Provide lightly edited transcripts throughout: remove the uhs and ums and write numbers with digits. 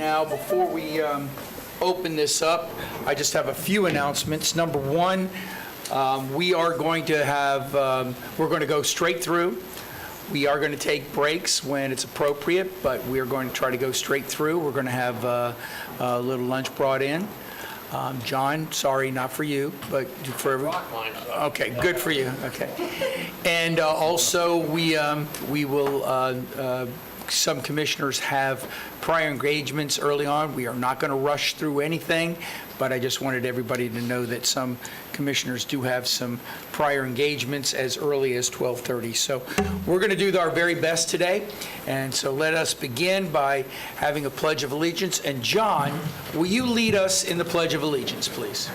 now, before we open this up, I just have a few announcements. Number one, we are going to have, we're going to go straight through. We are going to take breaks when it's appropriate, but we are going to try to go straight through. We're going to have a little lunch brought in. John, sorry, not for you, but for everyone. Okay, good for you. Okay. And also, we will, some commissioners have prior engagements early on. We are not going to rush through anything, but I just wanted everybody to know that some commissioners do have some prior engagements as early as 12:30. So we're going to do our very best today. And so let us begin by having a Pledge of Allegiance. And John, will you lead us in the Pledge of Allegiance, please?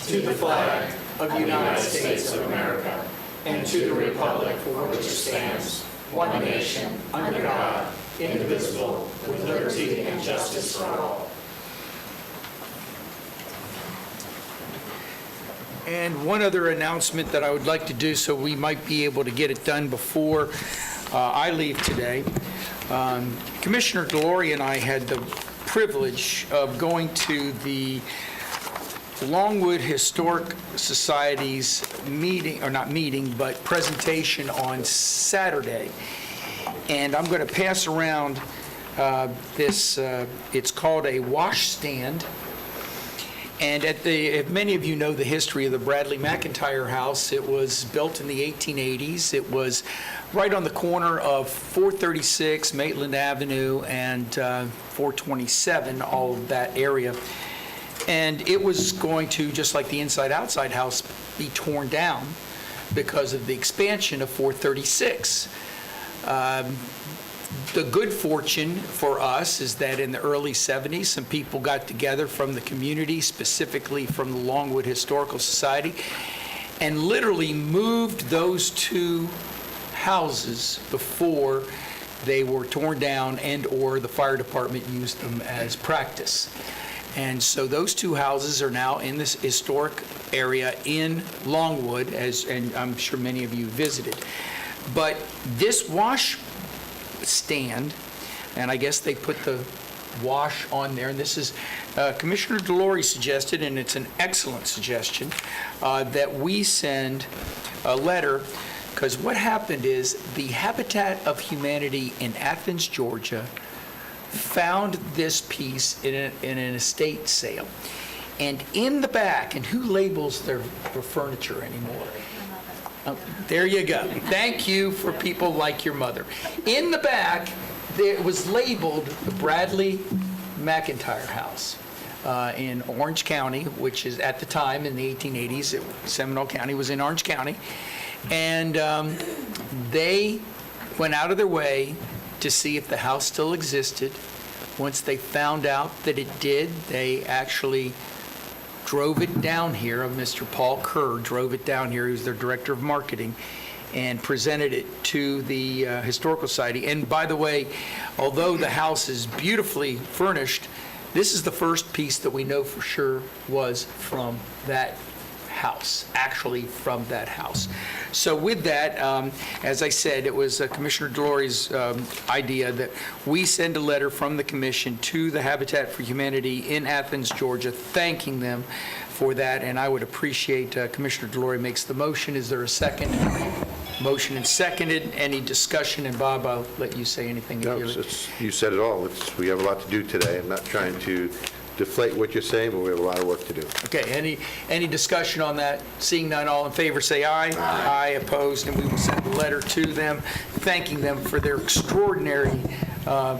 To the flag of the United States of America and to the republic for which it stands, one nation, under God, indivisible, with liberty and justice for all. And one other announcement that I would like to do, so we might be able to get it done before I leave today. Commissioner Delory and I had the privilege of going to the Longwood Historic Society's meeting, or not meeting, but presentation on Saturday. And I'm going to pass around this, it's called a wash stand. And if many of you know the history of the Bradley McIntyre House, it was built in the 1880s. It was right on the corner of 436 Maitland Avenue and 427, all of that area. And it was going to, just like the inside-outside house, be torn down because of the expansion of 436. The good fortune for us is that in the early 70s, some people got together from the community, specifically from the Longwood Historical Society, and literally moved those two houses before they were torn down and or the fire department used them as practice. And so those two houses are now in this historic area in Longwood, and I'm sure many of you visited. But this wash stand, and I guess they put the wash on there, and this is Commissioner Delory suggested, and it's an excellent suggestion, that we send a letter, because what happened is the Habitat of Humanity in Athens, Georgia, found this piece in an estate sale. And in the back, and who labels their furniture anymore? There you go. Thank you for people like your mother. In the back, it was labeled the Bradley McIntyre House in Orange County, which is at the time in the 1880s, Seminole County was in Orange County. And they went out of their way to see if the house still existed. Once they found out that it did, they actually drove it down here. Mr. Paul Kerr drove it down here. He was their director of marketing, and presented it to the Historical Society. And by the way, although the house is beautifully furnished, this is the first piece that we know for sure was from that house, actually from that house. So with that, as I said, it was Commissioner Delory's idea that we send a letter from the commission to the Habitat for Humanity in Athens, Georgia, thanking them for that, and I would appreciate Commissioner Delory makes the motion. Is there a second? Motion and seconded. Any discussion? And Bob, I'll let you say anything. No, you said it all. We have a lot to do today. I'm not trying to deflate what you're saying, but we have a lot of work to do. Okay, any discussion on that? Seeing none, all in favor say aye. Aye. Opposed, and we will send a letter to them thanking them for their extraordinary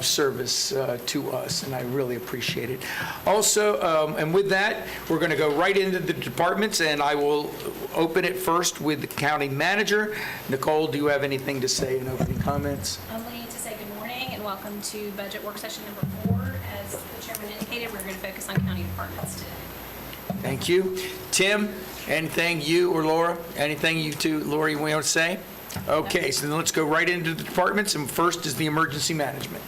service to us, and I really appreciate it. Also, and with that, we're going to go right into the departments, and I will open it first with the county manager. Nicole, do you have anything to say in opening comments? Only to say good morning and welcome to budget work session number 4. As the chairman indicated, we're going to focus on county departments today. Thank you. Tim, anything you or Laura, anything you two, Laura, you want to say? Okay, so then let's go right into the departments, and first is the emergency management.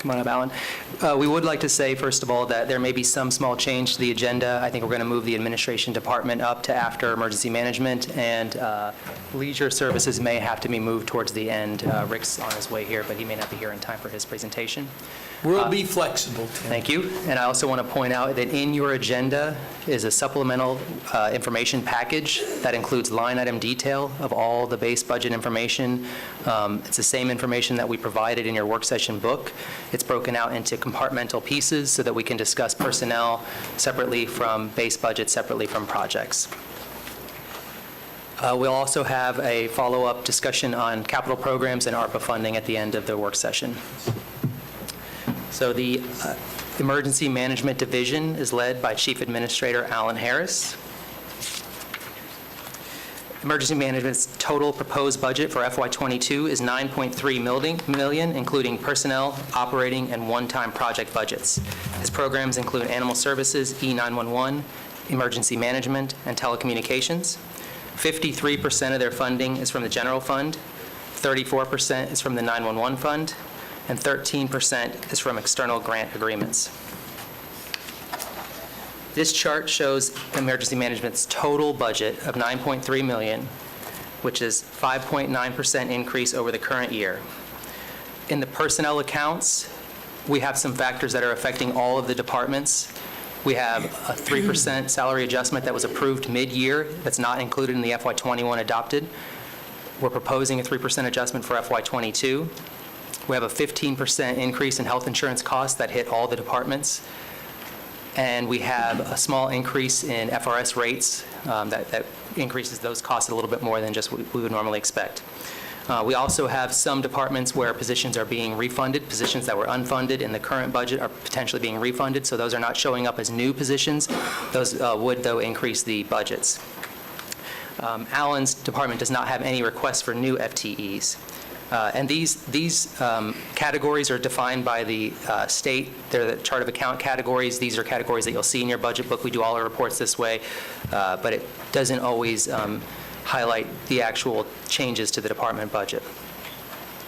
Come on up, Alan. We would like to say, first of all, that there may be some small change to the agenda. I think we're going to move the administration department up to after emergency management, and leisure services may have to be moved towards the end. Rick's on his way here, but he may not be here in time for his presentation. We'll be flexible, Tim. Thank you. And I also want to point out that in your agenda is a supplemental information package that includes line item detail of all the base budget information. It's the same information that we provided in your work session book. It's broken out into compartmental pieces so that we can discuss personnel separately from base budget, separately from projects. We'll also have a follow-up discussion on capital programs and ARPA funding at the end of the work session. So the Emergency Management Division is led by Chief Administrator Alan Harris. Emergency Management's total proposed budget for FY22 is $9.3 million, including personnel, operating, and one-time project budgets. His programs include Animal Services, E911, Emergency Management, and Telecommunications. 53% of their funding is from the General Fund, 34% is from the 911 Fund, and 13% is from external grant agreements. This chart shows emergency management's total budget of $9.3 million, which is 5.9% increase over the current year. In the personnel accounts, we have some factors that are affecting all of the departments. We have a 3% salary adjustment that was approved mid-year that's not included in the FY21 adopted. We're proposing a 3% adjustment for FY22. We have a 15% increase in health insurance costs that hit all the departments. And we have a small increase in FRS rates that increases those costs a little bit more than just what we would normally expect. We also have some departments where positions are being refunded. Positions that were unfunded in the current budget are potentially being refunded, so those are not showing up as new positions. Those would, though, increase the budgets. Alan's department does not have any requests for new FTEs. And these categories are defined by the state. They're the chart of account categories. These are categories that you'll see in your budget book. We do all our reports this way, but it doesn't always highlight the actual changes to the department budget.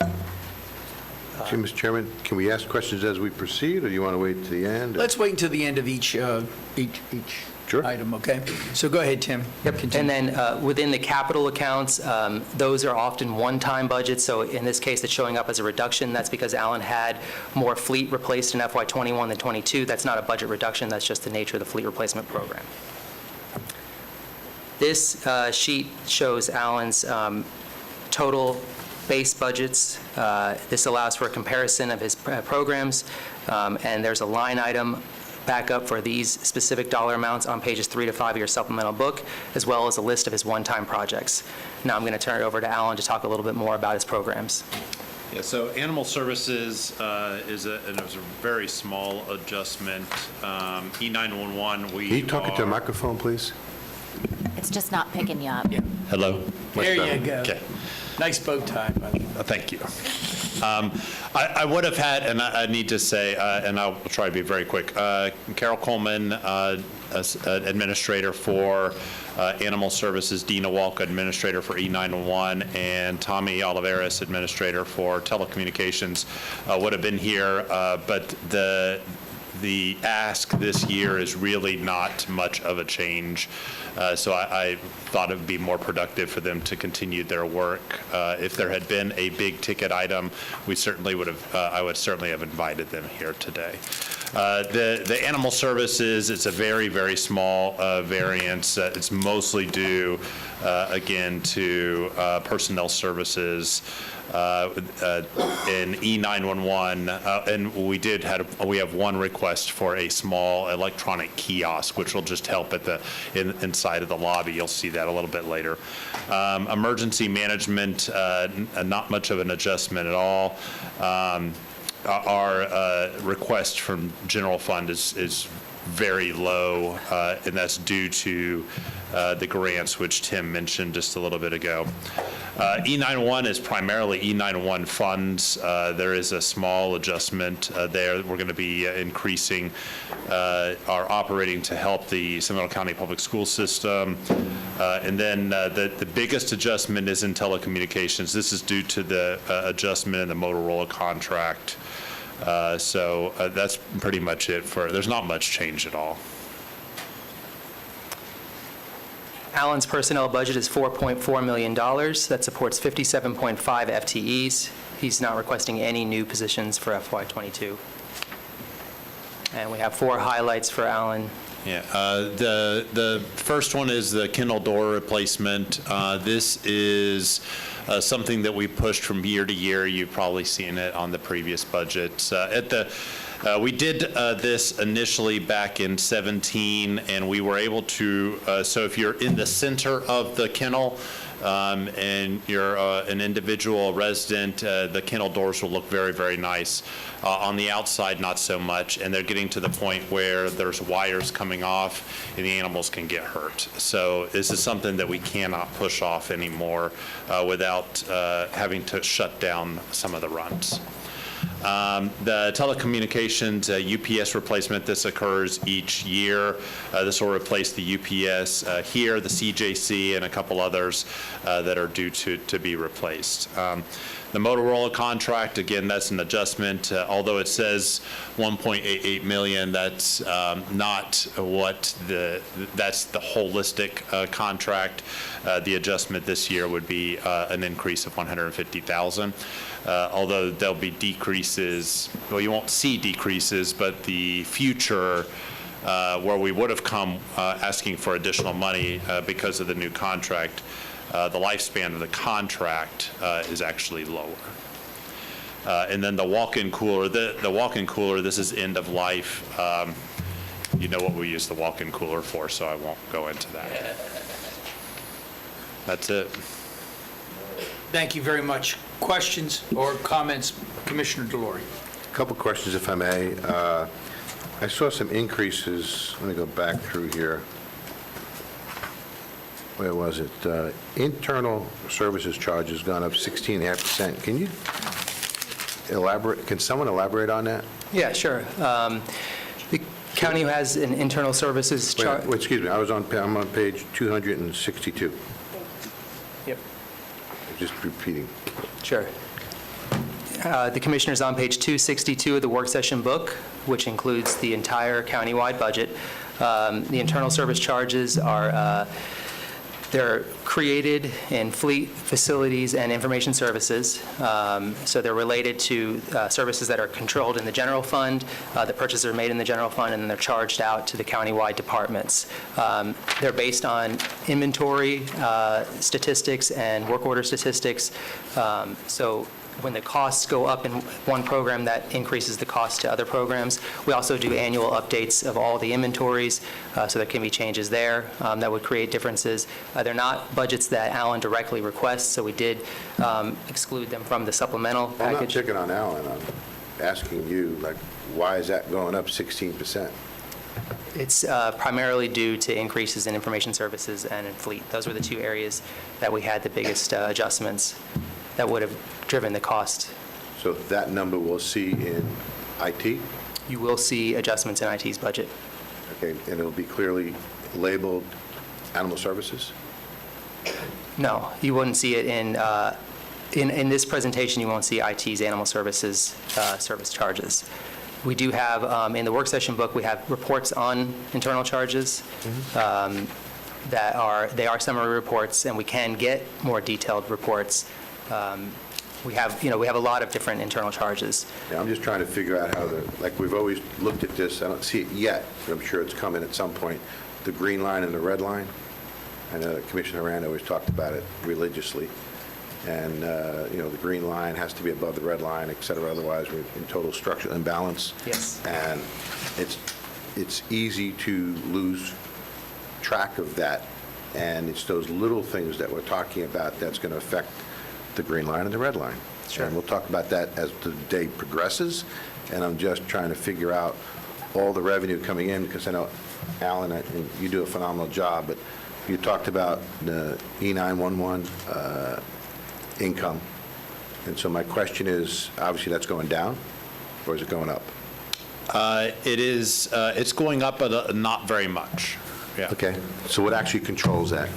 Okay, Mr. Chairman, can we ask questions as we proceed, or do you want to wait to the end? Let's wait until the end of each Sure. item, okay? So go ahead, Tim. Yep. Continue. And then within the capital accounts, those are often one-time budgets. So in this case, it's showing up as a reduction. That's because Alan had more fleet replaced in FY21 than 22. That's not a budget reduction. That's just the nature of the fleet replacement program. This sheet shows Alan's total base budgets. This allows for a comparison of his programs, and there's a line item backup for these specific dollar amounts on pages 3 to 5 of your supplemental book, as well as a list of his one-time projects. Now I'm going to turn it over to Alan to talk a little bit more about his programs. Yeah, so Animal Services is a very small adjustment. E911, we Can you talk into a are- microphone, please? It's just not picking you up. Hello? There you better. go. Okay. Nice bow tie, by the way. Thank you. I would have had, and I need to say, and I'll try to be very quick, Carol Coleman, administrator for Animal Services, Dina Walk, administrator for E911, and Tommy Oliveras, administrator for Telecommunications, would have been here, but the ask this year is really not much of a change. So I thought it would be more productive for them to continue their work. If there had been a big ticket item, we certainly would have, I would certainly have invited them here today. The Animal Services, it's a very, very small variance. It's mostly due, again, to personnel services. In E911, and we have one request for a small electronic kiosk, which will just help at the inside of the lobby. You'll see that a little bit later. Emergency management, not much of an adjustment at all. Our request from general fund is very low, and that's due to the grants, which Tim mentioned just a little bit ago. E911 is primarily E911 funds. There is a small adjustment there. We're going to be increasing our operating to help the Seminole County Public School System. And then the biggest adjustment is in telecommunications. This is due to the adjustment in the Motorola contract. So that's pretty much it there's not much change at all. Allen's personnel budget is $4.4 million. That supports 57.5 FTEs. He's not requesting any new positions for FY22. And we have 4 highlights for Allen. Yeah, the first one is the kennel door replacement. This is something that we pushed from year to year. You've probably seen it on the previous budgets. We did this initially back in 17, and we were able to, so if you're in the center of the kennel and you're an individual resident, the kennel doors will look very, very nice. On the outside, not so much, and they're getting to the point where there's wires coming off and the animals can get hurt. So this is something that we cannot push off anymore without having to shut down some of the runs. The telecommunications UPS replacement, this occurs each year. This will replace the UPS here, the CJC, and a couple others that are due to be replaced. The Motorola contract, again, that's an adjustment. Although it says 1.88 million, that's not what that's the holistic contract. The adjustment this year would be an increase of 150,000. Although there'll be decreases, well, you won't see decreases, but the future where we would have come asking for additional money because of the new contract, the lifespan of the contract is actually lower. And then the walk-in cooler, the walk-in cooler, this is end of life. You know what we use the walk-in cooler for, so I won't go into that. That's it. Thank you very much. Questions or comments, Commissioner Delory? A couple questions, if I may. I saw some increases. Let me go back through here. Where was it? Internal services charge has gone up 16.5%. Can you elaborate? Can someone elaborate on that? Yeah, sure. The county has an internal services charge. Wait, excuse me. I'm on page 262. Yep. Just repeating. Sure. The Commissioner's on page 262 of the work session book, which includes the entire countywide budget. The internal service charges are, they're created in fleet, facilities, and information services. So they're related to services that are controlled in the general fund, the purchases are made in the general fund, and then they're charged out to the countywide departments. They're based on inventory statistics and work order statistics. So when the costs go up in one program, that increases the cost to other programs. We also do annual updates of all the inventories, so there can be changes there that would create differences. They're not budgets that Allen directly requests, so we did exclude them from the supplemental I'm not package. picking on Alan. I'm asking you, like, why is that going up 16%? It's primarily due to increases in information services and in fleet. Those were the two areas that we had the biggest adjustments that would have driven the cost. So that number we'll see in IT? You will see adjustments in IT's budget. Okay, and it'll be clearly labeled animal services? No, you wouldn't see it in this presentation, you won't see IT's animal services service charges. We do have, in the work session book, we have reports on internal charges they are summary reports, and we can get more detailed reports. We have a lot of different internal charges. Yeah, I'm just trying to figure out how like we've always looked at this, I don't see it yet, but I'm sure it's coming at some point, the green line and the red line. I know that Commissioner Rand always talked about it religiously. And, the green line has to be above the red line, et cetera, otherwise we're in total structural imbalance. Yes. And it's easy to lose track of that, and it's those little things that we're talking about that's going to affect the green line and the red line. Sure. And we'll talk about that as the day progresses, and I'm just trying to figure out all the revenue coming in, because I know, Alan, and you do a phenomenal job, but you talked about the E911 income, and so my question is, obviously that's going down, or is it going up? It's going up, but not very much. Yeah. Okay, so what actually controls that?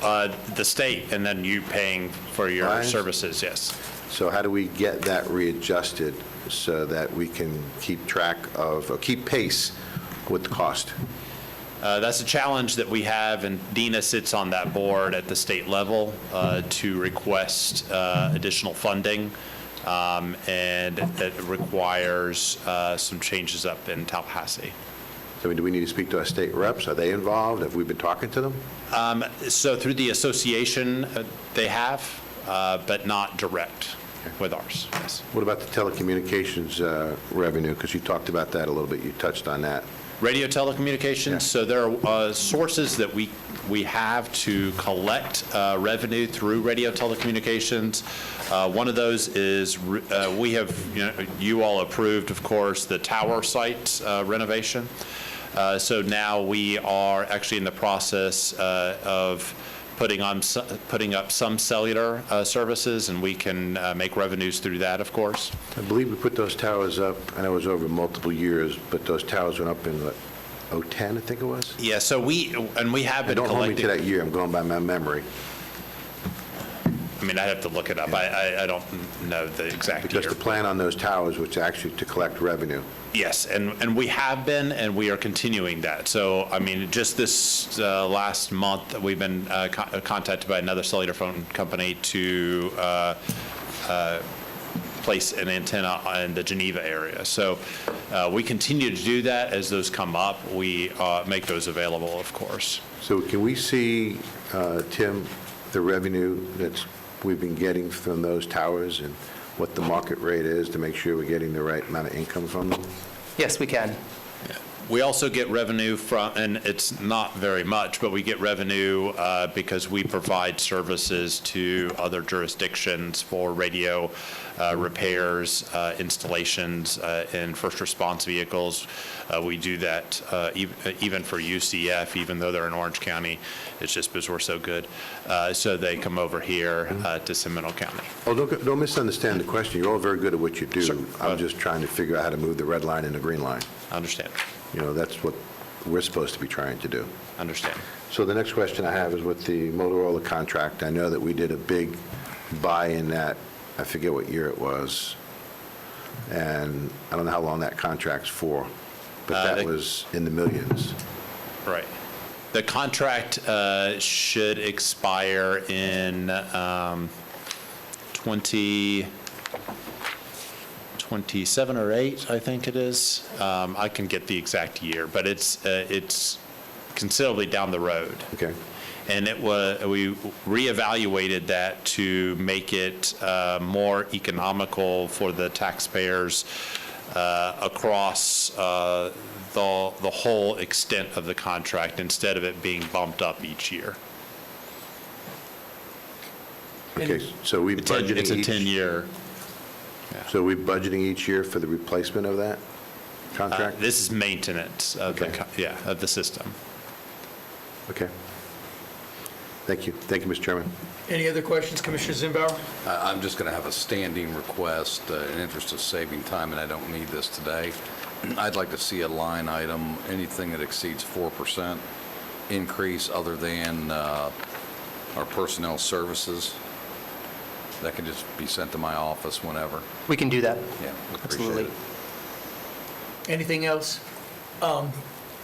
The state, and then you paying for your Right. services, yes. So how do we get that readjusted so that we can keep track of, or keep pace with the cost? That's a challenge that we have, and Dina sits on that board at the state level to request additional funding, and it requires some changes up in Tallahassee. So do we need to speak to our state reps? Are they involved? Have we been talking to them? So through the association, they have, but not direct with ours, yes. What about the telecommunications revenue? Because you talked about that a little bit. You touched on that. Radio telecommunications, Yeah. so there are sources that we have to collect revenue through radio telecommunications. One of those is we have, you all approved, of course, the tower site renovation. So now we are actually in the process of putting up some cellular services, and we can make revenues through that, of course. I believe we put those towers up, and it was over multiple years, but those towers went up in, what, 2010, I think it was? Yeah, so we have And been don't hold me to collecting. that year. I'm going by my memory. I mean, I'd have to look it up. I don't know the exact year. Because the plan on those towers was actually to collect revenue. Yes, and we have been, and we are continuing that. So, I mean, just this last month, we've been contacted by another cellular phone company to place an antenna in the Geneva area. So we continue to do that. As those come up, we make those available, of course. So can we see, Tim, the revenue that we've been getting from those towers and what the market rate is to make sure we're getting the right amount of income from them? Yes, we can. We also get revenue from, and it's not very much, but we get revenue because we provide services to other jurisdictions for radio repairs, installations in first response vehicles. We do that even for UCF, even though they're in Orange County. It's just because we're so good. So they come over here to Seminole County. Oh, don't misunderstand the question. You're all very good at what you do. Sure. I'm just trying to figure out how to move the red line and the green line. I understand. That's what we're supposed to be trying to do. Understand. So the next question I have is with the Motorola contract. I know that we did a big buy in that, I forget what year it was, and I don't know how long that contract's for, but that was in the millions. Right. The contract should expire in 2027 or 8, I think it is. I can get the exact year, but it's considerably down the road. Okay. And we reevaluated that to make it more economical for the taxpayers across the whole extent of the contract, instead of it being bumped up each year. Okay, so we budgeting It's a each... 10-year. So we budgeting each year for the replacement of that contract? This is maintenance of Okay. of the system. Okay. Thank you. Thank you, Mr. Chairman. Any other questions, Commissioner Zimbauer? I'm just going to have a standing request in interest of saving time, and I don't need this today. I'd like to see a line item, anything that exceeds 4% increase other than our personnel services. That can just be sent to my office whenever. We can do that. Yeah, appreciate Absolutely. it. Anything else?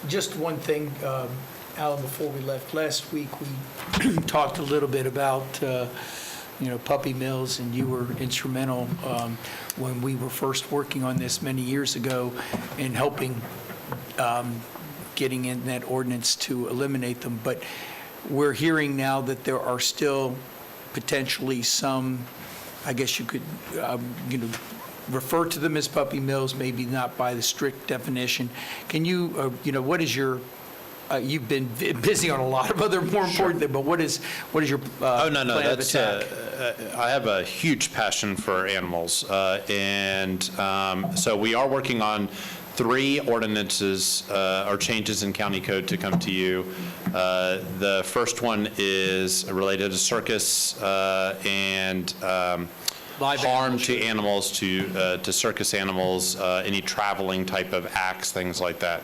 Just one thing, Alan, before we left. Last week, we talked a little bit about, puppy mills, and you were instrumental when we were first working on this many years ago in helping getting in that ordinance to eliminate them. But we're hearing now that there are still potentially some, I guess you could, refer to them as puppy mills, maybe not by the strict definition. Can you, what is your, you've been busy on a lot of other more important things, but what is your No, plan of that's, attack? I have a huge passion for animals, and so we are working on 3 ordinances or changes in county code to come to you. The first one is related to circus and Live harm animal to animals, to circus animals, any traveling type of acts, things like that.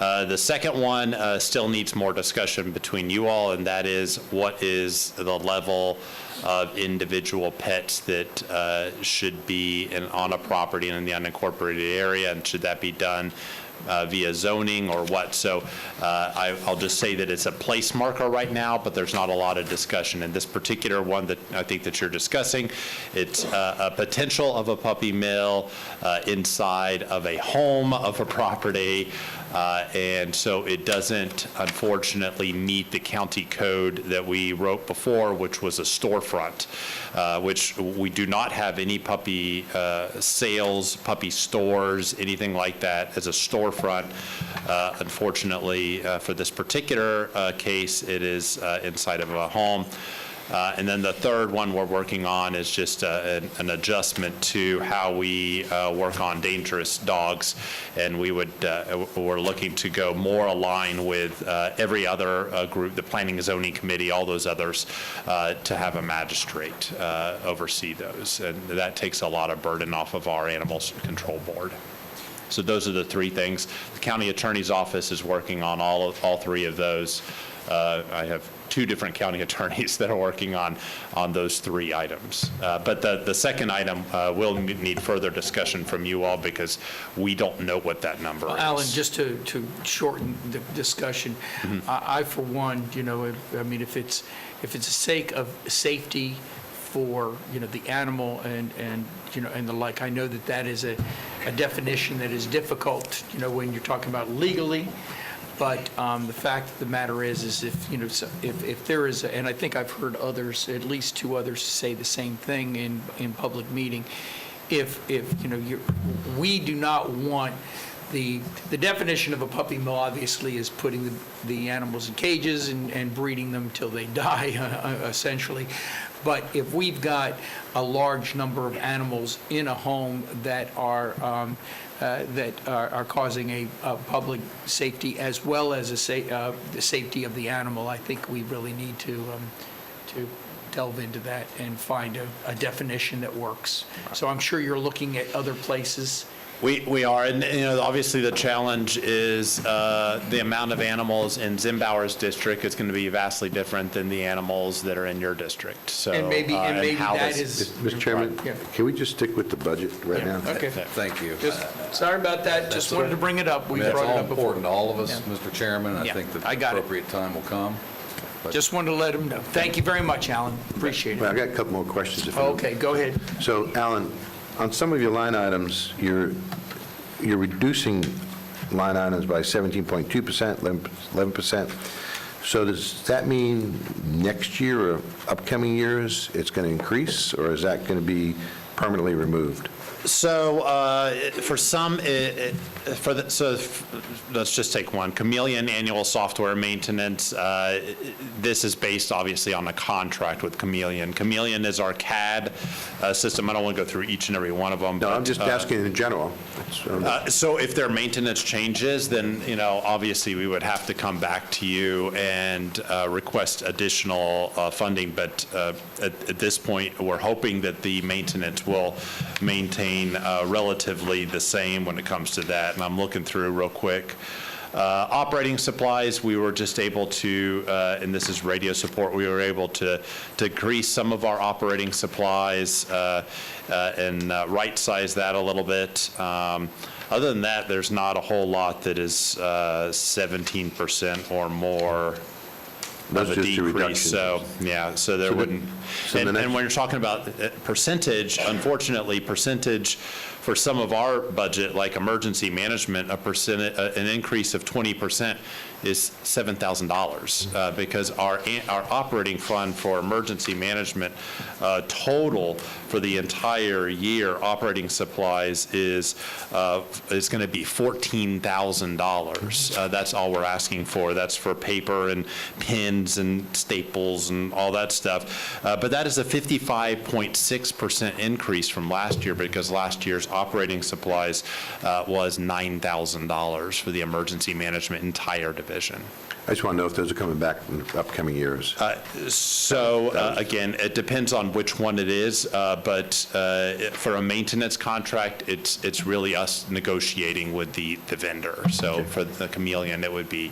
The second one still needs more discussion between you all, and that is what is the level of individual pets that should be on a property in the unincorporated area, and should that be done via zoning or what? So I'll just say that it's a place marker right now, but there's not a lot of discussion. In this particular one that I think that you're discussing, it's a potential of a puppy mill inside of a home of a property, and so it doesn't unfortunately meet the county code that we wrote before, which was a storefront, which we do not have any puppy sales, puppy stores, anything like that as a storefront. Unfortunately, for this particular case, it is inside of a home. And then the third one we're working on is just an adjustment to how we work on dangerous dogs, and we're looking to go more aligned with every other group, the Planning and Zoning Committee, all those others, to have a magistrate oversee those, and that takes a lot of burden off of our Animal Control Board. So those are the three things. The county attorney's office is working on all three of those. I have two different county attorneys that are working on those three items. But the second item will need further discussion from you all, because we don't know what that number is. Alan, just to shorten the discussion, I for one, if it's a sake of safety for, the animal and the like, I know that is a definition that is difficult, when you're talking about legally. But the fact of the matter is if there is, and I think I've heard others, at least two others, say the same thing in public meeting. We do not want the definition of a puppy mill, obviously, is putting the animals in cages and breeding them till they die, essentially. But if we've got a large number of animals in a home that are causing a public safety as well as the safety of the animal, I think we really need to delve into that and find a definition that works. So I'm sure you're looking at other places. We are, and obviously the challenge is the amount of animals in Zimbauer's district is going to be vastly different than the animals that are in your district. So And maybe how that this- is. Mr. Chairman, Yeah. can we just stick with the budget right now? Okay. Thank you. Sorry about that, just wanted to bring it up. We That's brought it all up before. important to all of us, Yeah. Mr. Chairman. I Yeah, think that I the got it. appropriate time will come. Just wanted to let him know. Thank you very much, Alan. Appreciate Well, it. I got a couple more questions. If I may. Okay, go ahead. So, Alan, on some of your line items, you're reducing line items by 17.2%, 11%. So does that mean next year or upcoming years, it's going to increase, or is that going to be permanently removed? So for some, let's just take one. Chameleon annual software maintenance. This is based obviously on a contract with Chameleon. Chameleon is our CAD system. I don't want to go through each and every one of them. No, I'm but, just asking in general. So if their maintenance changes, then, obviously we would have to come back to you and request additional funding. But at this point, we're hoping that the maintenance will maintain relatively the same when it comes to that. And I'm looking through real quick. Operating supplies, we were just able to, and this is radio support, we were able to decrease some of our operating supplies and right-size that a little bit. Other than that, there's not a whole lot that is 17% or more Those of are a just the decrease. reductions. So, yeah, so there wouldn't, the and next- when you're talking about percentage, unfortunately, percentage for some of our budget, like emergency management, an increase of 20% is $7,000 because our operating fund for emergency management total for the entire year operating supplies is going to be $14,000. That's all we're asking for. That's for paper and pens and staples and all that stuff. But that is a 55.6% increase from last year, because last year's operating supplies was $9,000 for the emergency management entire division. I just want to know if those are coming back in upcoming years. Again, it depends on which one it is, but for a maintenance contract, it's really us negotiating with the vendor. So for the Chameleon, it would be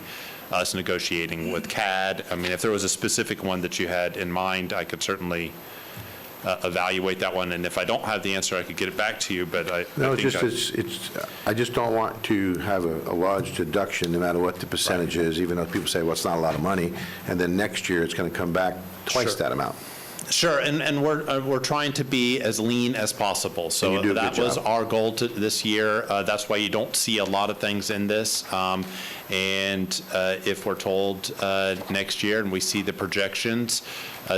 us negotiating with CAD. I mean, if there was a specific one that you had in mind, I could certainly evaluate that one, and if I don't have the answer, I could get it back to you, but I No, think I just don't want to have a large deduction, no matter what the percentage is, even though people say, well, it's not a lot of money, and then next year, it's going to come back twice Sure. that amount. Sure, and we're trying to be as lean as possible. And So you do a that good was job. our goal this year. That's why you don't see a lot of things in this. And if we're told next year and we see the projections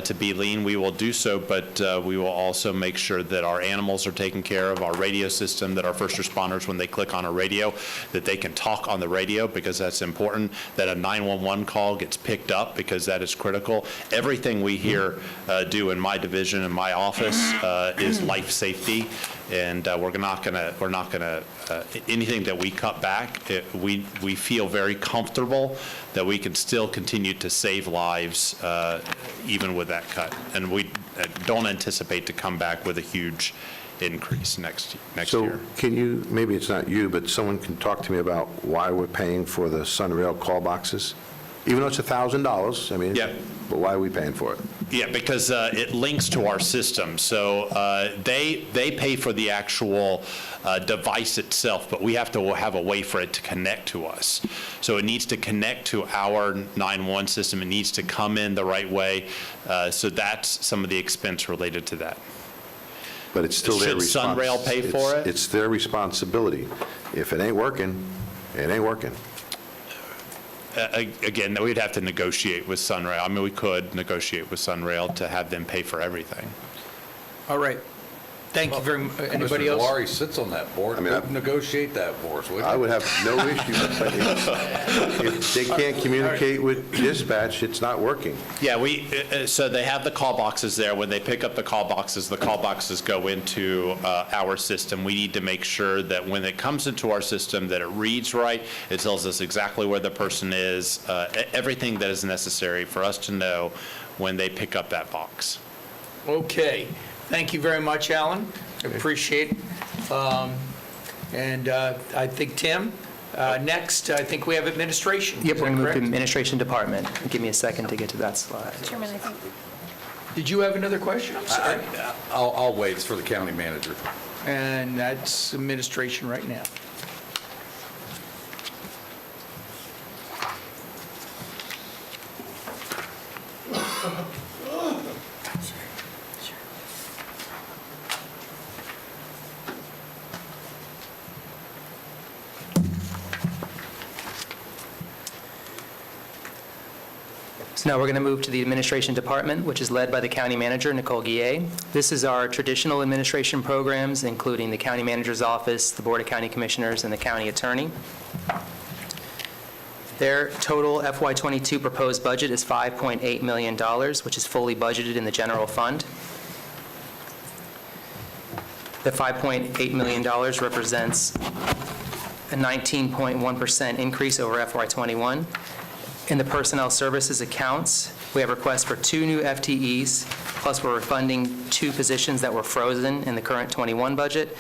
to be lean, we will do so, but we will also make sure that our animals are taken care of, our radio system, that our first responders, when they click on a radio, that they can talk on the radio, because that's important, that a 911 call gets picked up, because that is critical. Everything we here do in my division, in my office, is life safety, and we're not gonna, anything that we cut back, we feel very comfortable that we can still continue to save lives even with that cut. And we don't anticipate to come back with a huge increase next So year. can you, maybe it's not you, but someone can talk to me about why we're paying for the Sunrail call boxes? Even though it's $1,000, I mean, Yeah. but why are we paying for it? Yeah, because it links to our system. So they pay for the actual device itself, but we have to have a way for it to connect to us. So it needs to connect to our 911 system. It needs to come in the right way. So that's some of the expense related to that. But it's still their Should responsibility. Sunrail pay for it? It's their responsibility. If it ain't working, it ain't working. Again, we'd have to negotiate with Sunrail. I mean, we could negotiate with Sunrail to have them pay for everything. All right. Thank you very much. Anybody Mr. else? Valari sits on that board. I mean, He'd negotiate that for us, wouldn't I he? would have no issue, but if they can't communicate with dispatch, it's not working. Yeah, so they have the call boxes there. When they pick up the call boxes go into our system. We need to make sure that when it comes into our system, that it reads right, it tells us exactly where the person is, everything that is necessary for us to know when they pick up that box. Okay. Thank you very much, Alan. I appreciate it. And I think, Tim, next, I think we have administration. Yep, Is we're that going to move to correct? Administration Department. Give me a second to get to that slide. Chairman, I think Did you have another question? I'm sorry. I'll wait. It's for the county manager. And that's administration right now. So now we're going to move to the Administration Department, which is led by the County Manager, Nicole Guillet. This is our traditional administration programs, including the County Manager's Office, the Board of County Commissioners, and the County Attorney. Their total FY22 proposed budget is $5.8 million, which is fully budgeted in the general fund. The $5.8 million represents a 19.1% increase over FY21. In the personnel services accounts, we have requests for 2 new FTEs, plus we're refunding 2 positions that were frozen in the current 21 budget,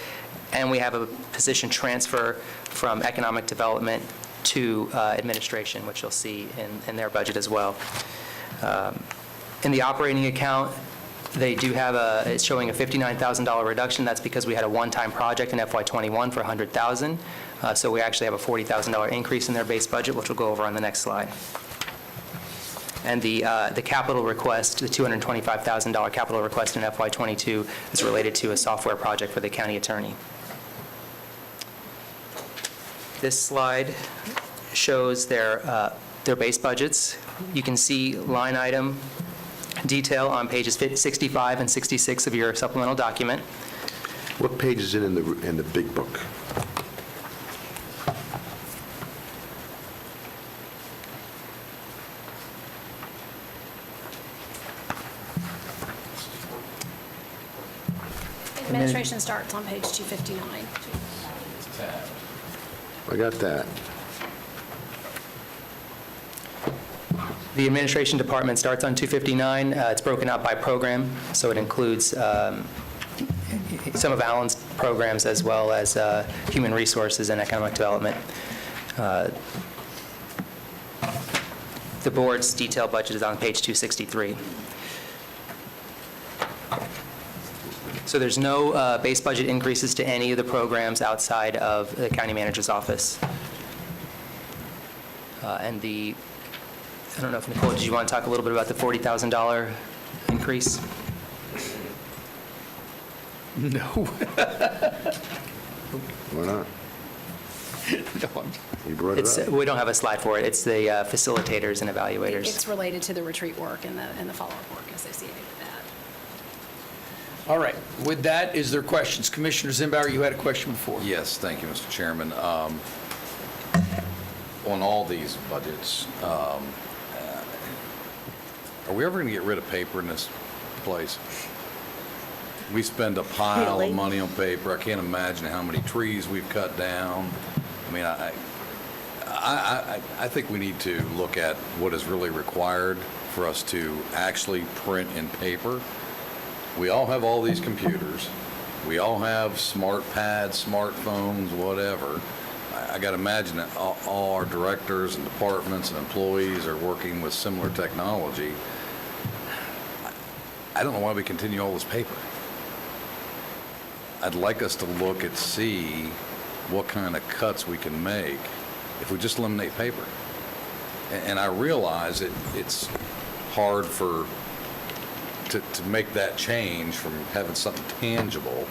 and we have a position transfer from economic development to administration, which you'll see in their budget as well. In the operating account, they do have it's showing a $59,000 reduction. That's because we had a one-time project in FY21 for $100,000. So we actually have a $40,000 increase in their base budget, which we'll go over on the next slide. And the capital request, the $225,000 capital request in FY22 is related to a software project for the county attorney. This slide shows their base budgets. You can see line item detail on pages 65 and 66 of your supplemental document. What page is it in the big book? administration starts on page 259. I got that. The administration department starts on 259. It's broken out by program, so it includes some of Alan's programs as well as human resources and economic development. The board's detailed budget is on page 263. So there's no base budget increases to any of the programs outside of the county manager's office. And I don't know if, Nicole, did you want to talk a little bit about the $40,000 increase? No. Why not? No, I'm- You brought it up. We don't have a slide for it. It's the facilitators and evaluators. It's related to the retreat work and the follow-up work associated with that. All right. With that, is there questions? Commissioner Zimbauer, you had a question before. Yes, thank you, Mr. Chairman. On all these budgets, are we ever going to get rid of paper in this place? We spend a pile Really? of money on paper. I can't imagine how many trees we've cut down. I mean, I think we need to look at what is really required for us to actually print in paper. We all have all these computers. We all have smart pads, smartphones, whatever. I got to imagine that all our directors and departments and employees are working with similar technology. I don't know why we continue all this paper. I'd like us to look and see what kind of cuts we can make if we just eliminate paper. And I realize it's hard to make that change from having something tangible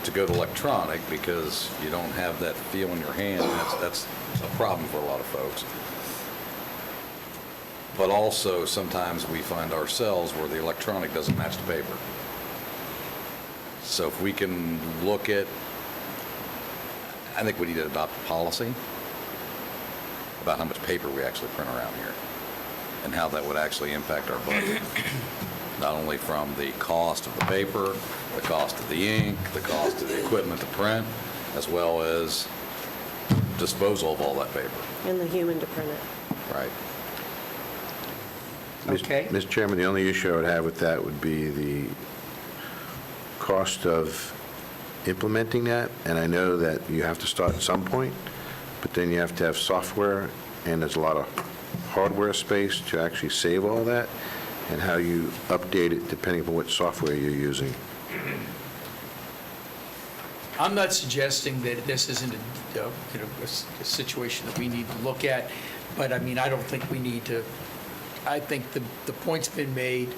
to go to electronic because you don't have that feel in your hand. That's a problem for a lot of folks. But also sometimes we find ourselves where the electronic doesn't match the paper. So if we can look at, I think we need to adopt a policy about how much paper we actually print around here and how that would actually impact our budget. Not only from the cost of the paper, the cost of the ink, the cost of the equipment to print, as well as disposal of all that paper, And the human to print it. right? Okay. Mr. Chairman, the only issue I would have with that would be the cost of implementing that, and I know that you have to start at some point, but then you have to have software, and there's a lot of hardware space to actually save all that, and how you update it depending upon what software you're using. I'm not suggesting that this isn't a situation that we need to look at, but I mean, I don't think we need to, I think the point's been made.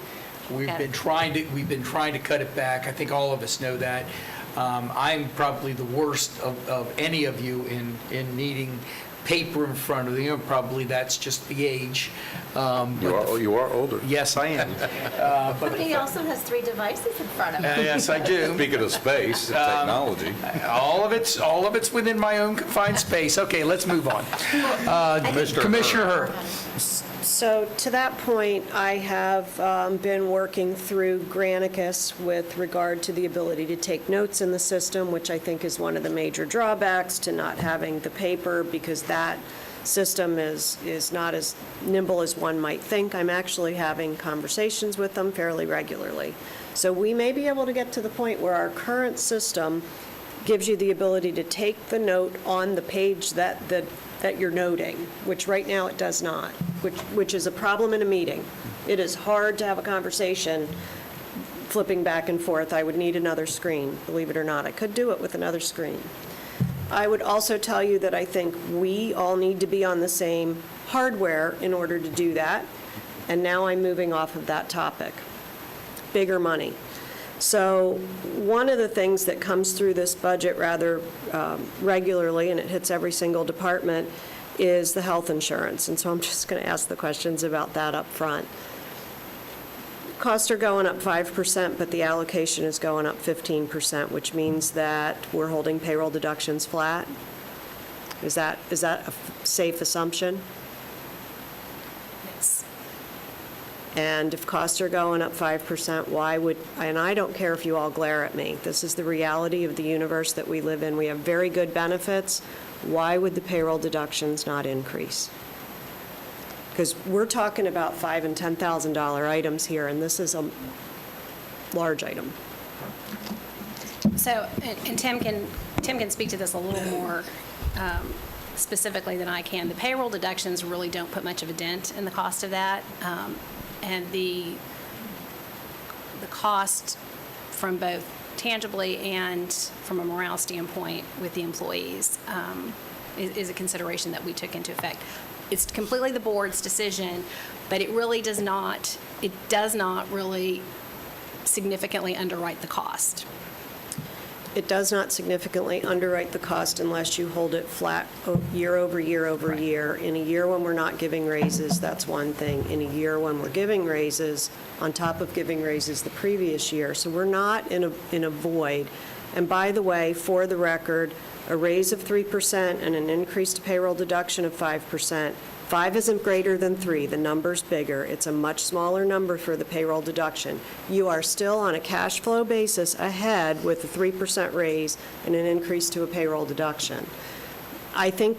We've been trying to cut it back. I think all of us know that. I'm probably the worst of any of you in needing paper in front of you. Probably that's just the age. You are older. Yes, I am. But he also has 3 devices in front of him. Yes, I do. Speaking of space and technology. All of it's within my own confined space. Okay, let's move on. Commissioner Hurd. So to that point, I have been working through Granicus with regard to the ability to take notes in the system, which I think is one of the major drawbacks to not having the paper, because that system is not as nimble as one might think. I'm actually having conversations with them fairly regularly. So we may be able to get to the point where our current system gives you the ability to take the note on the page that you're noting, which right now it does not, which is a problem in a meeting. It is hard to have a conversation flipping back and forth. I would need another screen, believe it or not. I could do it with another screen. I would also tell you that I think we all need to be on the same hardware in order to do that. And now I'm moving off of that topic. Bigger money. So one of the things that comes through this budget rather regularly, and it hits every single department, is the health insurance. And so I'm just going to ask the questions about that up front. Costs are going up 5%, but the allocation is going up 15%, which means that we're holding payroll deductions flat. Is that a safe assumption? Yes. And if costs are going up 5%, why would, and I don't care if you all glare at me, this is the reality of the universe that we live in. We have very good benefits. Why would the payroll deductions not increase? Because we're talking about $5,000 and $10,000 items here, and this is a large item. So, and Tim can speak to this a little more specifically than I can. The payroll deductions really don't put much of a dent in the cost of that. And the cost from both tangibly and from a morale standpoint with the employees is a consideration that we took into effect. It's completely the board's decision, but it does not really significantly underwrite the cost. It does not significantly underwrite the cost unless you hold it flat year over year over year. In a year when we're not giving raises, that's one thing. In a year when we're giving raises, on top of giving raises the previous year. So we're not in a void. And by the way, for the record, a raise of 3% and an increased payroll deduction of 5%. 5 isn't greater than 3. The number's bigger. It's a much smaller number for the payroll deduction. You are still on a cash flow basis ahead with a 3% raise and an increase to a payroll deduction. I think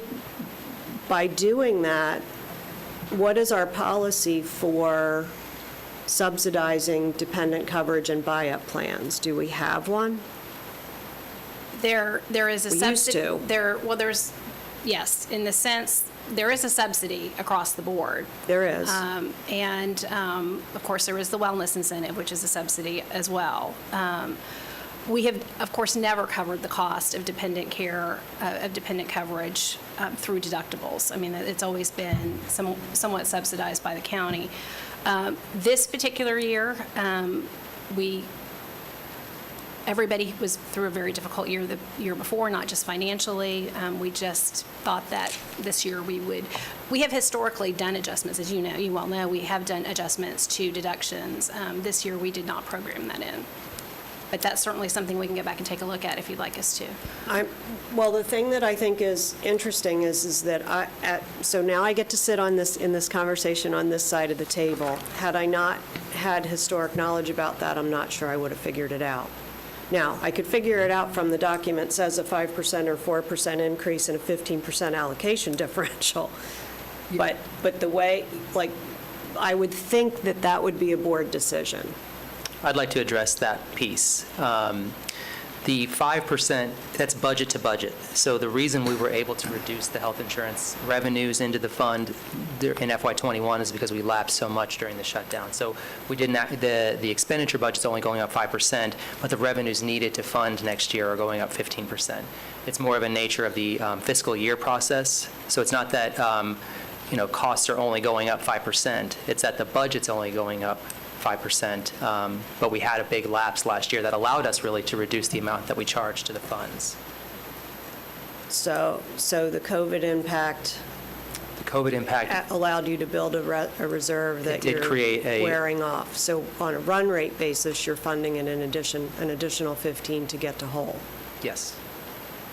by doing that, what is our policy for subsidizing dependent coverage and buy-up plans? Do we have one? There is a We subsidy. used to. Yes, in the sense, there is a subsidy across the board. There is. And, of course, there is the wellness incentive, which is a subsidy as well. We have, of course, never covered the cost of dependent care, of dependent coverage through deductibles. I mean, it's always been somewhat subsidized by the county. This particular year, everybody was through a very difficult year the year before, not just financially. We just thought that this year we have historically done adjustments, as you well know, we have done adjustments to deductions. This year, we did not program that in. But that's certainly something we can go back and take a look at if you'd like us to. Well, the thing that I think is interesting is that so now I get to sit in this conversation on this side of the table. Had I not had historic knowledge about that, I'm not sure I would have figured it out. Now, I could figure it out from the document says a 5% or 4% increase and a 15% allocation differential. But the way, I would think that would be a board decision. I'd like to address that piece. The 5%, that's budget to budget. So the reason we were able to reduce the health insurance revenues into the fund in FY21 is because we lapsed so much during the shutdown. So we didn't, the expenditure budget's only going up 5%, but the revenues needed to fund next year are going up 15%. It's more of a nature of the fiscal year process. So it's not that, costs are only going up 5%. It's that the budget's only going up 5%, but we had a big lapse last year that allowed us really to reduce the amount that we charge to the funds. So the COVID impact allowed you to build a reserve that did create you're wearing off. So on a run rate basis, you're funding an additional 15 to get to whole. Yes.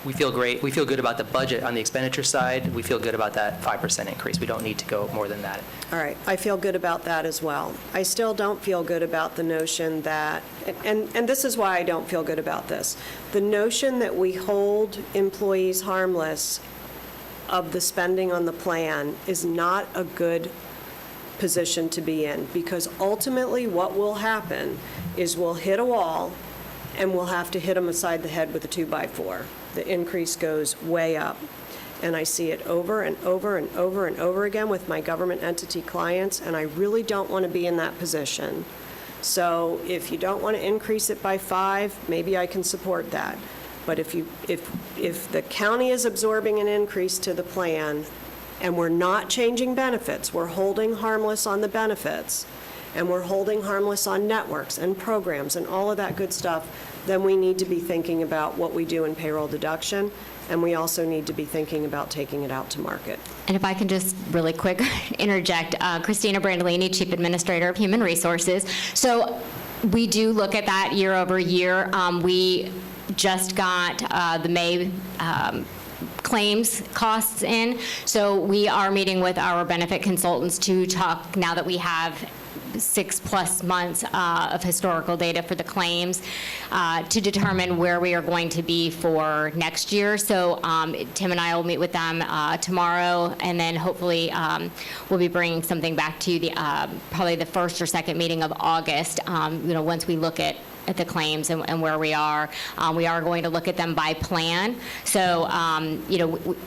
We feel great. We feel good about the budget on the expenditure side. We feel good about that 5% increase. We don't need to go more than that. All right. I feel good about that as well. I still don't feel good about the notion that, and this is why I don't feel good about this, the notion that we hold employees harmless of the spending on the plan is not a good position to be in, because ultimately what will happen is we'll hit a wall and we'll have to hit them aside the head with a 2x4. The increase goes way up. And I see it over and over and over and over again with my government entity clients, and I really don't want to be in that position. So if you don't want to increase it by 5, maybe I can support that. But if the county is absorbing an increase to the plan and we're not changing benefits, we're holding harmless on the benefits, and we're holding harmless on networks and programs and all of that good stuff, then we need to be thinking about what we do in payroll deduction, and we also need to be thinking about taking it out to market. And if I can just really quick interject, Christina Brandolini, Chief Administrator of Human Resources. So we do look at that year over year. We just got the May claims costs in, so we are meeting with our benefit consultants to talk, now that we have 6+ months of historical data for the claims to determine where we are going to be for next year. So Tim and I will meet with them tomorrow, and then hopefully we'll be bringing something back to you probably the first or second meeting of August, once we look at the claims and where we are. We are going to look at them by plan. So,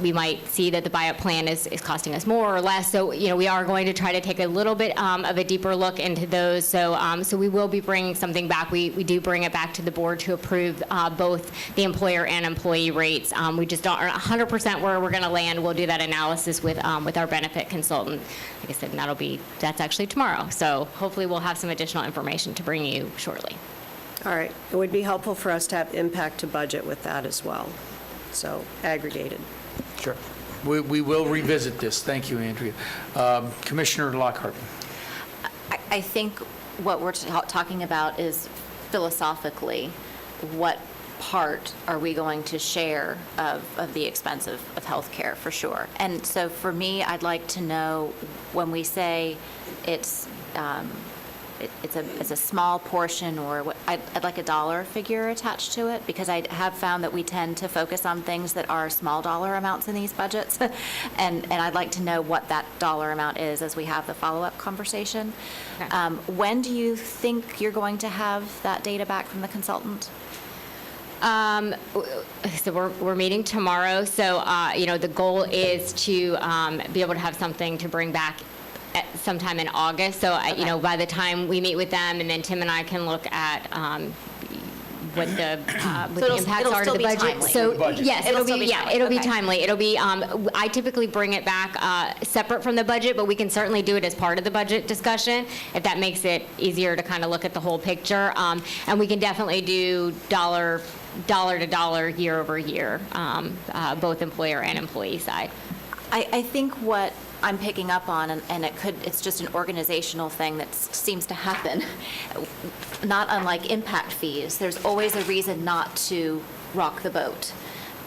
we might see that the buyout plan is costing us more or less. So, we are going to try to take a little bit of a deeper look into those. So, so we will be bringing something back. We do bring it back to the board to approve both the employer and employee rates. We just aren't 100% where we're going to land. We'll do that analysis with our benefit consultant. Like I said, and that's actually tomorrow. So hopefully we'll have some additional information to bring you shortly. All right. It would be helpful for us to have impact to budget with that as well, so aggregated. Sure. We will revisit this. Thank you, Andrea. Commissioner Lockhart. I think what we're talking about is philosophically, what part are we going to share of the expense of healthcare, for sure. And so for me, I'd like to know when we say it's a small portion, or what, I'd like a dollar figure attached to it, because I have found that we tend to focus on things that are small dollar amounts in these budgets, and I'd like to know what that dollar amount is as we have the follow-up conversation. Okay. When do you think you're going to have that data back from the consultant? So we're meeting tomorrow. So, the goal is to be able to have something to bring back sometime in August. So, by the time we meet with them, and then Tim and I can look at what the impacts are to the budget. Timely. So, yes, it'll be Okay. timely. It'll be, I typically bring it back separate from the budget, but we can certainly do it as part of the budget discussion if that makes it easier to kind of look at the whole picture. And we can definitely do dollar to dollar, year over year, both employer and employee side. I think what I'm picking up on, and it's just an organizational thing that seems to happen, not unlike impact fees. There's always a reason not to rock the boat.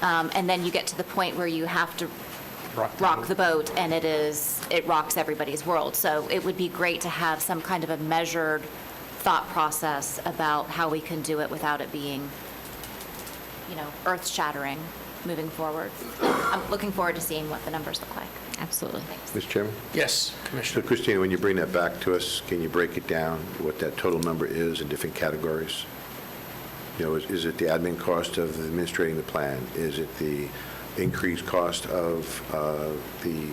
And then you get to the point where you have to rock the boat, and it rocks everybody's world. So it would be great to have some kind of a measured thought process about how we can do it without it being, earth-shattering moving forward. I'm looking forward to seeing what the numbers look like. Absolutely. Thanks. Mr. Chairman? Yes, So Commissioner. Christina, when you bring that back to us, can you break it down, what that total number is in different categories? Is it the admin cost of administrating the plan? Is it the increased cost of the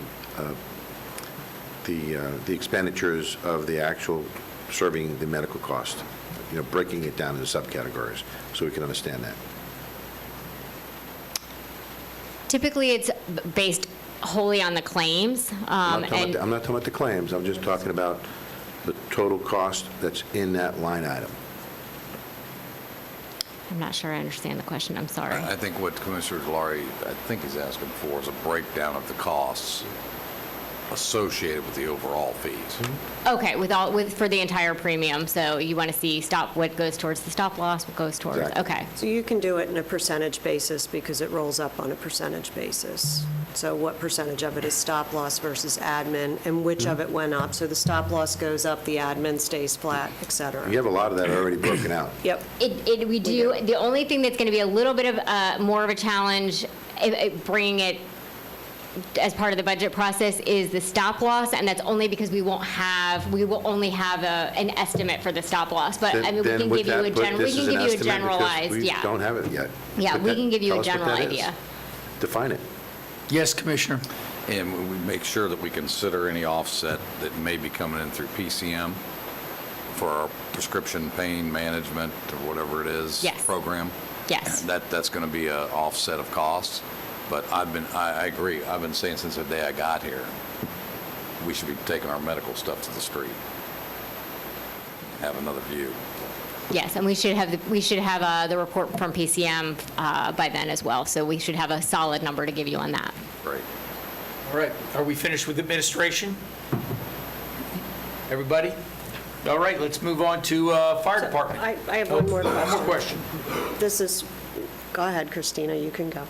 expenditures of the actual serving the medical cost? Breaking it down into subcategories so we can understand that. Typically, it's based wholly on the claims. I'm not talking about the claims. I'm just talking about the total cost that's in that line item. I'm not sure I understand the question. I'm sorry. I think what Commissioner Delarey, is asking for is a breakdown of the costs associated with the overall fees. Okay, for the entire premium. So you want to see what goes towards the stop loss, what goes towards, Exactly. okay. So you can do it in a percentage basis because it rolls up on a percentage basis. So what percentage of it is stop loss versus admin, and which of it went up? So the stop loss goes up, the admin stays flat, et cetera. You have a lot of that already broken out. Yep. We do. The only thing that's going to be a little bit of more of a challenge, bringing it as part of the budget process, is the stop loss, and that's only because we will only have an estimate for the stop loss. But Then we can would give you that a put this as an estimate because generalized, we don't have it yet? Yeah, But we can give you tell a us what general that is. idea. Define it. Yes, Commissioner. And we make sure that we consider any offset that may be coming in through PCM for our prescription pain management or whatever it is. Yes. Program. Yes. That's going to be an offset of costs. But I agree. I've been saying since the day I got here, we should be taking our medical stuff to the street. Have another view. Yes, and we should have the report from PCM by then as well. So we should have a solid number to give you on that. Great. All right, are we finished with administration? Everybody? All right, let's move on to fire department. I have one more question. One more question. This is Go ahead, Christina, you can go.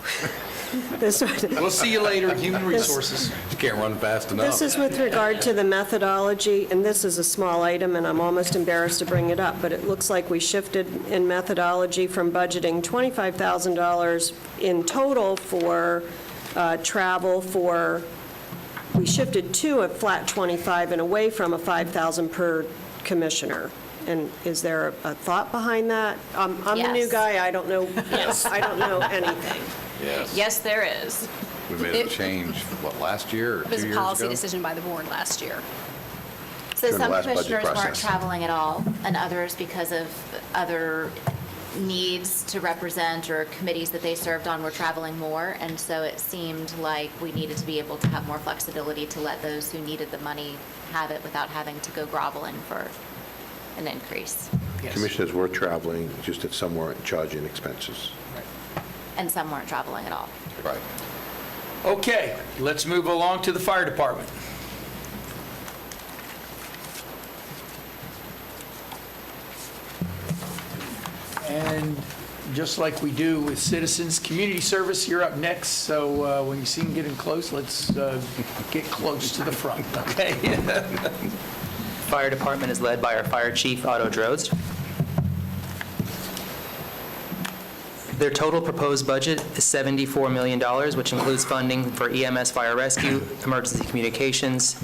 This one. We'll see you later, Human Resources. You can't run fast enough. This is with regard to the methodology, and this is a small item, and I'm almost embarrassed to bring it up, but it looks like we shifted in methodology from budgeting $25,000 in total for travel we shifted to a flat 25 and away from a 5,000 per commissioner. And is there a thought behind that? I'm the new Yes. guy, I don't know, I don't know anything. Yes. Yes, there is. We made a change, what, last year or It 2 was a years ago? policy decision by the board last year. So During the some last budget commissioners weren't process. traveling at all, and others, because of other needs to represent or committees that they served on, were traveling more. And so it seemed like we needed to be able to have more flexibility to let those who needed the money have it without having to go groveling for an increase. Yes. Commissioners were traveling, just that some weren't charging expenses. And some weren't traveling at all. Right. Okay, let's move along to the fire department. And just like we do with citizens, community service, you're up next. So when you see him getting close, let's get close to the front, okay? Fire department is led by our fire chief, Otto Drozd. Their total proposed budget is $74 million, which includes funding for EMS fire rescue, emergency communications,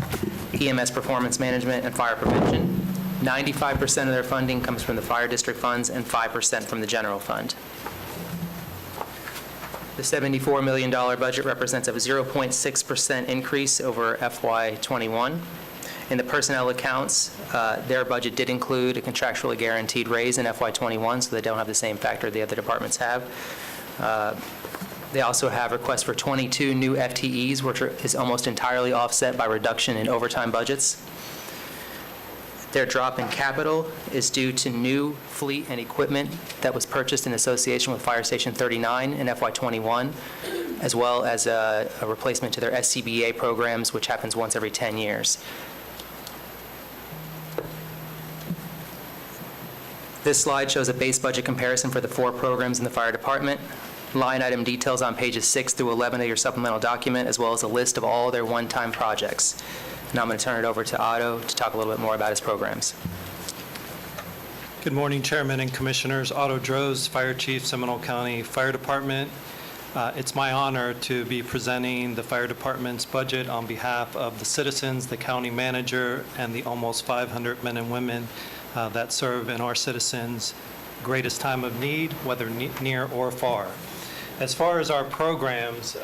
EMS performance management, and fire prevention. 95% of their funding comes from the fire district funds and 5% from the general fund. The $74 million budget represents a 0.6% increase over FY21. In the personnel accounts, their budget did include a contractually guaranteed raise in FY21, so they don't have the same factor the other departments have. They also have requests for 22 new FTEs, which is almost entirely offset by reduction in overtime budgets. Their drop in capital is due to new fleet and equipment that was purchased in association with Fire Station 39 in FY21, as well as a replacement to their SCBA programs, which happens once every 10 years. This slide shows a base budget comparison for the 4 programs in the fire department. Line item details on pages 6 through 11 of your supplemental document, as well as a list of all their one-time projects. Now I'm going to turn it over to Otto to talk a little bit more about his programs. Good morning, Chairman and Commissioners. Otto Drozd, Fire Chief, Seminole County Fire Department. It's my honor to be presenting the fire department's budget on behalf of the citizens, the county manager, and the almost 500 men and women that serve in our citizens' greatest time of need, whether near or far. As far as our programs,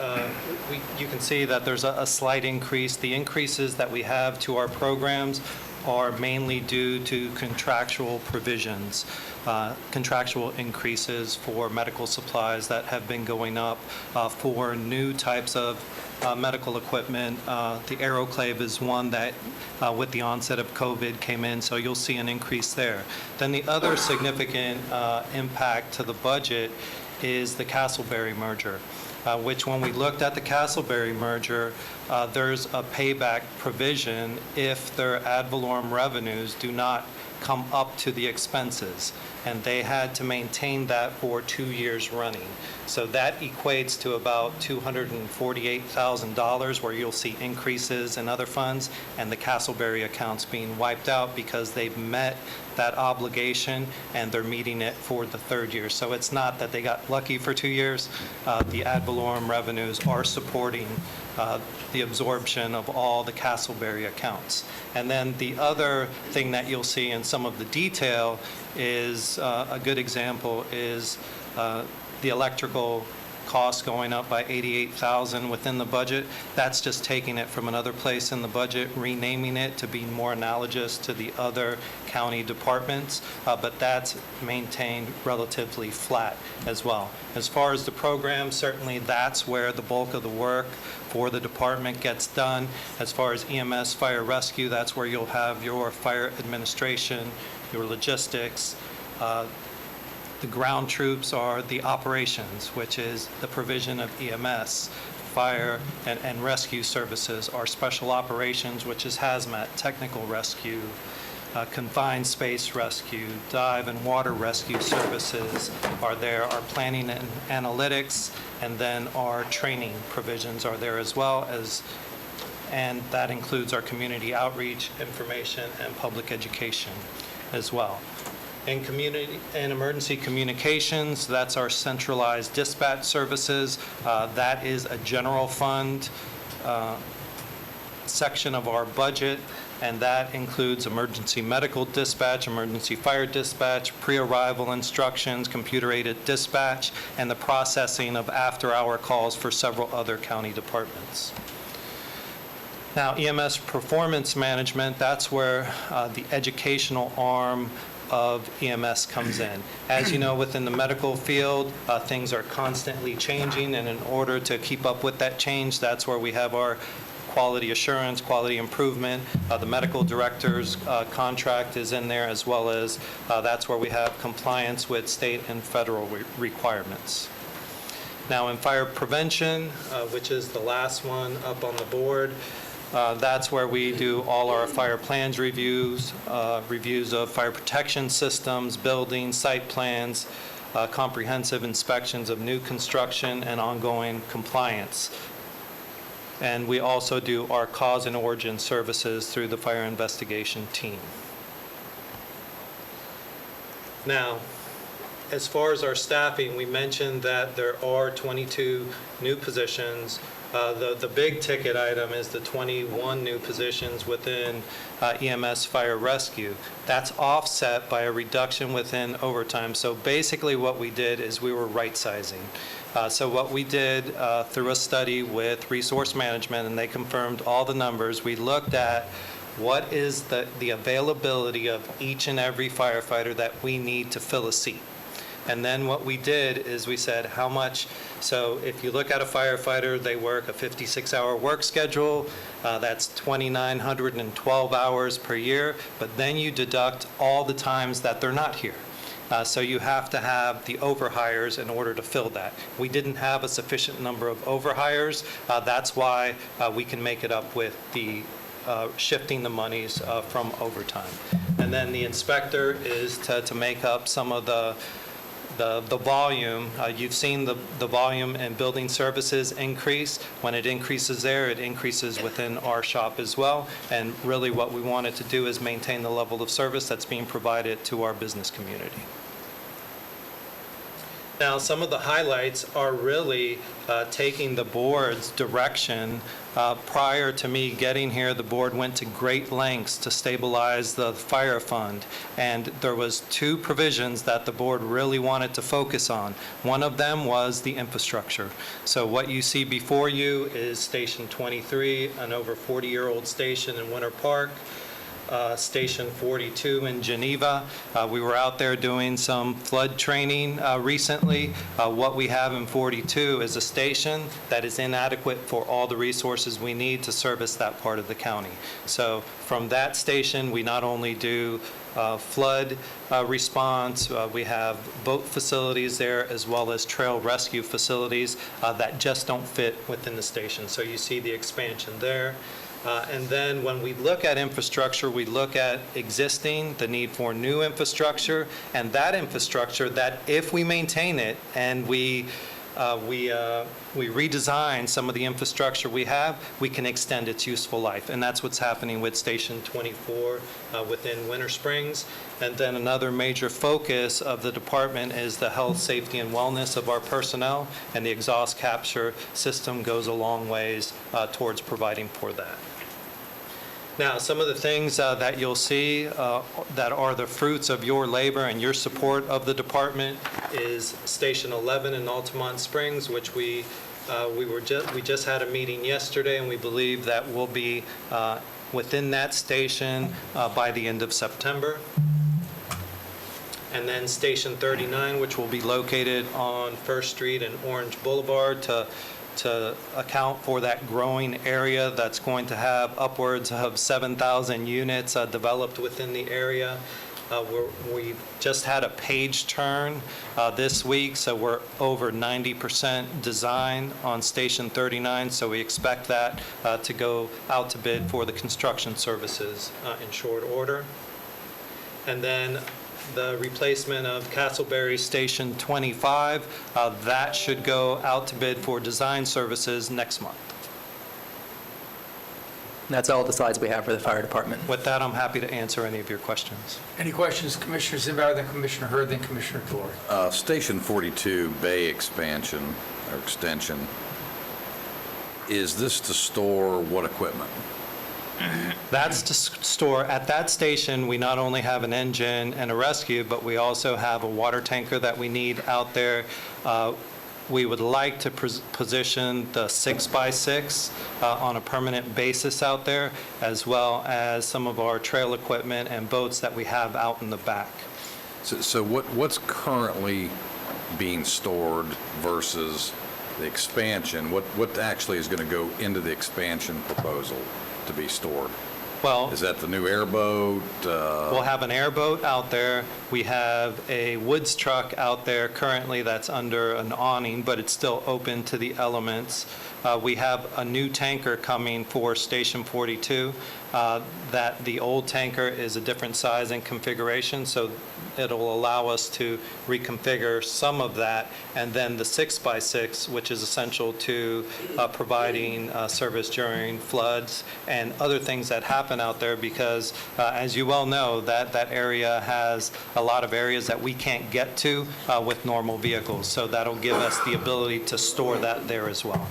you can see that there's a slight increase. The increases that we have to our programs are mainly due to contractual provisions, contractual increases for medical supplies that have been going up, for new types of medical equipment. The Aeroclave is one that, with the onset of COVID, came in, so you'll see an increase there. Then the other significant impact to the budget is the Castleberry merger, which when we looked at the Castleberry merger, there's a payback provision if their ad valorem revenues do not come up to the expenses, and they had to maintain that for 2 years running. So that equates to about $248,000, where you'll see increases in other funds and the Castleberry accounts being wiped out because they've met that obligation and they're meeting it for the 3rd year. So it's not that they got lucky for 2 years. The ad valorem revenues are supporting the absorption of all the Castleberry accounts. And then the other thing that you'll see in some of the detail is, a good example is the electrical costs going up by $88,000 within the budget. That's just taking it from another place in the budget, renaming it to be more analogous to the other county departments, but that's maintained relatively flat as well. As far as the program, certainly that's where the bulk of the work for the department gets done. As far as EMS fire rescue, that's where you'll have your fire administration, your logistics. The ground troops are the operations, which is the provision of EMS, fire and rescue services. Our special operations, which is hazmat, technical rescue, confined space rescue, dive and water rescue services are there, our planning and analytics, and then our training provisions are there as well as, and that includes our community outreach, information, and public education as well. In community and emergency communications, that's our centralized dispatch services. That is a general fund section of our budget, and that includes emergency medical dispatch, emergency fire dispatch, pre-arrival instructions, computer-aided dispatch, and the processing of after-hour calls for several other county departments. Now, EMS performance management, that's where the educational arm of EMS comes in. As you know, within the medical field, things are constantly changing, and in order to keep up with that change, that's where we have our quality assurance, quality improvement. The medical director's contract is in there, as well as that's where we have compliance with state and federal requirements. Now, in fire prevention, which is the last one up on the board, that's where we do all our fire plans reviews, reviews of fire protection systems, buildings, site plans, comprehensive inspections of new construction, and ongoing compliance. And we also do our cause and origin services through the fire investigation team. Now, as far as our staffing, we mentioned that there are 22 new positions. The big ticket item is the 21 new positions within EMS Fire Rescue. That's offset by a reduction within overtime. So basically what we did is we were right-sizing. So what we did through a study with resource management, and they confirmed all the numbers, we looked at what is the availability of each and every firefighter that we need to fill a seat. And then what we did is we said how much, so if you look at a firefighter, they work a 56-hour work schedule, that's 2,912 hours per year, but then you deduct all the times that they're not here. So you have to have the overhires in order to fill that. We didn't have a sufficient number of overhires. That's why we can make it up with the shifting the monies from overtime. And then the inspector is to make up some of the volume. You've seen the volume in building services increase. When it increases there, it increases within our shop as well. And really what we wanted to do is maintain the level of service that's being provided to our business community. Now, some of the highlights are really taking the board's direction. Prior to me getting here, the board went to great lengths to stabilize the fire fund, and there was two provisions that the board really wanted to focus on. One of them was the infrastructure. So what you see before you is Station 23, an over 40-year-old station in Winter Park. Station 42 in Geneva. We were out there doing some flood training recently. What we have in 42 is a station that is inadequate for all the resources we need to service that part of the county. So from that station, we not only do flood response, we have boat facilities there, as well as trail rescue facilities that just don't fit within the station. So you see the expansion there. And then when we look at infrastructure, we look at existing, the need for new infrastructure, and that infrastructure that if we maintain it and we redesign some of the infrastructure we have, we can extend its useful life. And that's what's happening with Station 24 within Winter Springs. And then another major focus of the department is the health, safety, and wellness of our personnel, and the exhaust capture system goes a long ways towards providing for that. Now, some of the things that you'll see that are the fruits of your labor and your support of the department is Station 11 in Altamont Springs, which we just had a meeting yesterday, and we believe that we'll be within that station by the end of September. And then Station 39, which will be located on First Street and Orange Boulevard to account for that growing area that's going to have upwards of 7,000 units developed within the area. We just had a page turn this week, so we're over 90% design on Station 39, so we expect that to go out to bid for the construction services in short order. And then the replacement of Castleberry Station 25, that should go out to bid for design services next month. That's all the slides we have for the fire department. With that, I'm happy to answer any of your questions. Any questions, Commissioner Zimbardo, then Commissioner Hurd, then Commissioner Torre? Station 42 bay expansion or extension, is this to store what equipment? That's to store, at that station, we not only have an engine and a rescue, but we also have a water tanker that we need out there. We would like to position the 6x6 on a permanent basis out there, as well as some of our trail equipment and boats that we have out in the back. So what's currently being stored versus the expansion? What actually is going to go into the expansion proposal to be stored? Well, Is that the new airboat? we'll have an airboat out there. We have a woods truck out there currently that's under an awning, but it's still open to the elements. We have a new tanker coming for Station 42. That the old tanker is a different size and configuration, so it'll allow us to reconfigure some of that. And then the 6x6, which is essential to providing service during floods and other things that happen out there, because as you well know, that area has a lot of areas that we can't get to with normal vehicles. So that'll give us the ability to store that there as well.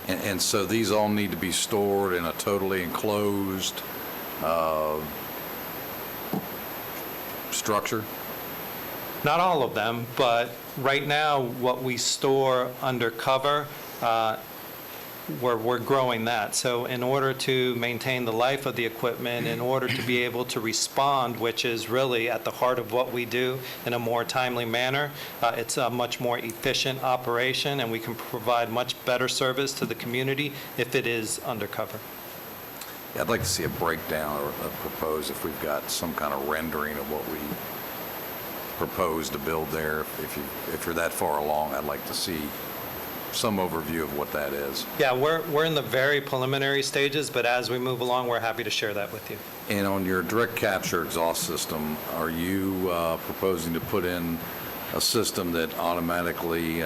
And so these all need to be stored in a totally enclosed structure? Not all of them, but right now, what we store under cover, we're growing that. So in order to maintain the life of the equipment, in order to be able to respond, which is really at the heart of what we do in a more timely manner, it's a much more efficient operation, and we can provide much better service to the community if it is undercover. Yeah, I'd like to see a breakdown or propose if we've got some kind of rendering of what we propose to build there. If you're that far along, I'd like to see some overview of what that is. Yeah, we're in the very preliminary stages, but as we move along, we're happy to share that with you. And on your direct capture exhaust system, are you proposing to put in a system that automatically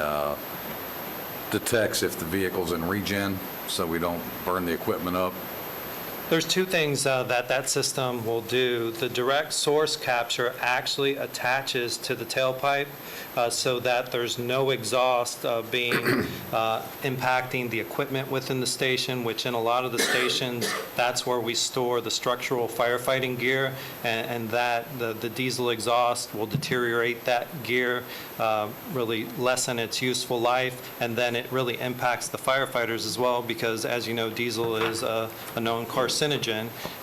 detects if the vehicle's in regen so we don't burn the equipment up? There's two things that system will do. The direct source capture actually attaches to the tailpipe so that there's no exhaust being impacting the equipment within the station, which in a lot of the stations, that's where we store the structural firefighting gear, and that the diesel exhaust will deteriorate that gear, really lessen its useful life, and then it really impacts the firefighters as well, because as you know, diesel is a known carcinogen.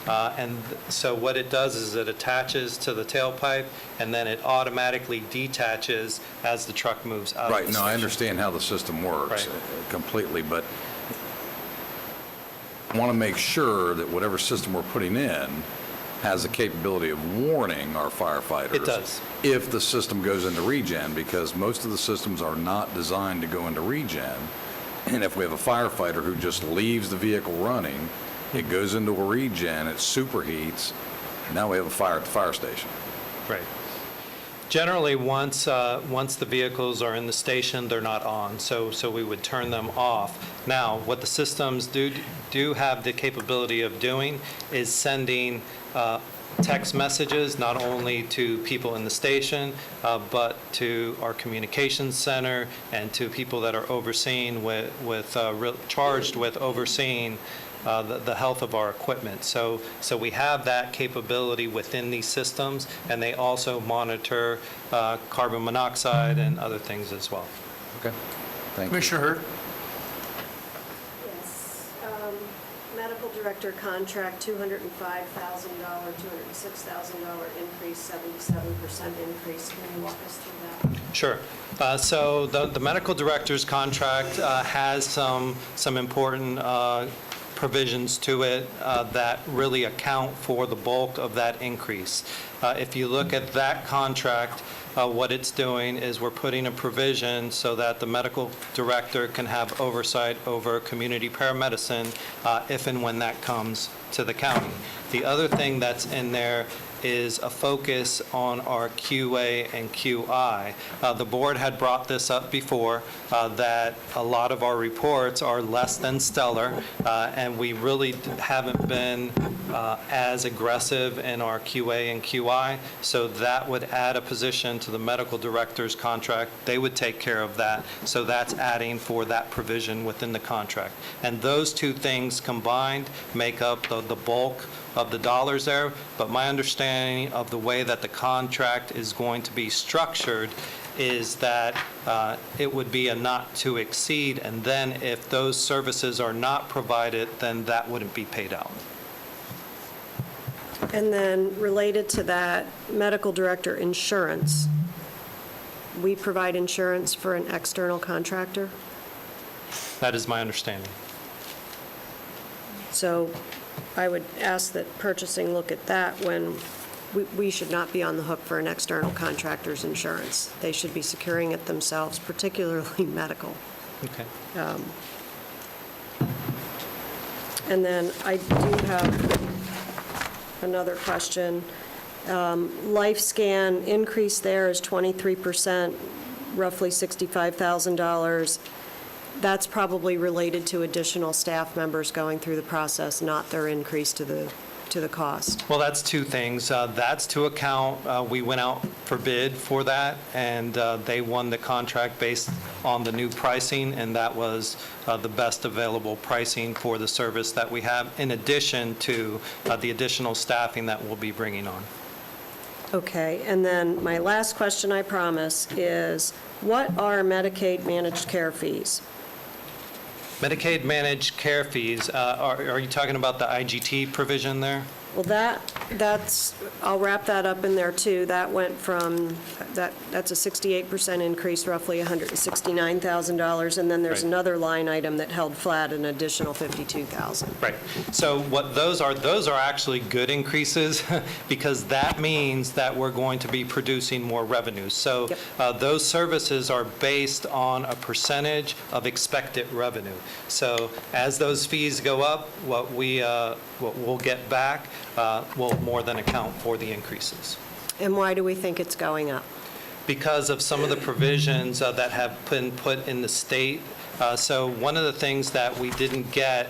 And so what it does is it attaches to the tailpipe, and then it automatically detaches as the truck moves out of the Right, no, station. I understand how the system works Right. completely, but I want to make sure that whatever system we're putting in has the capability of warning our firefighters. It does. If the system goes into regen, because most of the systems are not designed to go into regen. And if we have a firefighter who just leaves the vehicle running, it goes into a regen, it superheats, now we have a fire at the fire station. Right. Generally, once the vehicles are in the station, they're not on, so we would turn them off. Now, what the systems do have the capability of doing is sending text messages, not only to people in the station, but to our communications center and to people that are overseeing charged with overseeing the health of our equipment. So we have that capability within these systems, and they also monitor carbon monoxide and other things as well. Okay, thank you. Commissioner Hurd? Yes. Medical director contract, $205,000, $206,000 increase, 77% increase. Can you walk us through that? Sure. So the medical director's contract has some important provisions to it that really account for the bulk of that increase. If you look at that contract, what it's doing is we're putting a provision so that the medical director can have oversight over community paramedicine if and when that comes to the county. The other thing that's in there is a focus on our QA and QI. The board had brought this up before, that a lot of our reports are less than stellar, and we really haven't been as aggressive in our QA and QI, so that would add a position to the medical director's contract. They would take care of that, so that's adding for that provision within the contract. And those two things combined make up the bulk of the dollars there, but my understanding of the way that the contract is going to be structured is that it would be a not to exceed, and then if those services are not provided, then that wouldn't be paid out. And then related to that, medical director insurance. We provide insurance for an external contractor, That is my understanding. so I would ask that purchasing look at that when we should not be on the hook for an external contractor's insurance. They should be securing it themselves, particularly medical. Okay. And then I do have another question. LifeScan increase there is 23%, roughly $65,000. That's probably related to additional staff members going through the process, not their increase to the cost. Well, that's two things. That's to account, we went out for bid for that, and they won the contract based on the new pricing, and that was the best available pricing for the service that we have, in addition to the additional staffing that we'll be bringing on. Okay, and then my last question, I promise, is what are Medicaid managed care fees? Medicaid managed care fees, are you talking about the IGT provision there? Well, that's, I'll wrap that up in there too. That went from, that's a 68% increase, roughly $169,000. And then there's Right. another line item that held flat, an additional $52,000. Right. So what those are actually good increases because that means that we're going to be producing more revenues. So those services are based on a percentage of expected revenue. So as those fees go up, what we'll get back will more than account for the increases. And why do we think it's going up? Because of some of the provisions that have been put in the state. So one of the things that we didn't get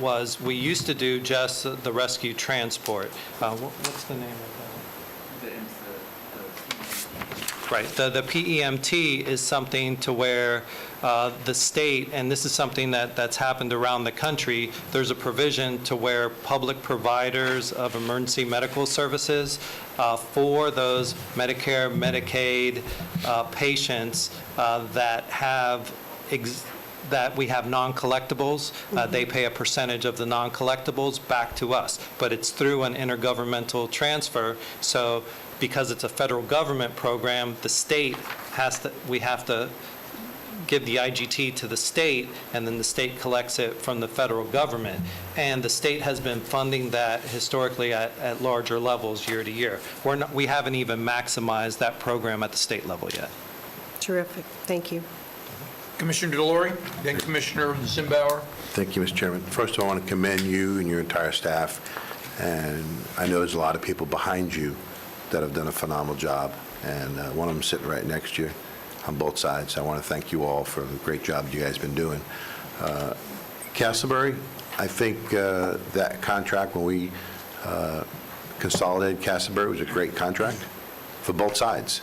was we used to do just the rescue transport. What's the name of that? Right. The PEMT is something to where the state, and this is something that's happened around the country, there's a provision to where public providers of emergency medical services for those Medicare, Medicaid patients that we have non-collectibles, they pay a percentage of the non-collectibles back to us, but it's through an intergovernmental transfer. So because it's a federal government program, the state we have to give the IGT to the state, and then the state collects it from the federal government. And the state has been funding that historically at larger levels year to year. We haven't even maximized that program at the state level yet. Terrific. Thank you. Commissioner DeLore, then Commissioner Zimbauer. Thank you, Mr. Chairman. First, I want to commend you and your entire staff, and I know there's a lot of people behind you that have done a phenomenal job, and one of them sitting right next to you on both sides. I want to thank you all for the great job you guys have been doing. Castleberry, I think that contract, when we consolidated Castleberry, was a great contract for both sides,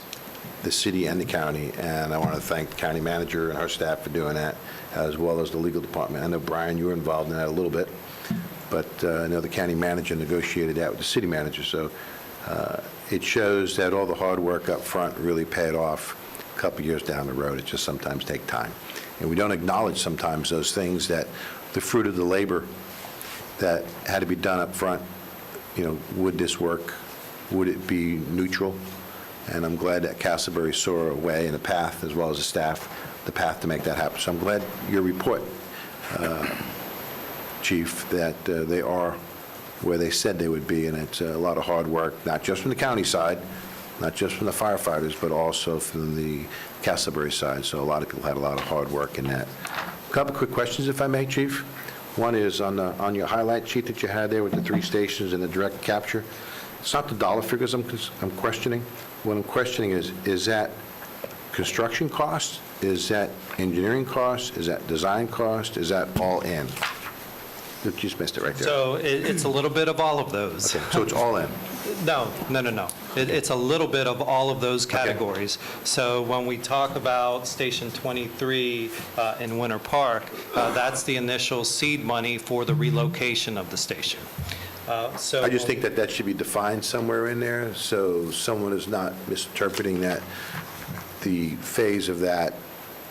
the city and the county, and I want to thank the county manager and her staff for doing that, as well as the legal department. I know, Brian, you were involved in that a little bit, but I know the county manager negotiated that with the city manager, so it shows that all the hard work up front really paid off a couple years down the road. It just sometimes takes time. And we don't acknowledge sometimes those things, that the fruit of the labor that had to be done up front, would this work? Would it be neutral? And I'm glad that Castleberry saw a way and a path, as well as the staff, the path to make that happen. So I'm glad your report, Chief, that they are where they said they would be, and it's a lot of hard work, not just from the county side, not just from the firefighters, but also from the Castleberry side. So a lot of people had a lot of hard work in that. A couple quick questions, if I may, Chief. One is on your highlight sheet that you had there with the 3 stations and the direct capture. it's not the dollar figures I'm questioning. What I'm questioning is that construction cost? Is that engineering cost? Is that design cost? Is that all in? You just missed it right there. So it's a little bit of all of those. Okay, so it's all in. No. It's a little bit of all of those categories. So when we talk about Station 23 in Winter Park, that's the initial seed money for the relocation of the station. So I just think that should be defined somewhere in there, so someone is not misinterpreting that the phase of that,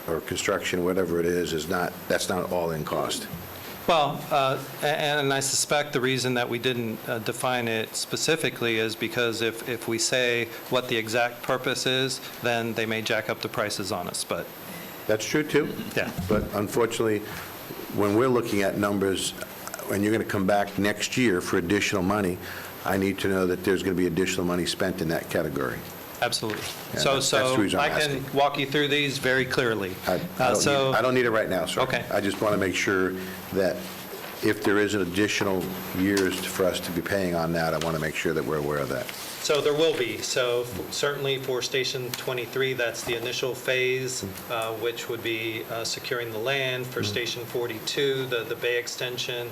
or construction, whatever it is not, that's not all in cost. Well, and I suspect the reason that we didn't define it specifically is because if we say what the exact purpose is, then they may jack up the prices on us, but, That's true, too. yeah. But unfortunately, when we're looking at numbers, and you're going to come back next year for additional money, I need to know that there's going to be additional money spent in that category. Absolutely. Yeah, So that's the reason I'm I can asking. walk you through these very clearly. I don't need it right now, sir. Okay. I just want to make sure that if there is an additional years for us to be paying on that, I want to make sure that we're aware of that. So there will be. So certainly for Station 23, that's the initial phase, which would be securing the land. For Station 42, the bay extension,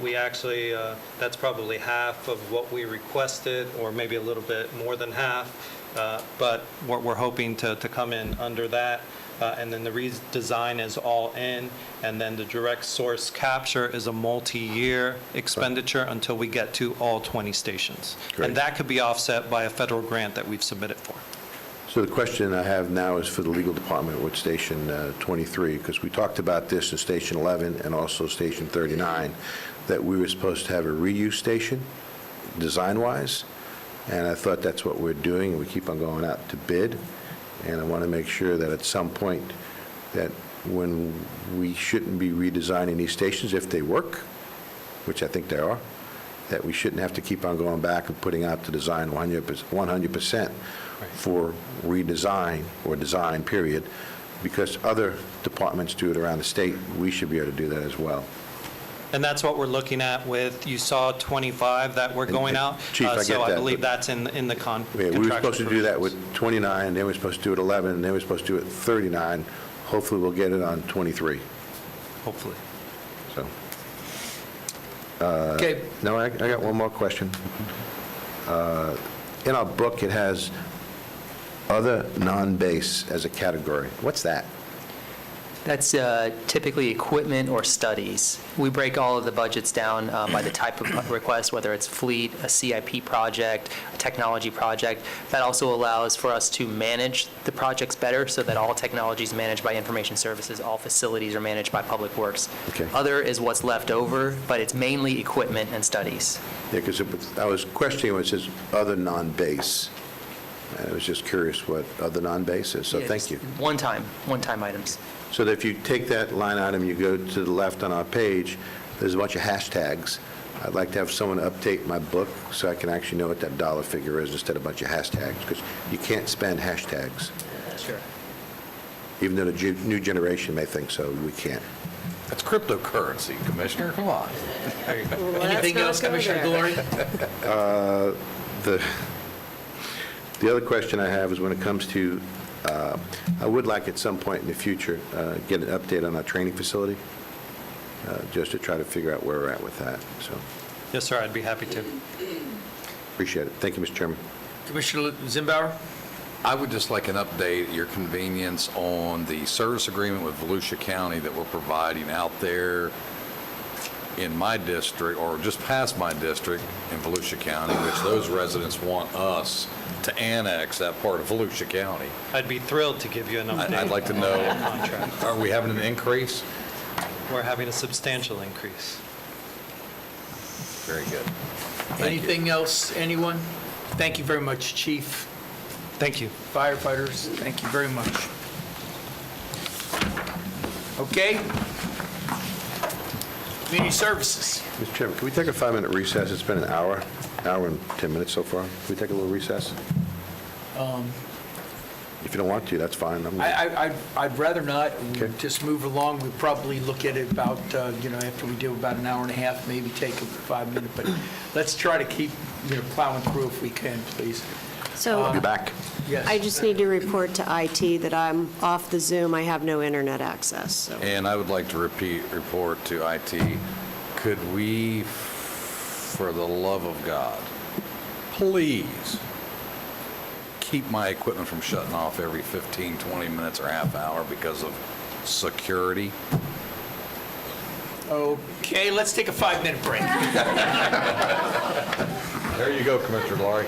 we actually, that's probably half of what we requested, or maybe a little bit more than half. But we're hoping to come in under that. And then the redesign is all in, and then the direct source capture is a multi-year expenditure until we get to all 20 stations. Great. And that could be offset by a federal grant that we've submitted for. So the question I have now is for the legal department with Station 23, because we talked about this in Station 11 and also Station 39, that we were supposed to have a reuse station, design-wise, and I thought that's what we're doing, and we keep on going out to bid. And I want to make sure that at some point, that when we shouldn't be redesigning these stations, if they work, which I think they are, that we shouldn't have to keep on going back and putting out the design 100% for redesign or design, period, because other departments do it around the state. We should be able to do that as well. And that's what we're looking at with, you saw 25 that were going out. Chief, I get So I that, believe but- that's in the Yeah, we were contractual supposed to do that with provisions. 29, then we were supposed to do it 11, and then we were supposed to do it 39. Hopefully, we'll get it on 23, Hopefully. so. Okay, No, I got one more question. In our book, it has other non-base as a category. What's that? That's typically equipment or studies. We break all of the budgets down by the type of request, whether it's fleet, a CIP project, a technology project. That also allows for us to manage the projects better so that all technology is managed by information services, all facilities are managed by Public Works. Okay. Other is what's left over, but it's mainly equipment and studies. Yeah, because I was questioning when it says other non-base. And I was just curious what other non-base is, so Yeah, thank just you. One-time items. So that if you take that line item, you go to the left on our page, there's a bunch of hashtags. I'd like to have someone update my book so I can actually know what that dollar figure is instead of a bunch of hashtags, because you can't spend hashtags. Sure. Even though the new generation may think so, we can't. That's cryptocurrency, Commissioner, come on. anything else, Commissioner Glory? The other question I have is when it comes to, I would like at some point in the future, get an update on our training facility, just to try to figure out where we're at with that. So, Yes, sir, I'd be happy to. appreciate it. Thank you, Mr. Chairman. Commissioner Zimbauer? I would just like an update at your convenience on the service agreement with Volusia County that we're providing out there in my district, or just past my district in Volusia County, which those residents want us to annex that part of Volusia County. I'd be thrilled to give you an update. I'd like to on know, that contract. are we having an increase? We're having a substantial increase. Very good. Thank you. Anything else, anyone? Thank you very much, Chief. Thank you. Firefighters, thank you very much. Okay. Community Services. Mr. Chairman, can we take a 5-minute recess? It's been an hour and 10 minutes so far. Can we take a little recess? If you don't want to, that's fine. I'd rather not. We Okay. just move along. We'll probably look at it about, after we do about an hour and a half, maybe take a 5 minute, but let's try to keep plowing through if we can, please. So Be back. Yes. I just need to report to IT that I'm off the Zoom. I have no internet access, so. And I would like to report to IT, could we, for the love of God, please keep my equipment from shutting off every 15, 20 minutes or half hour because of security? Okay, let's take a 5-minute break. There you go, Commissioner Laurie.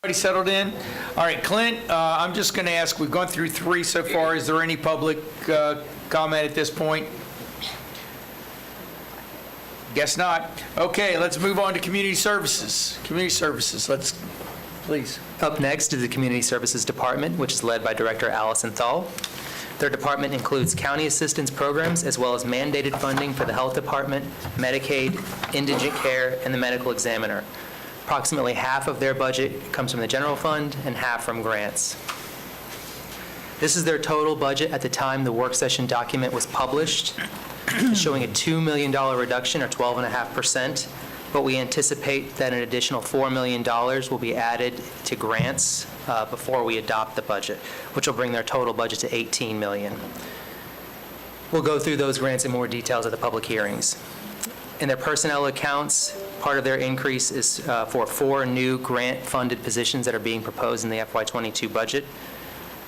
Everybody settled in? All right, Clint, I'm just going to ask, we've gone through 3 so far. Is there any public comment at this point? Guess not. Okay, let's move on to community services. Community services, let's, please. Up next is the Community Services Department, which is led by Director Allison Thal. Their department includes county assistance programs as well as mandated funding for the Health Department, Medicaid, indigent care, and the medical examiner. Approximately half of their budget comes from the general fund and half from grants. This is their total budget at the time the work session document was published, showing a $2 million reduction, or 12.5%, but we anticipate that an additional $4 million will be added to grants before we adopt the budget, which will bring their total budget to $18 million. We'll go through those grants in more details at the public hearings. In their personnel accounts, part of their increase is for 4 new grant-funded positions that are being proposed in the FY22 budget.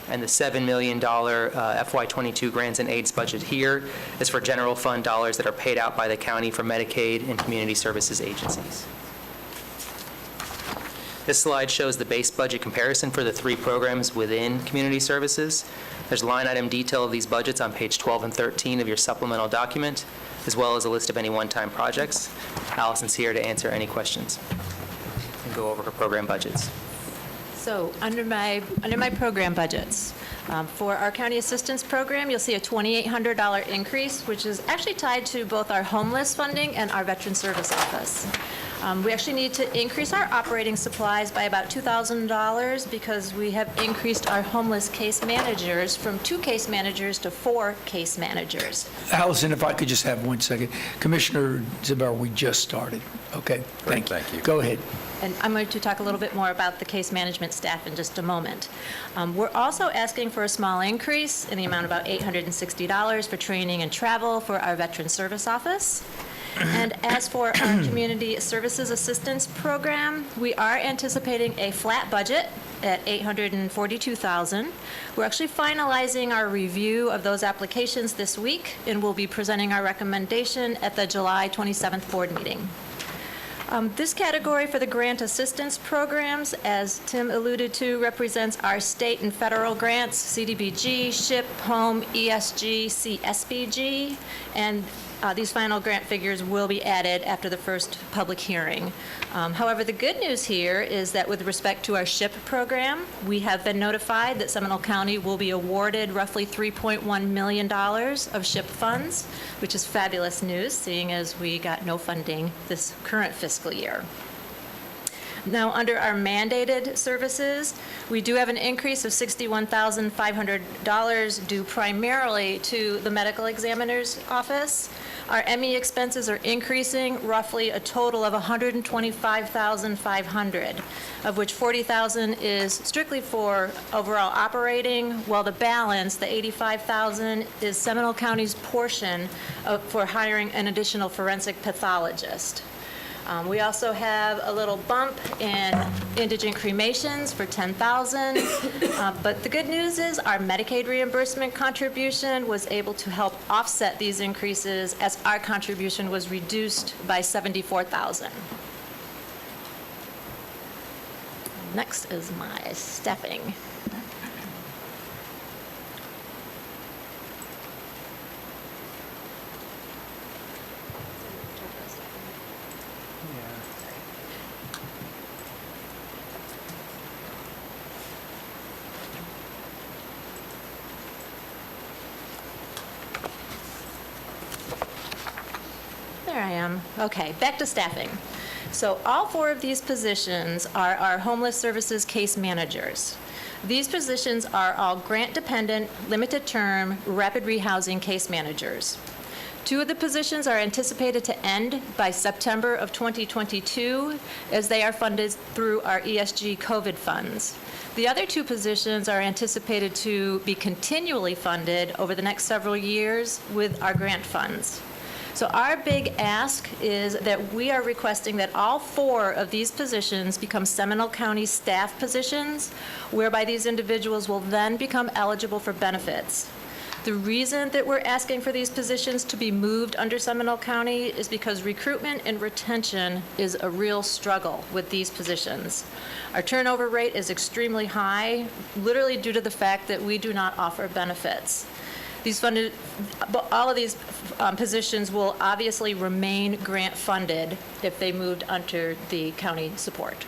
And the $7 million FY22 grants and aids budget here is for general fund dollars that are paid out by the county for Medicaid and community services agencies. This slide shows the base budget comparison for the 3 programs within community services. There's line item detail of these budgets on page 12 and 13 of your supplemental document, as well as a list of any one-time projects. Allison's here to answer any questions and go over her program budgets. So under my program budgets, for our county assistance program, you'll see a $2,800 increase, which is actually tied to both our homeless funding and our veteran service office. We actually need to increase our operating supplies by about $2,000 because we have increased our homeless case managers from 2 case managers to 4 case managers. Allison, if I could just have 1 second. Commissioner Zimbar, we just started. Okay, thank you. Thank you. Go ahead. And I'm going to talk a little bit more about the case management staff in just a moment. We're also asking for a small increase in the amount of about $860 for training and travel for our Veteran Service Office. And as for our Community Services Assistance Program, we are anticipating a flat budget at $842,000. We're actually finalizing our review of those applications this week, and we'll be presenting our recommendation at the July 27th board meeting. This category for the grant assistance programs, as Tim alluded to, represents our state and federal grants, CDBG, SHIP, HOME, ESG, CSBG, and these final grant figures will be added after the first public hearing. However, the good news here is that with respect to our SHIP program, we have been notified that Seminole County will be awarded roughly $3.1 million of SHIP funds, which is fabulous news, seeing as we got no funding this current fiscal year. Now, under our mandated services, we do have an increase of $61,500 due primarily to the medical examiner's office. Our ME expenses are increasing roughly a total of $125,500, of which $40,000 is strictly for overall operating, while the balance, the $85,000, is Seminole County's portion for hiring an additional forensic pathologist. We also have a little bump in indigent cremations for $10,000. But the good news is our Medicaid reimbursement contribution was able to help offset these increases as our contribution was reduced by $74,000. Next is my staffing. There I am. Okay, back to staffing. So all 4 of these positions are our homeless services case managers. These positions are all grant-dependent, limited-term, rapid rehousing case managers. 2 of the positions are anticipated to end by September of 2022, as they are funded through our ESG COVID funds. The other 2 positions are anticipated to be continually funded over the next several years with our grant funds. So our big ask is that we are requesting that all 4 of these positions become Seminole County staff positions, whereby these individuals will then become eligible for benefits. The reason that we're asking for these positions to be moved under Seminole County is because recruitment and retention is a real struggle with these positions. Our turnover rate is extremely high, literally due to the fact that we do not offer benefits. All of these positions will obviously remain grant-funded if they moved under the county support.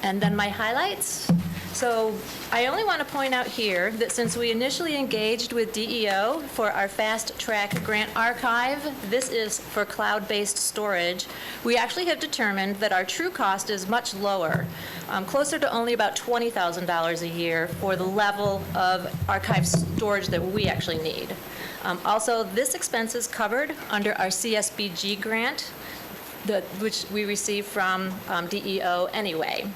And then my highlights. So I only want to point out here that since we initially engaged with DEO for our Fast Track Grant Archive, this is for cloud-based storage, we actually have determined that our true cost is much lower, closer to only about $20,000 a year for the level of archive storage that we actually need. Also, this expense is covered under our CSBG grant, which we receive from DEO anyway.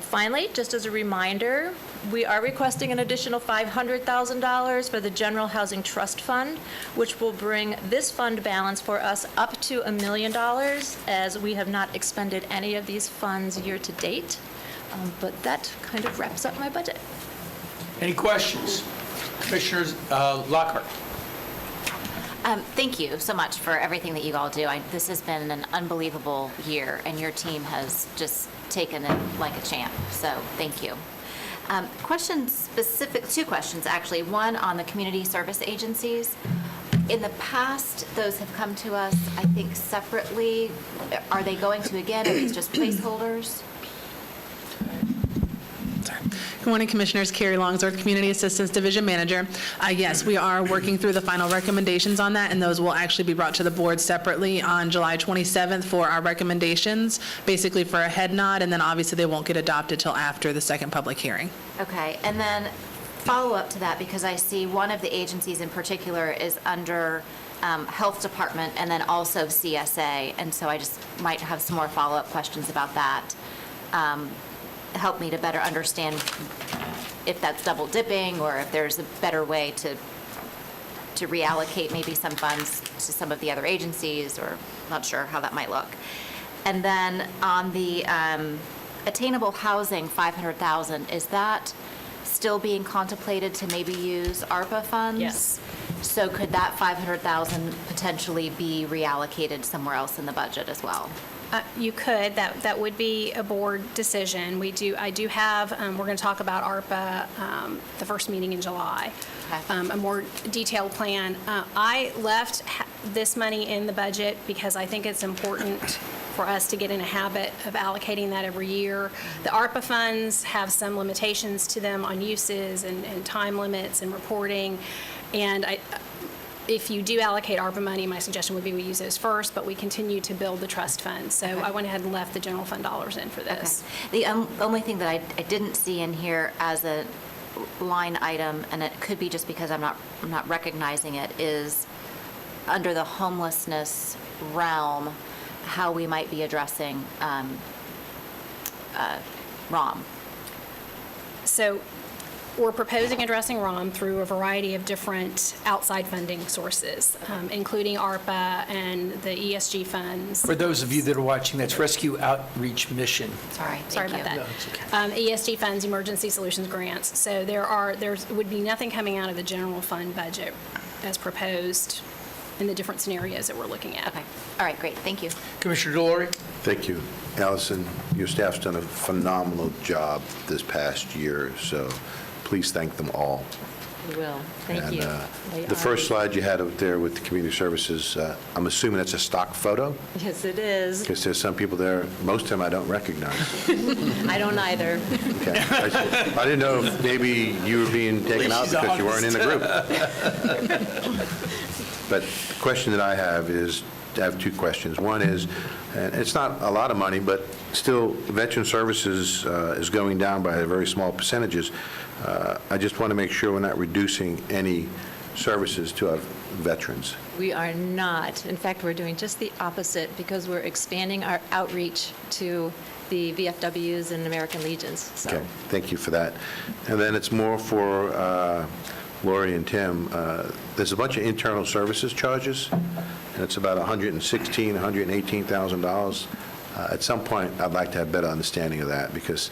Finally, just as a reminder, we are requesting an additional $500,000 for the General Housing Trust Fund, which will bring this fund balance for us up to $1 million, as we have not expended any of these funds year to date. But that kind of wraps up my budget. Any questions? Commissioners Lockhart. Thank you so much for everything that you all do. This has been an unbelievable year, and your team has just taken it like a champ, so thank you. Two questions, actually. One on the community service agencies. In the past, those have come to us, I think, separately. Are they going to again? Are these just placeholders? Good morning, Commissioners. Carrie Longsworth, Community Assistance Division Manager. Yes, we are working through the final recommendations on that, and those will actually be brought to the board separately on July 27th for our recommendations, basically for a head nod, and then obviously they won't get adopted till after the second public hearing. Okay, and then follow up to that, because I see one of the agencies in particular is under Health Department and then also CSA, and so I just might have some more follow-up questions about that. Help me to better understand if that's double dipping or if there's a better way to reallocate maybe some funds to some of the other agencies, or not sure how that might look. And then on the attainable housing, $500,000, is that still being contemplated to maybe use ARPA funds? Yes. So could that $500,000 potentially be reallocated somewhere else in the budget as well? You could. That would be a board decision. I do have, we're going to talk about ARPA the first meeting in July, Okay. a more detailed plan. I left this money in the budget because I think it's important for us to get in a habit of allocating that every year. The ARPA funds have some limitations to them on uses and time limits and reporting, and if you do allocate ARPA money, my suggestion would be we use those first, but we continue to build the trust fund. So I went ahead and left the general fund dollars in for this. Okay. The only thing that I didn't see in here as a line item, and it could be just because I'm not recognizing it, is under the homelessness realm, how we might be addressing ROM. So we're proposing addressing ROM through a variety of different outside funding sources, including ARPA and the ESG funds. For those of you that are watching, that's Rescue Outreach Mission. Sorry Sorry about that. ESG funds, emergency solutions grants. So there would be nothing coming out of the general fund budget as proposed in the different scenarios that we're looking at. Okay. All right, great. Thank you. Commissioner Delory? Thank you. Allison, your staff's done a phenomenal job this past year, so please thank them all. We will. Thank you. The first slide you had up there with the community services, I'm assuming that's a stock photo? Yes, it is. Because there's some people there, most of them I don't recognize. I don't either. Okay. I didn't know if maybe you were being taken out because you weren't in the group. But the question that I have is, I have two questions. One is, and it's not a lot of money, but still, veteran services is going down by a very small percentages. I just want to make sure we're not reducing any services to our veterans. We are not. In fact, we're doing just the opposite because we're expanding our outreach to the VFWs and American Legions. So. Okay, thank you for that. And then it's more for Lori and Tim. There's a bunch of internal services charges, and it's about $116,000, $118,000. At some point, I'd like to have better understanding of that, because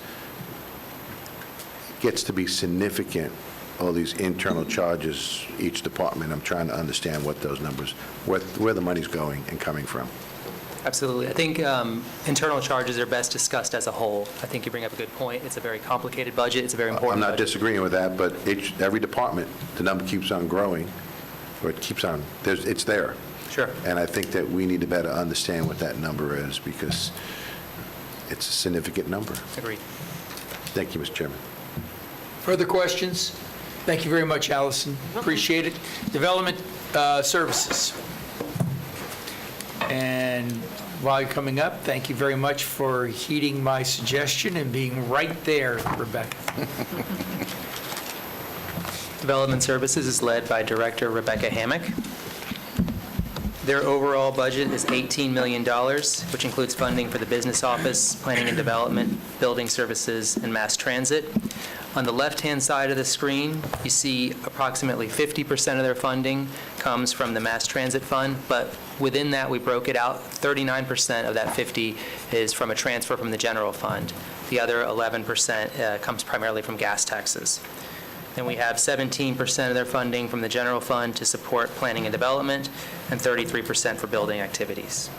gets to be significant, all these internal charges, each department, I'm trying to understand what those numbers, where the money's going and coming from. Absolutely. I think internal charges are best discussed as a whole. I think you bring up a good point. It's a very complicated budget. It's a very important I'm not budget. disagreeing with that, but every department, the number keeps on growing, or it keeps on, it's there. Sure. And I think that we need to better understand what that number is, because it's a significant number. Agreed. Thank you, Mr. Chairman. Further questions? Thank you very much, Allison. Appreciate it. Development Services. And while you're coming up, thank you very much for heeding my suggestion and being right there, Rebecca. Development Services is led by Director Rebecca Hammock. Their overall budget is $18 million, which includes funding for the business office, planning and development, building services, and mass transit. On the left-hand side of the screen, you see approximately 50% of their funding comes from the mass transit fund, but within that, we broke it out. 39% of that 50 is from a transfer from the general fund. The other 11% comes primarily from gas taxes. Then we have 17% of their funding from the general fund to support planning and development, and 33% for building activities.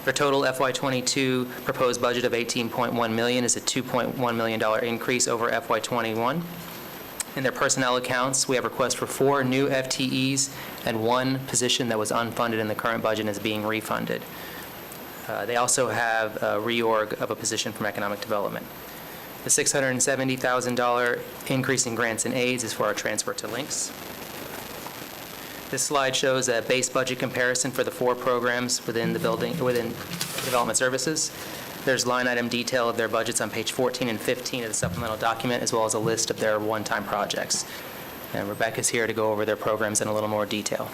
Their total FY22 proposed budget of $18.1 million is a $2.1 million increase over FY21. In their personnel accounts, we have requests for 4 new FTEs and 1 position that was unfunded in the current budget and is being refunded. They also have a reorg of a position from economic development. The $670,000 increase in grants and aids is for our transfer to links. This slide shows a base budget comparison for the 4 programs within Development Services. There's line item detail of their budgets on page 14 and 15 of the supplemental document, as well as a list of their one-time projects. And Rebecca's here to go over their programs in a little more detail.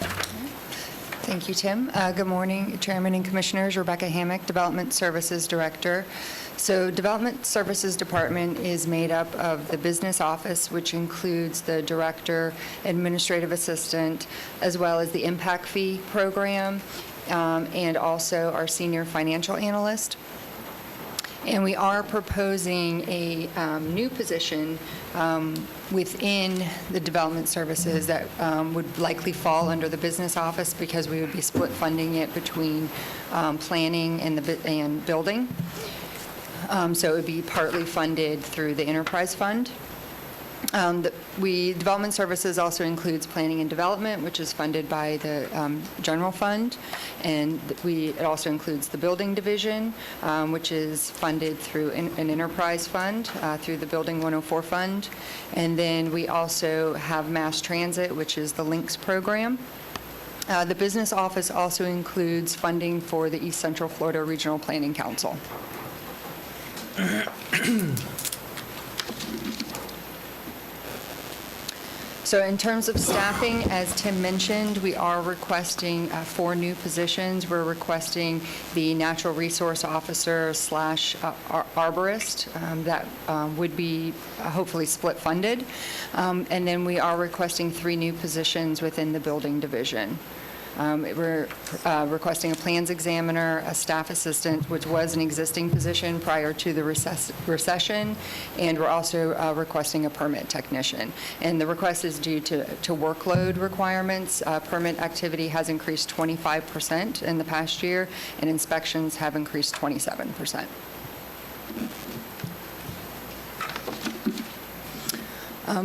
Thank you, Tim. Good morning, Chairman and Commissioners. Rebecca Hammock, Development Services Director. So Development Services Department is made up of the business office, which includes the director, administrative assistant, as well as the impact fee program, and also our senior financial analyst. And we are proposing a new position within the development services that would likely fall under the business office, because we would be split funding it between planning and building. So it would be partly funded through the enterprise fund. Development Services also includes planning and development, which is funded by the general fund, and it also includes the building division, which is funded through an enterprise fund through the Building 104 fund, and then we also have mass transit, which is the LINKS program. The business office also includes funding for the East Central Florida Regional Planning Council. So in terms of staffing, as Tim mentioned, we are requesting 4 new positions. We're requesting the natural resource officer / arborist that would be hopefully split funded. And then we are requesting 3 new positions within the building division. We're requesting a plans examiner, a staff assistant, which was an existing position prior to the recession, and we're also requesting a permit technician. And the request is due to workload requirements. Permit activity has increased 25% in the past year, and inspections have increased 27%.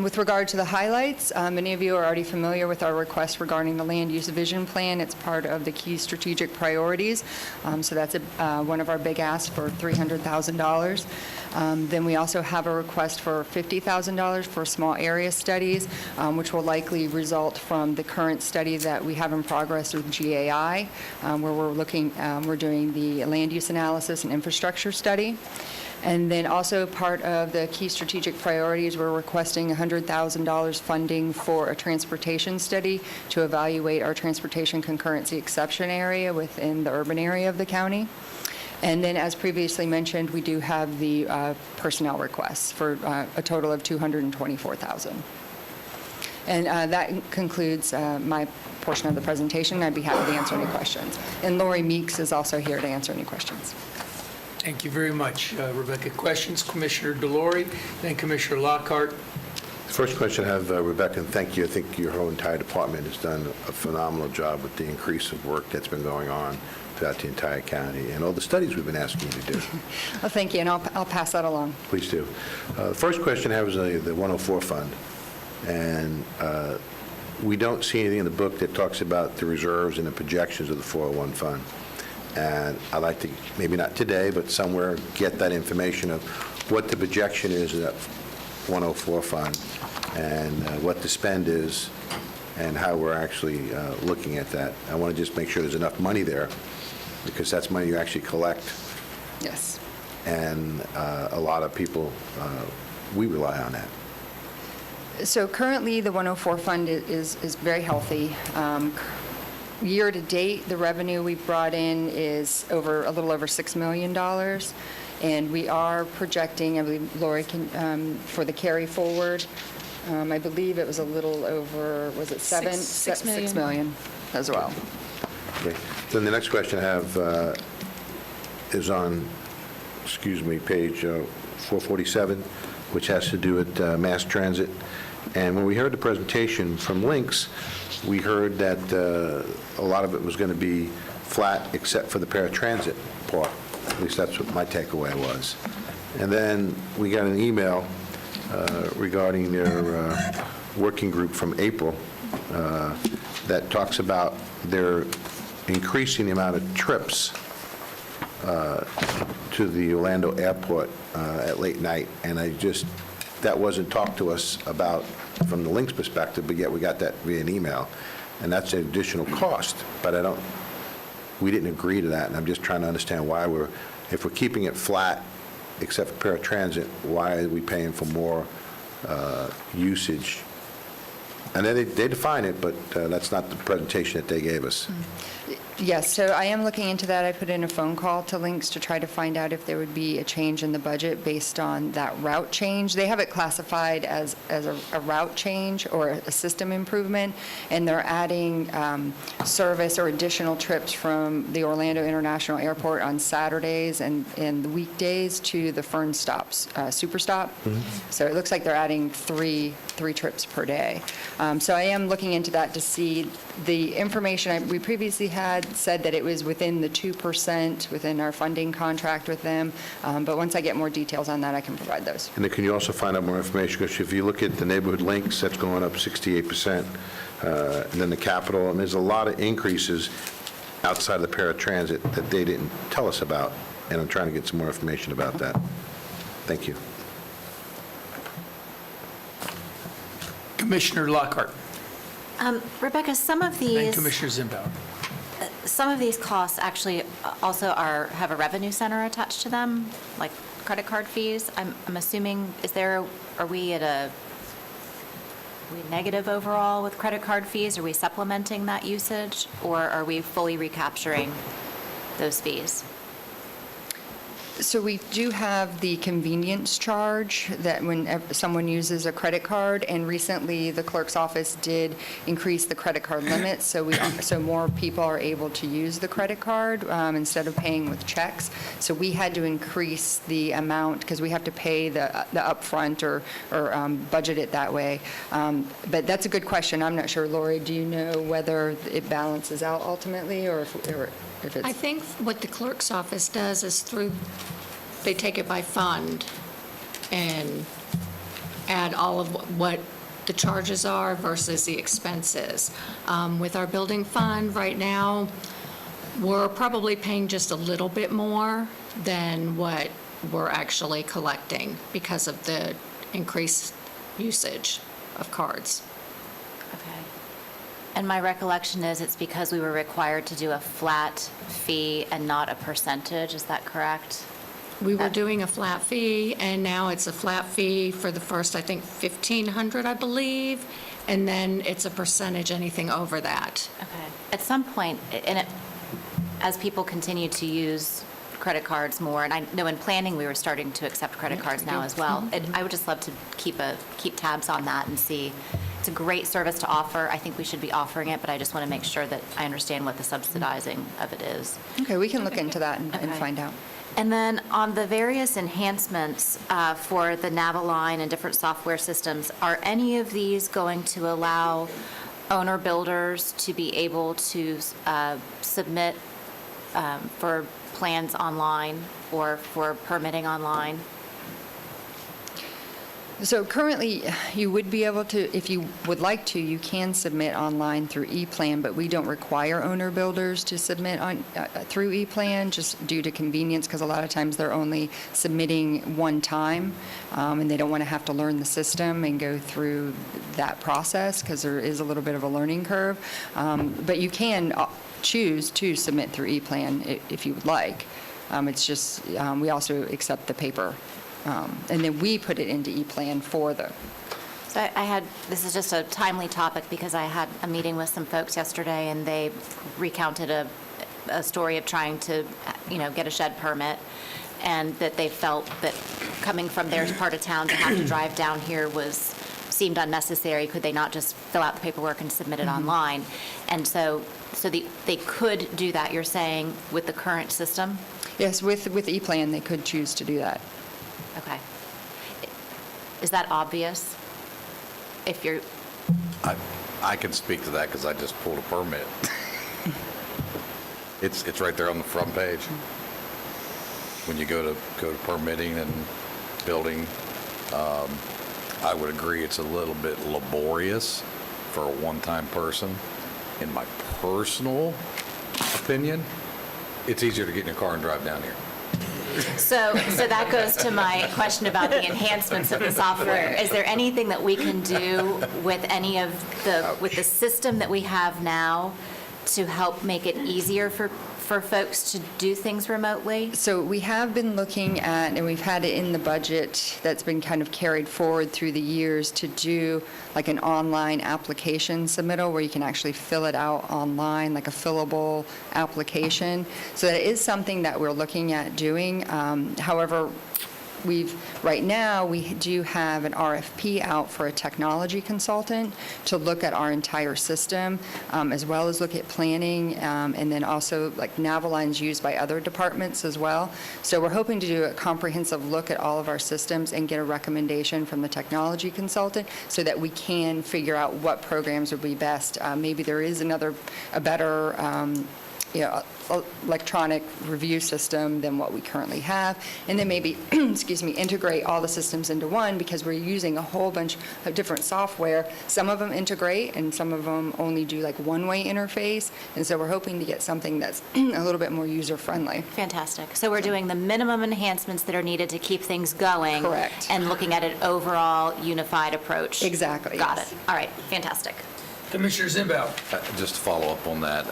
With regard to the highlights, many of you are already familiar with our request regarding the land use vision plan. It's part of the key strategic priorities. So that's one of our big asks for $300,000. Then we also have a request for $50,000 for small area studies, which will likely result from the current study that we have in progress with GAI, where we're doing the land use analysis and infrastructure study. And then also part of the key strategic priorities, we're requesting $100,000 funding for a transportation study to evaluate our transportation concurrency exception area within the urban area of the county. And then, as previously mentioned, we do have the personnel requests for a total of $224,000. And that concludes my portion of the presentation. I'd be happy to answer any questions. And Lori Meeks is also here to answer any questions. Thank you very much, Rebecca. Questions? Commissioner Delory, then Commissioner Lockhart. First question I have, Rebecca, and thank you. I think your whole entire department has done a phenomenal job with the increase of work that's been going on throughout the entire county and all the studies we've been asking you to do. Well, thank you, and I'll pass that along. Please do. The first question I have is the 104 fund. And we don't see anything in the book that talks about the reserves and the projections of the 401 fund. And I'd like to, maybe not today, but somewhere, get that information of what the projection is of that 104 fund and what the spend is and how we're actually looking at that. I want to just make sure there's enough money there, because that's money you actually collect. Yes. And a lot of people, we rely on that. So currently, the 104 fund is very healthy. Year to date, the revenue we brought in is a little over $6 million. And we are projecting, I believe Lori can, for the carry forward, I believe it was a little over, was it seven? $6 million. $6 million as well. Okay. Then the next question I have is on, page 447, which has to do with mass transit. And when we heard the presentation from Lynx, we heard that a lot of it was going to be flat except for the paratransit part. At least that's what my takeaway was. And then we got an email regarding their working group from April that talks about their increasing the amount of trips to the Orlando airport at late night. And that wasn't talked to us about from the Lynx perspective, but yet we got that via an email. And that's an additional cost, but we didn't agree to that, and I'm just trying to understand why if we're keeping it flat, except for paratransit, why are we paying for more usage? And then they define it, but that's not the presentation that they gave us. Yes, so I am looking into that. I put in a phone call to Lynx to try to find out if there would be a change in the budget based on that route change. They have it classified as a route change or a system improvement, and they're adding service or additional trips from the Orlando International Airport on Saturdays and the weekdays to the Fern Stops, Super Stop. So it looks like they're adding three trips per day. So I am looking into that to see the information we previously had said that it was within the 2% within our funding contract with them. But once I get more details on that, I can provide those. And then can you also find out more information? Because if you look at the neighborhood links, that's going up 68%. And then the capital, and there's a lot of increases outside of the paratransit that they didn't tell us about. And I'm trying to get some more information about that. Thank you. Commissioner Lockhart, Rebecca, some of then these Commissioner Zimbauer. costs actually also have a revenue center attached to them, like credit card fees. I'm assuming, are we negative overall with credit card fees? Are we supplementing that usage, or are we fully recapturing those fees? So we do have the convenience charge that when someone uses a credit card, and recently the clerk's office did increase the credit card limit, so more people are able to use the credit card instead of paying with checks. So we had to increase the amount because we have to pay the upfront or budget it that way. But that's a good question. I'm not sure, Lori, do you know whether it balances out ultimately, or if it's... I think what the clerk's office does is they take it by fund and add all of what the charges are versus the expenses. With our building fund right now, we're probably paying just a little bit more than what we're actually collecting because of the increased usage of cards. Okay. And my recollection is it's because we were required to do a flat fee and not a percentage. Is that correct? We were doing a flat fee, and now it's a flat fee for the first, I think, 1,500, I believe, and then it's a percentage, anything over that. Okay. At some point, as people continue to use credit cards more, and I know in planning we were starting to accept credit cards now as well. I would just love to keep tabs on that and see. It's a great service to offer. I think we should be offering it, but I just want to make sure that I understand what the subsidizing of it is. Okay, we can look into that and find out. And then on the various enhancements for the Naviline and different software systems, are any of these going to allow owner-builders to be able to submit for plans online or for permitting online? So currently, you would be able to, if you would like to, you can submit online through ePlan, but we don't require owner builders to submit on through ePlan, just due to convenience, because a lot of times they're only submitting one time, and they don't want to have to learn the system and go through that process, because there is a little bit of a learning curve. But you can choose to submit through ePlan if you would like. It's just, we also accept the paper. And then we put it into ePlan for the... So this is just a timely topic because I had a meeting with some folks yesterday and they recounted a story of trying to, get a shed permit, and that they felt that coming from their part of town to have to drive down here seemed unnecessary. Could they not just fill out the paperwork and submit it online? And so they could do that, you're saying, with the current system? Yes, with ePlan, they could choose to do that. Okay. Is that obvious? If you're... I can speak to that because I just pulled a permit. It's right there on the front page. When you go to permitting and building, I would agree it's a little bit laborious for a one-time person. In my personal opinion, it's easier to get in your car and drive down here. So that goes to my question about the enhancements of the software. Is there anything that we can do with with the system that we have now to help make it easier for folks to do things remotely? So we have been looking at, and we've had it in the budget that's been kind of carried forward through the years, to do like an online application submittal where you can actually fill it out online, like a fillable application. So that is something that we're looking at doing. However, right now, we do have an RFP out for a technology consultant to look at our entire system, as well as look at planning, and then also like Naviline's used by other departments as well. So we're hoping to do a comprehensive look at all of our systems and get a recommendation from the technology consultant so that we can figure out what programs would be best. Maybe there is a better electronic review system than what we currently have, and then maybe, integrate all the systems into one, because we're using a whole bunch of different software. Some of them integrate, and some of them only do like one-way interface, and so we're hoping to get something that's a little bit more user-friendly. Fantastic. So we're doing the minimum enhancements that are needed to keep things going. Correct. And looking at an overall unified approach. Exactly. Got yes. it. All right. Fantastic. Commissioner Zimbow. Just to follow up on that,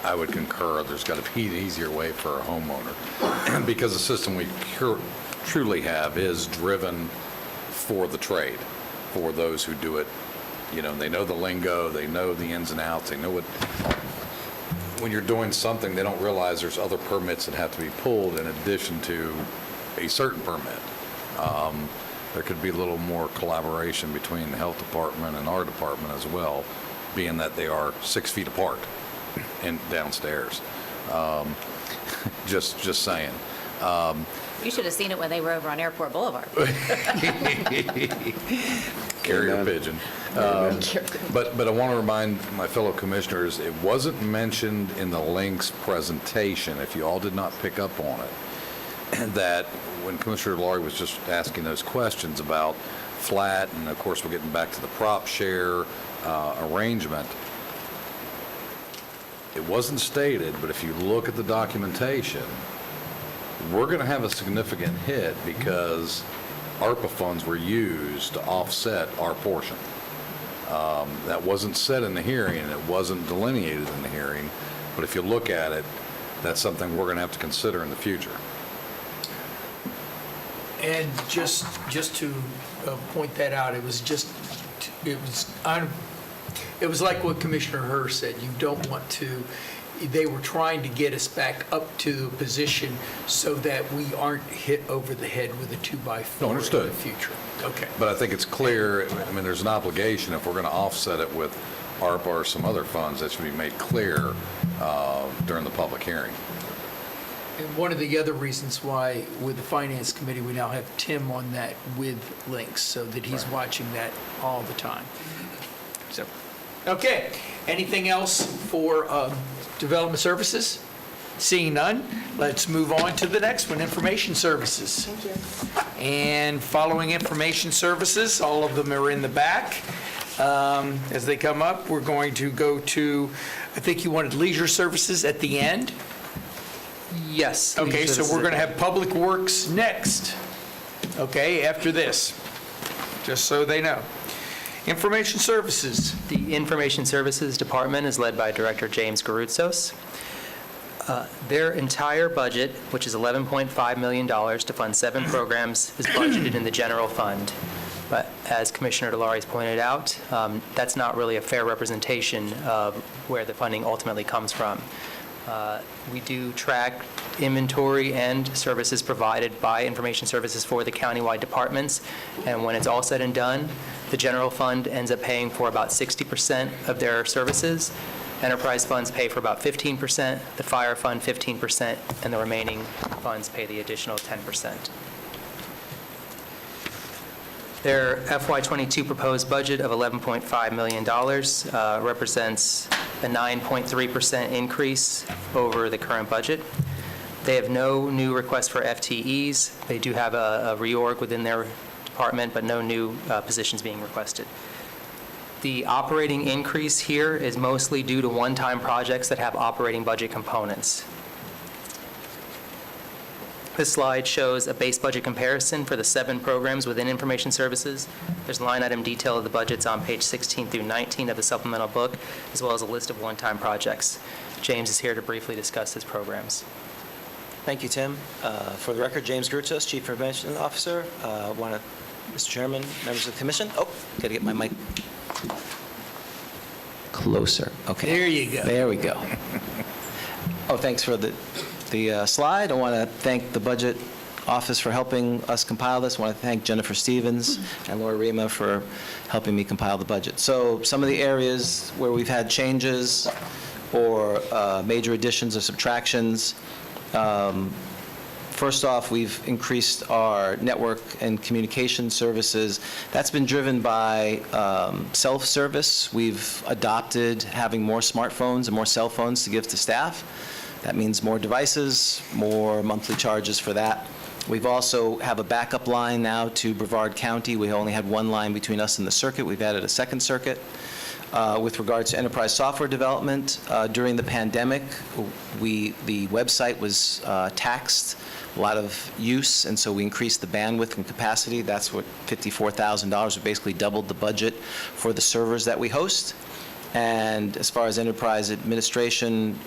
I would concur there's got to be an easier way for a homeowner, because the system we truly have is driven for the trade, for those who do it. They know the lingo, they know the ins and outs, they know what. When you're doing something, they don't realize there's other permits that have to be pulled in addition to a certain permit. There could be a little more collaboration between the health department and our department as well, being that they are 6 feet apart and downstairs. Just saying. You should have seen it when they were over on Airport Boulevard. Carrier pigeon. But I want to remind my fellow commissioners, it wasn't mentioned in the links presentation, if you all did not pick up on it, that when Commissioner Laurie was just asking those questions about flat, and of course we're getting back to the prop share arrangement, it wasn't stated, but if you look at the documentation, we're going to have a significant hit because ARPA funds were used to offset our portion. That wasn't said in the hearing, and it wasn't delineated in the hearing, but if you look at it, that's something we're going to have to consider in the future. And just to point that out, it was like what Commissioner Herr said. You don't want to. They were trying to get us back up to a position so that we aren't hit over the head with a 2x4 No, understood. in the future. Okay. But I think it's clear, there's an obligation, if we're going to offset it with ARPA or some other funds, that should be made clear during the public hearing. And one of the other reasons why, with the Finance Committee, we now have Tim on that with links, so that he's watching that all the time. So, okay. Anything else for Development Services? Seeing none, let's move on to the next one, Information Services. Thank you. And following Information Services, all of them are in the back. As they come up, we're going to go to, I think you wanted Leisure Services at the end? Yes. Okay, so we're going to have Public Works next, okay, after this, just so they know. Information Services. The Information Services Department is led by Director James Garoutsos. Their entire budget, which is $11.5 million to fund 7 programs, is budgeted in the general fund. But as Commissioner DeLauris pointed out, that's not really a fair representation of where the funding ultimately comes from. We do track inventory and services provided by Information Services for the countywide departments, and when it's all said and done, the general fund ends up paying for about 60% of their services. Enterprise funds pay for about 15%, the fire fund 15%, and the remaining funds pay the additional 10%. Their FY22 proposed budget of $11.5 million represents a 9.3% increase over the current budget. They have no new requests for FTEs. They do have a reorg within their department, but no new positions being requested. The operating increase here is mostly due to one-time projects that have operating budget components. This slide shows a base budget comparison for the 7 programs within Information Services. There's line item detail of the budgets on page 16 through 19 of the supplemental book, as well as a list of one-time projects. James is here to briefly discuss his programs. Thank you, Tim. For the record, James Gertzos, Chief Information Officer. Mr. Chairman, members of the Commission. Oh, got to get my mic closer. Okay. There you go. There we go. Oh, thanks for the slide. I want to thank the Budget Office for helping us compile this. I want to thank Jennifer Stevens and Laura Rima for helping me compile the budget. So some of the areas where we've had changes or major additions or subtractions. First off, we've increased our network and communication services. That's been driven by self-service. We've adopted having more smartphones and more cell phones to give to staff. That means more devices, more monthly charges for that. We've also have a backup line now to Brevard County. We only had one line between us and the circuit. We've added a second circuit. With regards to enterprise software development, during the pandemic, the website was taxed, a lot of use, and so we increased the bandwidth and capacity. That's what $54,000, we basically doubled the budget for the servers that we host. And as far as enterprise administration,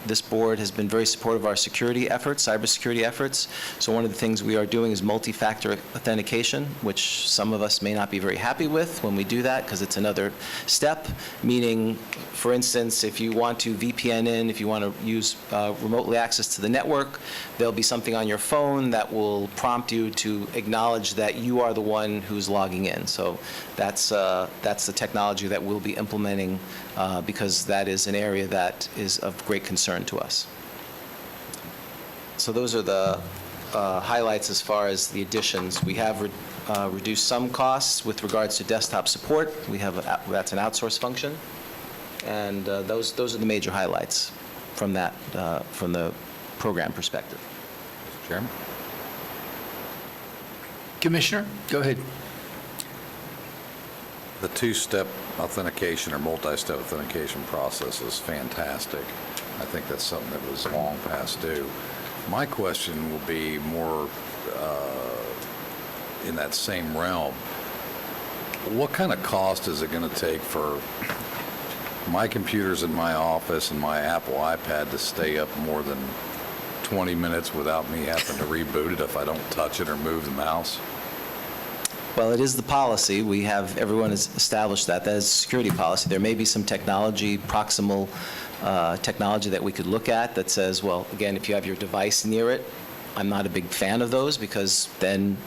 this board has been very supportive of our security efforts, cybersecurity efforts. So one of the things we are doing is multi-factor authentication, which some of us may not be very happy with when we do that, because it's another step, meaning, for instance, if you want to VPN in, if you want to use remotely access to the network, there'll be something on your phone that will prompt you to acknowledge that you are the one who's logging in. So that's the technology that we'll be implementing because that is an area that is of great concern to us. So those are the highlights as far as the additions. We have reduced some costs with regards to desktop support. We have that's an outsourced function, and those are the major highlights from that from the program perspective. Mr. Chairman. Commissioner, go ahead. The two-step authentication or multi-step authentication process is fantastic. I think that's something that was long past due. My question will be more in that same realm. What kind of cost is it going to take for my computers in my office and my Apple iPad to stay up more than 20 minutes without me having to reboot it if I don't touch it or move the mouse? Well, it is the policy. Everyone has established that. That is security policy. There may be some technology, proximal technology that we could look at that says, well, again, if you have your device near it, I'm not a big fan of those, because then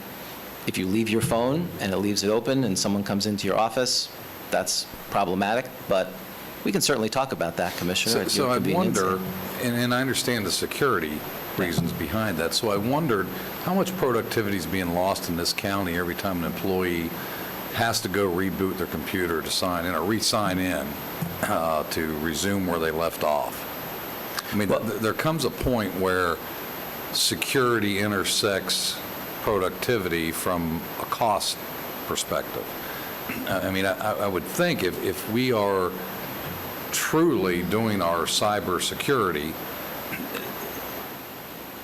if you leave your phone and it leaves it open and someone comes into your office, that's problematic. But we can certainly talk about that, Commissioner. So I wonder, and I understand the security, reasons behind that. So I wondered how much productivity is being lost in this county every time an employee has to go reboot their computer to sign in or re-sign in to resume where they left off. I mean, there comes a point where security intersects productivity from a cost perspective. I mean, I would think if we are truly doing our cyber security,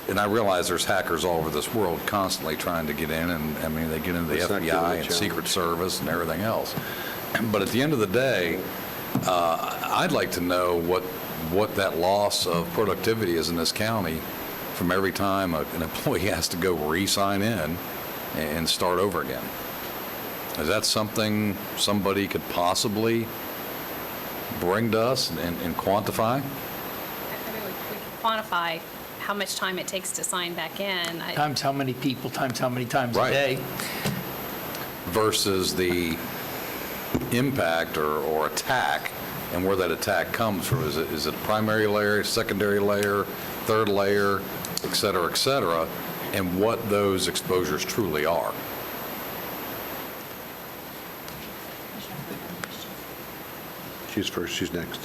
and I realize there's hackers all over this world constantly trying to get in, and I mean, they get into the FBI and Secret Service and everything else. But at the end of the day, I'd like to know what that loss of productivity is in this county from every time an employee has to go re-sign in and start over again. Is that something somebody could possibly bring to us and quantify? I mean, we can quantify how much time it takes to sign back in. Times how many people, times how many times a day. Versus the impact or attack, and where that attack comes from. Is it a primary layer, secondary layer, third layer, et cetera, and what those exposures truly are? She's first, she's next.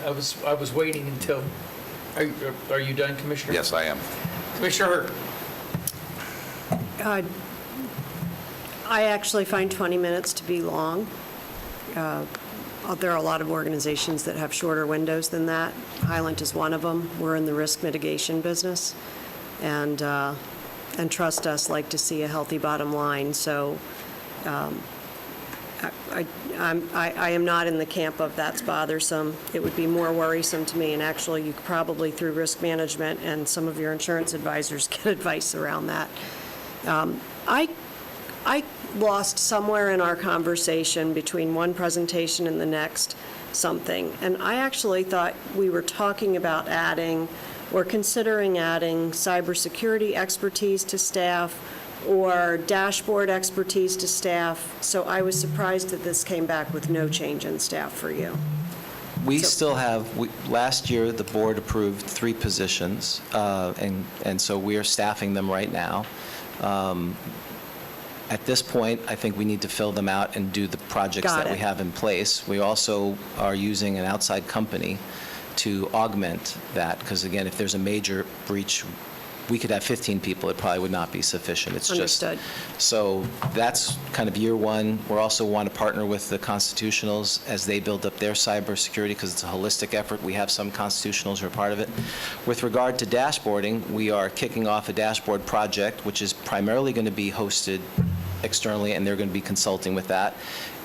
I was waiting until, are you done, Commissioner? Yes, I am. Commissioner Hurd. I actually find 20 minutes to be long. There are a lot of organizations that have shorter windows than that. Highland is one of them. We're in the risk mitigation business, and trust us, like to see a healthy bottom line. So I am not in the camp of that's bothersome. It would be more worrisome to me, and actually you could probably, through risk management and some of your insurance advisors, get advice around that. I lost somewhere in our conversation between one presentation and the next something, and I actually thought we were talking about adding or considering adding cybersecurity expertise to staff or dashboard expertise to staff, so I was surprised that this came back with no change in staff for you. We still have, last year, the board approved 3 positions, and so we are staffing them right now. At this point, I think we need to fill them out and do the projects that we have in place. We also are using an outside company to augment that, because again, if there's a major breach, we could have 15 people, it probably would not be sufficient. It's Understood. So that's kind of year one. We also want to partner with the constitutionals as they build up their cybersecurity, because it's a holistic effort. We have some constitutionals who are part of it. With regard to dashboarding, we are kicking off a dashboard project, which is primarily going to be hosted externally, and they're going to be consulting with that.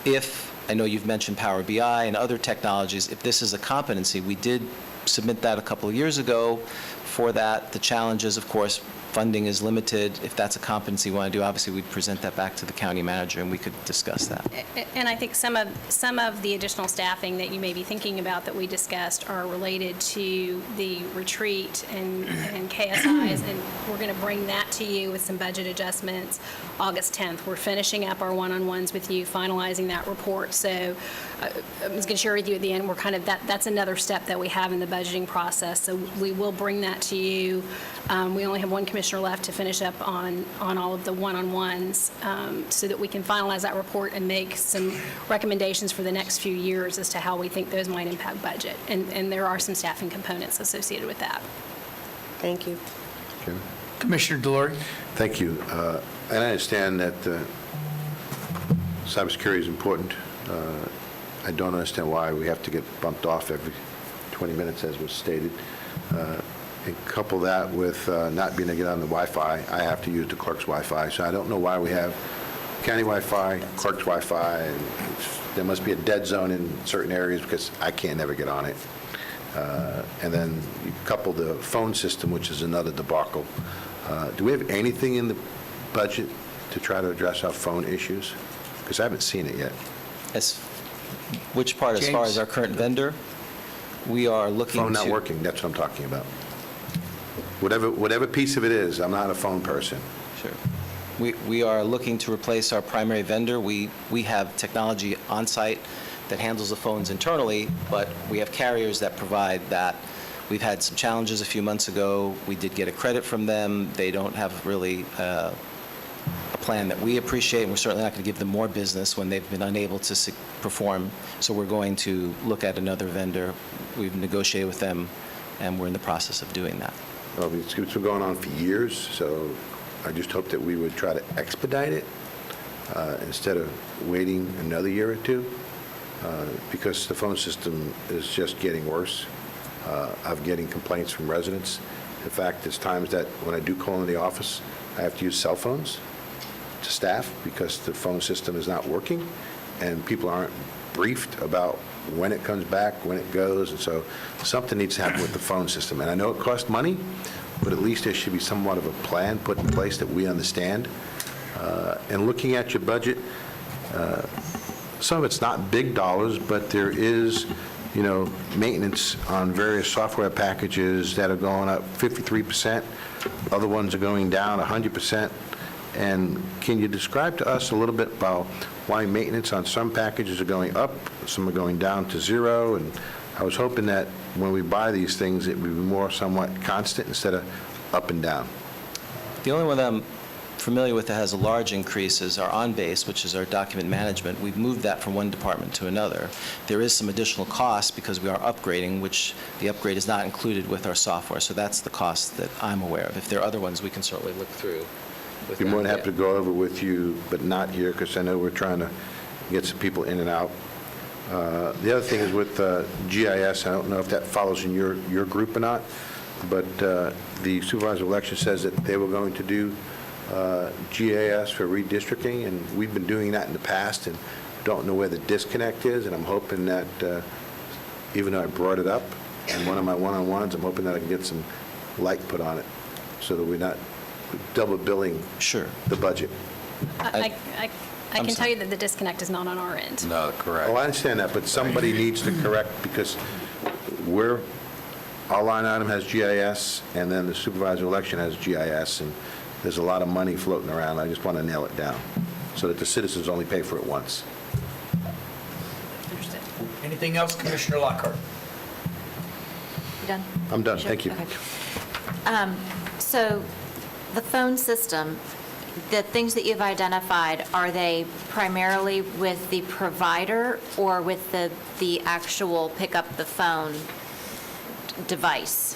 If, I know you've mentioned Power BI and other technologies, if this is a competency, we did submit that a couple of years ago. For that, the challenge is, of course, funding is limited. If that's a competency we want to do, obviously we'd present that back to the county manager and we could discuss that. And I think some of the additional staffing that you may be thinking about that we discussed are related to the retreat and KSIs, and we're going to bring that to you with some budget adjustments August 10th. We're finishing up our one-on-ones with you, finalizing that report. So I was going to share with you at the end, we're kind of, that's another step that we have in the budgeting process. So we will bring that to you. We only have one commissioner left to finish up on all of the one-on-ones, so that we can finalize that report and make some recommendations for the next few years as to how we think those might impact budget. And there are some staffing components associated with that. Thank you. Jim? Commissioner Delory. Thank you. And I understand that cybersecurity is important. I don't understand why we have to get bumped off every 20 minutes, as was stated. And couple that with not being able to get on the Wi-Fi, I have to use the clerk's Wi-Fi. So I don't know why we have county Wi-Fi, clerk's Wi-Fi, and there must be a dead zone in certain areas because I can't ever get on it. And then you couple the phone system, which is another debacle. Do we have anything in the budget to try to address our phone issues? Because I haven't seen it yet. Which part, as far as our current vendor? We are looking Phone not working, that's what I'm talking about. Whatever piece of it is, I'm not a phone person. Sure. We are looking to replace our primary vendor. We have technology on site that handles the phones internally, but we have carriers that provide that We've had some challenges a few months ago. We did get a credit from them. They don't have really a plan that we appreciate, and we're certainly not going to give them more business when they've been unable to perform. So we're going to look at another vendor. We've negotiated with them, and we're in the process of doing that. Well, it's been going on for years, so I just hope that we would try to expedite it instead of waiting another year or two, because the phone system is just getting worse. I'm getting complaints from residents. In fact, there's times that when I do call in the office, I have to use cell phones to staff because the phone system is not working, and people aren't briefed about when it comes back, when it goes, and so something needs to happen with the phone system. And I know it costs money, but at least there should be somewhat of a plan put in place that we understand. And looking at your budget, some of it's not big dollars, but there is, maintenance on various software packages that are going up 53%. Other ones are going down 100%. And can you describe to us a little bit about why maintenance on some packages are going up, some are going down to zero? And I was hoping that when we buy these things, it would be more somewhat constant instead of up and down. The only one that I'm familiar with that has a large increase is our on-base, which is our document management. We've moved that from one department to another. There is some additional cost because we are upgrading, which the upgrade is not included with our software. So that's the cost that I'm aware of. If there are other ones, we can certainly look through. Be more than happy to go over with you, but not here, because I know we're trying to get some people in and out. The other thing is with GIS, I don't know if that follows in your group or not, but the supervisor of election says that they were going to do GIS for redistricting, and we've been doing that in the past and don't know where the disconnect is, and I'm hoping that, even though I brought it up in one of my one-on-ones, I'm hoping that I can get some light put on it so that we're not double billing the budget. I can tell you that the disconnect is not on our end. No, correct. Oh, I understand that, but somebody needs to correct, because our line item has GIS, and then the supervisor election has GIS, and there's a lot of money floating around. I just want to nail it down so that the citizens only pay for it once. Understood. Anything else, Commissioner Lockhart? You done? I'm done, thank you. Okay. So the phone system, the things that you've identified, are they primarily with the provider or with the actual pick up the phone device?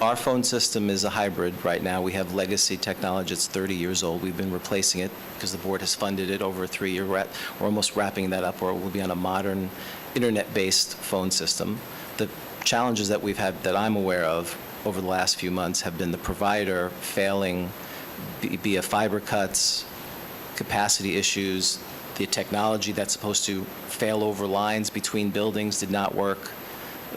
Our phone system is a hybrid right now. We have legacy technology. It's 30 years old. We've been replacing it because the board has funded it over a 3-year. We're almost wrapping that up, or we'll be on a modern internet-based phone system. The challenges that we've had that I'm aware of over the last few months have been the provider failing via fiber cuts, capacity issues. The technology that's supposed to fail over lines between buildings did not work.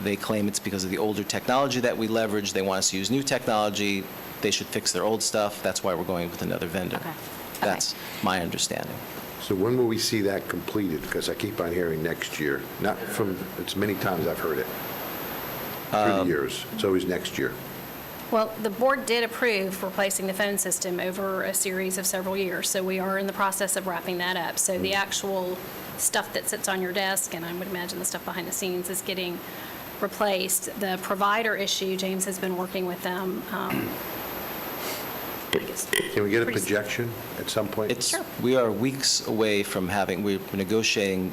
They claim it's because of the older technology that we leverage. They want us to use new technology. They should fix their old stuff. That's why we're going with another vendor. Okay. That's my understanding. So when will we see that completed? Because I keep on hearing next year. Not from, it's many times I've heard it. Through the years. It's always next year. Well, the board did approve replacing the phone system over a series of several years, so we are in the process of wrapping that up. So the actual stuff that sits on your desk, and I would imagine the stuff behind the scenes, is getting replaced. The provider issue, James has been working with them. Can we get a projection at some point? Sure. We are weeks away from we're negotiating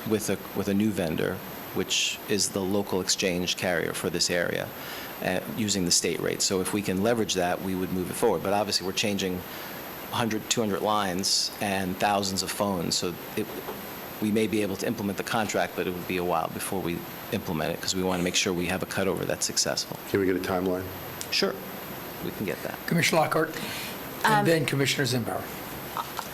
with a new vendor, which is the local exchange carrier for this area, using the state rate. So if we can leverage that, we would move it forward. But obviously, we're changing 100, 200 lines and thousands of phones. So we may be able to implement the contract, but it would be a while before we implement it, because we want to make sure we have a cutover that's successful. Can we get a timeline? Sure, we can get that. Commissioner Lockhart, and then Commissioner Zimbauer.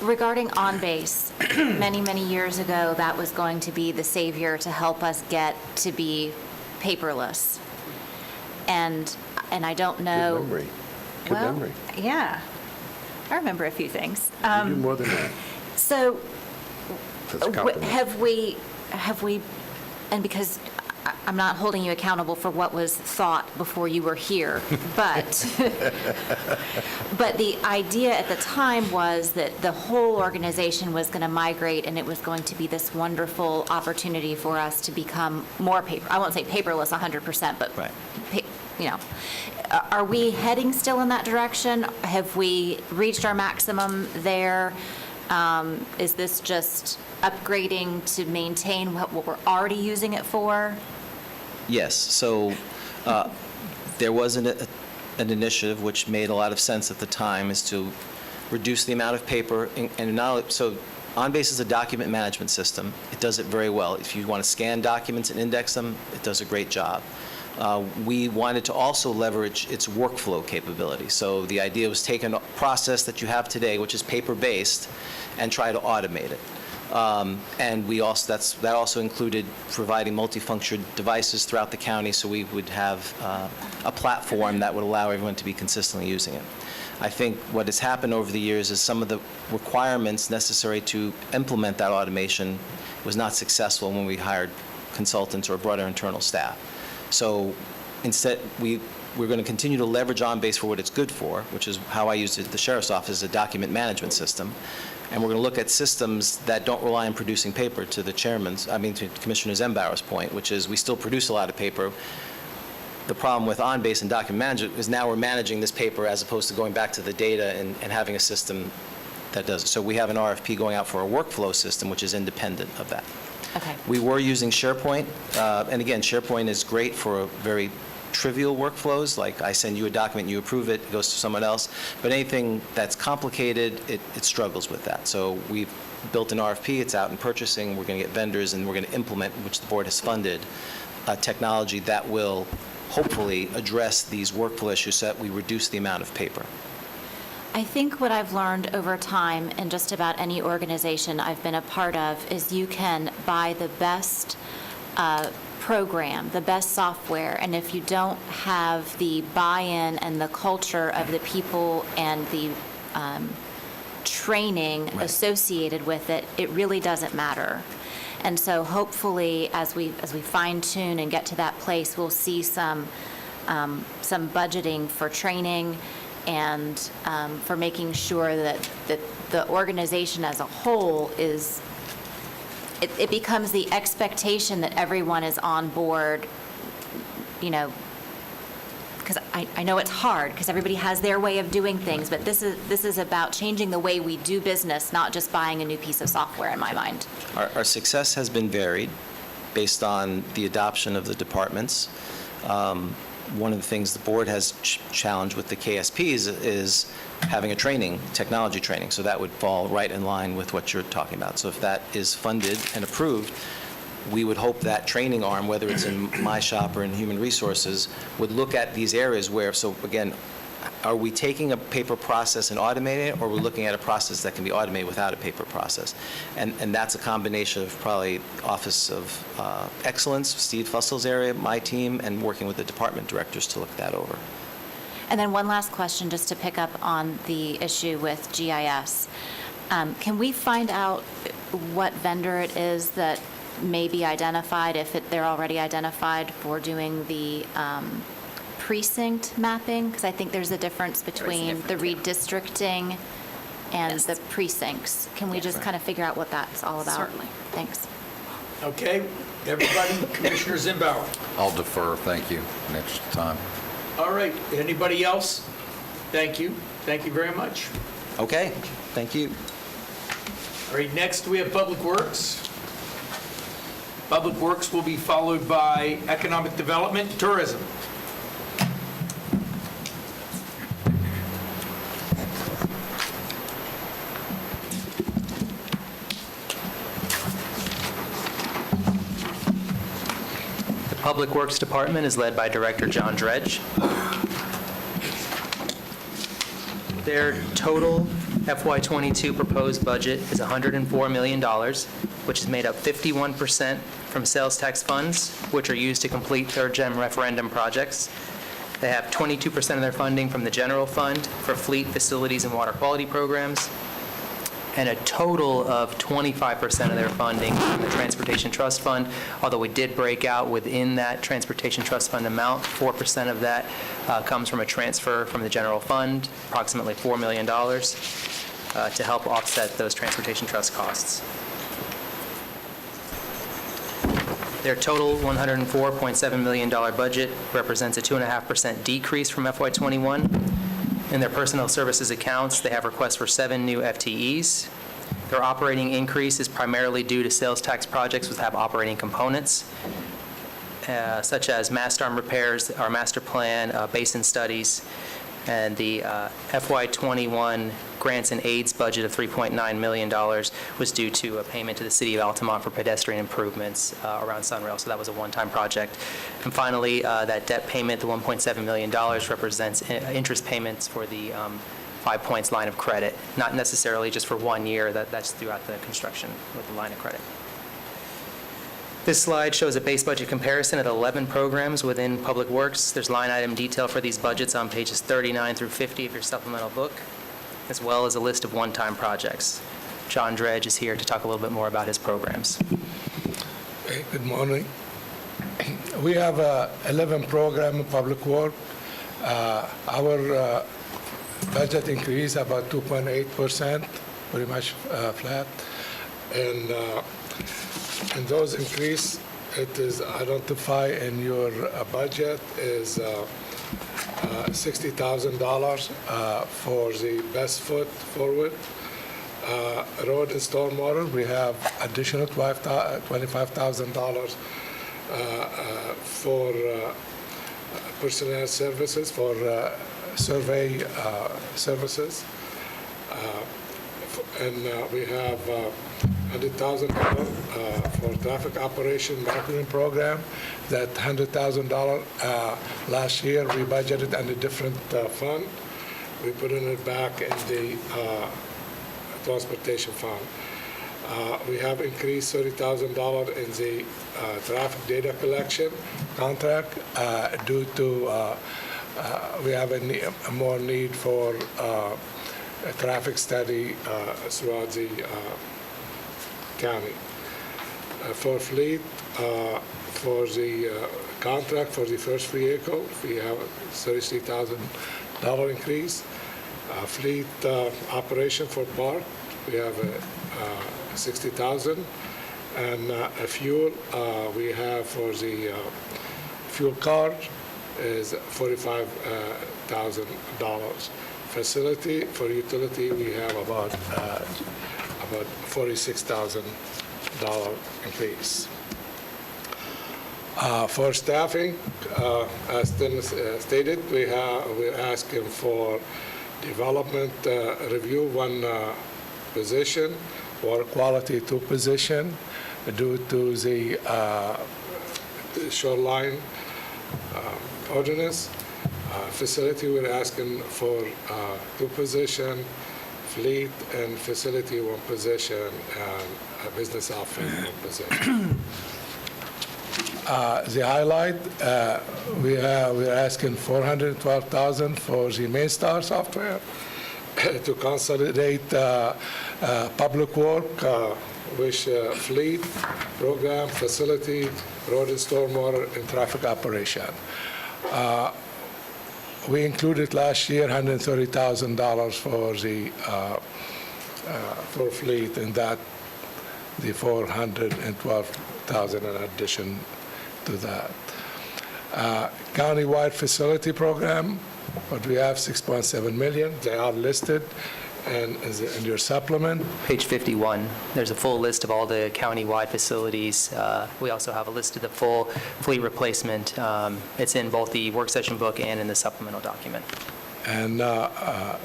Regarding On-Base, many, many years ago, that was going to be the savior to help us get to be paperless. And I don't know. Good memory. Good Well, memory. Yeah, I remember a few things. You do more than that. So That's a compliment. have we, and because I'm not holding you accountable for what was thought before you were here, but the idea at the time was that the whole organization was going to migrate, and it was going to be this wonderful opportunity for us to become more paper. I won't say paperless 100%, but Right. Are we heading still in that direction? Have we reached our maximum there? Is this just upgrading to maintain what we're already using it for? Yes, so there was an initiative which made a lot of sense at the time, is to reduce the amount of paper, and now, so OnBase is a document management system. It does it very well. If you want to scan documents and index them, it does a great job. We wanted to also leverage its workflow capability. So the idea was take a process that you have today, which is paper-based, and try to automate it. And that also included providing multifunction devices throughout the county, so we would have a platform that would allow everyone to be consistently using it. I think what has happened over the years is some of the requirements necessary to implement that automation was not successful when we hired consultants or brought our internal staff. So instead, we're going to continue to leverage OnBase for what it's good for, which is how I used it at the Sheriff's Office, as a document management system. And we're going to look at systems that don't rely on producing paper, to Commissioner Zembauer's point, which is we still produce a lot of paper. The problem with OnBase and document management is now we're managing this paper as opposed to going back to the data and having a system that does it. So we have an RFP going out for a workflow system, which is independent of that. Okay. We were using SharePoint, and again, SharePoint is great for very trivial workflows, like I send you a document, you approve it, it goes to someone else. But anything that's complicated, it struggles with that. So we've built an RFP, it's out in purchasing, we're going to get vendors, and we're going to implement, which the board has funded, technology that will hopefully address these workflow issues so that we reduce the amount of paper. I think what I've learned over time in just about any organization I've been a part of is you can buy the best program, the best software, and if you don't have the buy-in and the culture of the people and the training associated with it, it really doesn't matter. And so hopefully, as we fine-tune and get to that place, we'll see some budgeting for training and for making sure that the organization as a whole is, it becomes the expectation that everyone is on board, because I know it's hard, because everybody has their way of doing things, but this is about changing the way we do business, not just buying a new piece of software, in my mind. Our success has been varied based on the adoption of the departments. One of the things the board has challenged with the KSPs is having a technology training, so that would fall right in line with what you're talking about. So if that is funded and approved, we would hope that training arm, whether it's in my shop or in human resources, would look at these areas where, so again, are we taking a paper process and automating it, or are we looking at a process that can be automated without a paper process? And that's a combination of probably Office of Excellence, Steve Fussel's area, my team, and working with the department directors to look that over. And then one last question, just to pick up on the issue with GIS. Can we find out what vendor it is that may be identified, if they're already identified, for doing the precinct mapping? Because I think there's a difference between the redistricting and the precincts. Can we just kind of figure out what that's all about? Certainly. Thanks. Okay, everybody, Commissioner Zembauer. I'll defer, thank you, in the interest of time. All right, anybody else? Thank you very much. Okay, thank you. All right, next we have Public Works. Public Works will be followed by Economic Development, Tourism. The Public Works Department is led by Director John Dredge. Their total FY22 proposed budget is $104 million, which is made up 51% from sales tax funds, which are used to complete third-gen referendum projects. They have 22% of their funding from the general fund for fleet, facilities, and water quality programs, and a total of 25% of their funding from the Transportation Trust Fund, although we did break out within that Transportation Trust Fund amount, 4% of that comes from a transfer from the general fund, approximately $4 million, to help offset those transportation trust costs. Their total $104.7 million budget represents a 2.5% decrease from FY21. In their personnel services accounts, they have requests for 7 new FTEs. Their operating increase is primarily due to sales tax projects which have operating components, such as mast arm repairs, our master plan, basin studies, and the FY21 grants and aids budget of $3.9 million was due to a payment to the City of Altamont for pedestrian improvements around Sunrail, so that was a one-time project. And finally, that debt payment, the $1.7 million, represents interest payments for the 5 Points line of credit, not necessarily just for 1 year, that's throughout the construction with the line of credit. This slide shows a base budget comparison of 11 programs within Public Works. There's line item detail for these budgets on pages 39 through 50 of your supplemental book, as well as a list of one-time projects. John Dredge is here to talk a little bit more about his programs. Hey, good morning. We have 11 program in Public Work. Our budget increase about 2.8%, pretty much flat. And those increase, it is identified in your budget is $60,000 for the best foot forward. Road and stormwater, we have additional $25,000 for personnel services, for survey services. And we have $100,000 for traffic operation marketing program. That $100,000 last year we budgeted in a different fund. We put it back in the transportation fund. We have increased $30,000 in the traffic data collection contract due to we have a more need for a traffic study throughout the county. For fleet, for the contract for the first vehicle, we have a $33,000 increase. Fleet operation for park, we have $60,000. And fuel, we have for the fuel card is $45,000. Facility, for utility, we have about $46,000 increase. For staffing, as Dennis stated, we're asking for development review 1 position, water quality 2 position, due to the shoreline ordinance. Facility, we're asking for 2 position, fleet and facility 1 position, and a business outfit 1 position. The highlight, we're asking $412,000 for the Mainstar software to consolidate public work, which fleet, program, facility, road and stormwater, and traffic operation. We included last year $130,000 for the for fleet, and that the $412,000 in addition to that. Countywide facility program, but we have $6.7 million. They are listed and in your supplement. Page 51, there's a full list of all the county-wide facilities. We also have a list of the full fleet replacement. It's in both the work session book and in the supplemental document. And the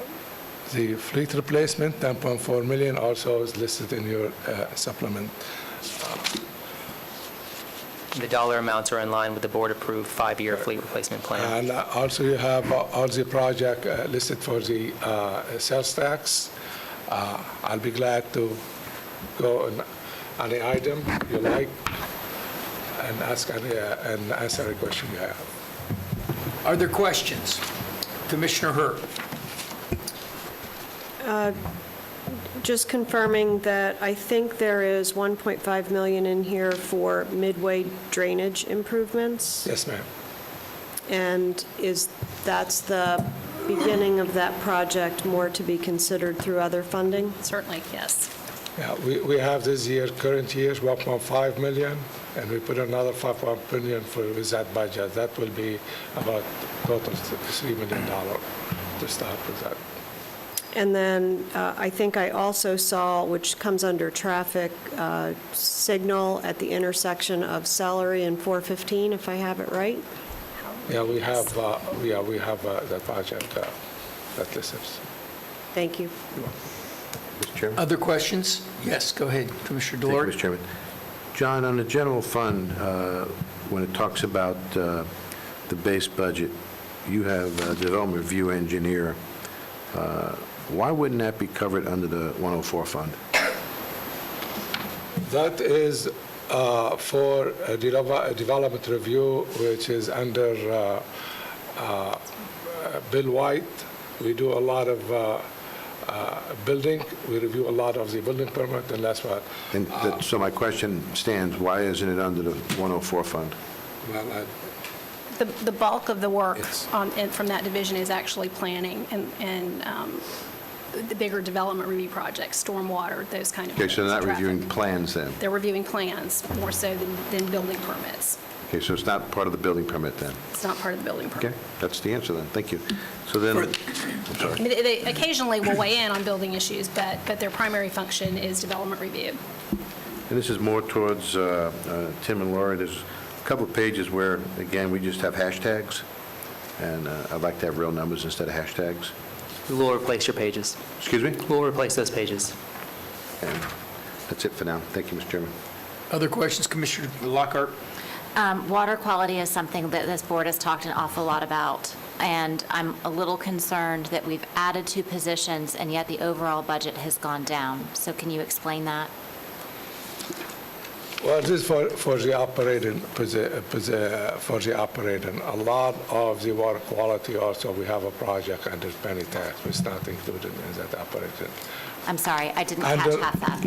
fleet replacement, $10.4 million, also is listed in your supplement. The dollar amounts are in line with the board-approved 5-year fleet replacement plan. And also you have all the project listed for the sales tax. I'll be glad to go on any item you like and ask any, and answer any question you have. Are there questions? Commissioner Hurt. just confirming that I think there is 1.5 million in here for midway drainage improvements. Yes, ma'am. And that's the beginning of that project, more to be considered through other funding? Certainly, yes. Yeah, we have this year, current year, 1.5 million, and we put another 5 million with that budget. That will be about total $3 million to start with that. And then I think I also saw, which comes under traffic, signal at the intersection of Celery and 415, if I have it right? Yeah, we have that project that listens. Thank you. Mr. Chairman? Other questions? Yes, go ahead, Commissioner Thank you, Dillard. Mr. Chairman. John, on the general fund, when it talks about the base budget, you have a development review engineer. Why wouldn't that be covered under the 104 fund? That is for a development review, which is under Bill White. We do a lot of building. We review a lot of the building permit, and that's what. And so my question stands, why isn't it under the 104 fund? Well, The bulk of the work from that division is actually planning and the bigger development review projects, stormwater, those kind of Okay, things. so they're not traffic. reviewing plans then? They're reviewing plans more so than building permits. Okay, so it's not part of the building permit then? It's not part of the building permit. Okay, that's the answer then, thank you. So then, I'm I sorry. mean, they occasionally will weigh in on building issues, but their primary function is development review. And this is more towards Tim and Laura. There's a couple of pages where, again, we just have hashtags, and I'd like to have real numbers instead of hashtags. We will replace your pages. Excuse me? We'll replace those pages. And that's it for now. Thank you, Mr. Chairman. Other questions, Commissioner Lockhart? Water quality is something that this board has talked an awful lot about, and I'm a little concerned that we've added 2 positions, and yet the overall budget has gone down. So can you explain that? well, this is for the operating, for the operating. A lot of the water quality also, we have a project under penny tax, which is not included in that operating. I'm sorry, I didn't catch half that.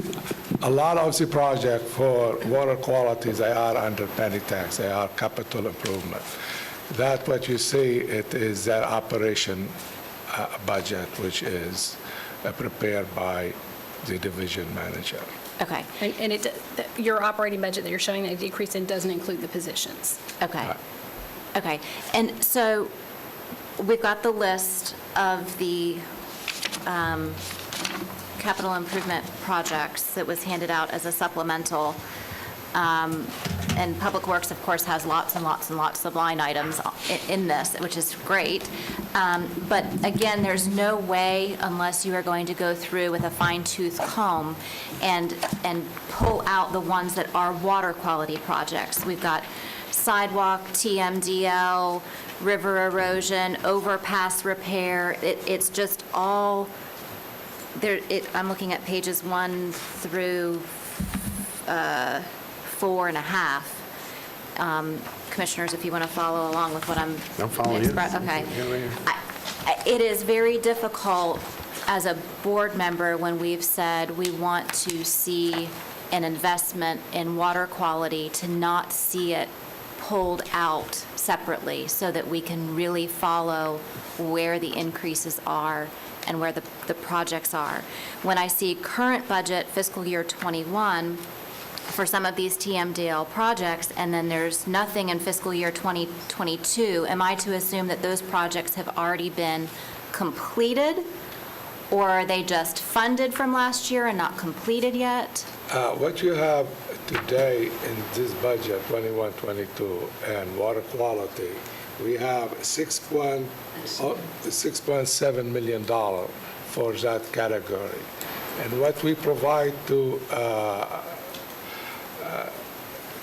A lot of the project for water quality, they are under penny tax. They are capital improvement. That what you see, it is that operation budget, which is prepared by the division manager. Okay, And your operating budget that you're showing that decrease in doesn't include the positions. okay. Okay, and so we've got the list of the capital improvement projects that was handed out as a supplemental. And Public Works, of course, has lots and lots and lots of line items in this, which is great. But again, there's no way, unless you are going to go through with a fine-tooth comb and pull out the ones that are water quality projects. We've got sidewalk, TMDL, river erosion, overpass repair. It's just all there. I'm looking at pages 1 through 4.5. Commissioners, if you want to follow along with what I'm following you. Okay. Yeah, right here. It is very difficult as a board member when we've said we want to see an investment in water quality to not see it pulled out separately so that we can really follow where the increases are and where the projects are. When I see current budget fiscal year '21 for some of these TMDL projects, and then there's nothing in fiscal year 2022, am I to assume that those projects have already been completed? Or are they just funded from last year and not completed yet? What you have today in this budget, 21-22, and water quality, we have $6.7 million for that category. And what we provide to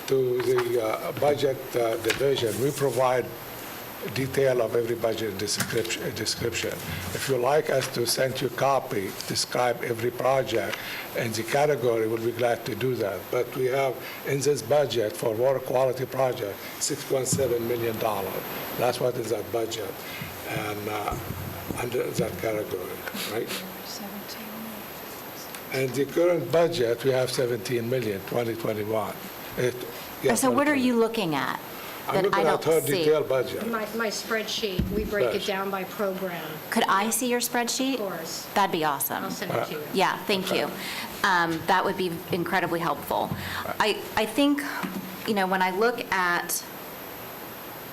the budget division, we provide detail of every budget description. If you like us to send you a copy, describe every project and the category, we'll be glad to do that. But we have in this budget for water quality project, $6.7 million. That's what is that budget and under that category, right? And the current budget, we have 17 million, 2021. So what are you looking at I'm that I looking at her don't see? detailed budget. My spreadsheet, we break it Yes. down by program. Could I see your spreadsheet? Of course. That'd be awesome. I'll send it to you. Yeah, thank you. That would be incredibly helpful. I think, when I look at,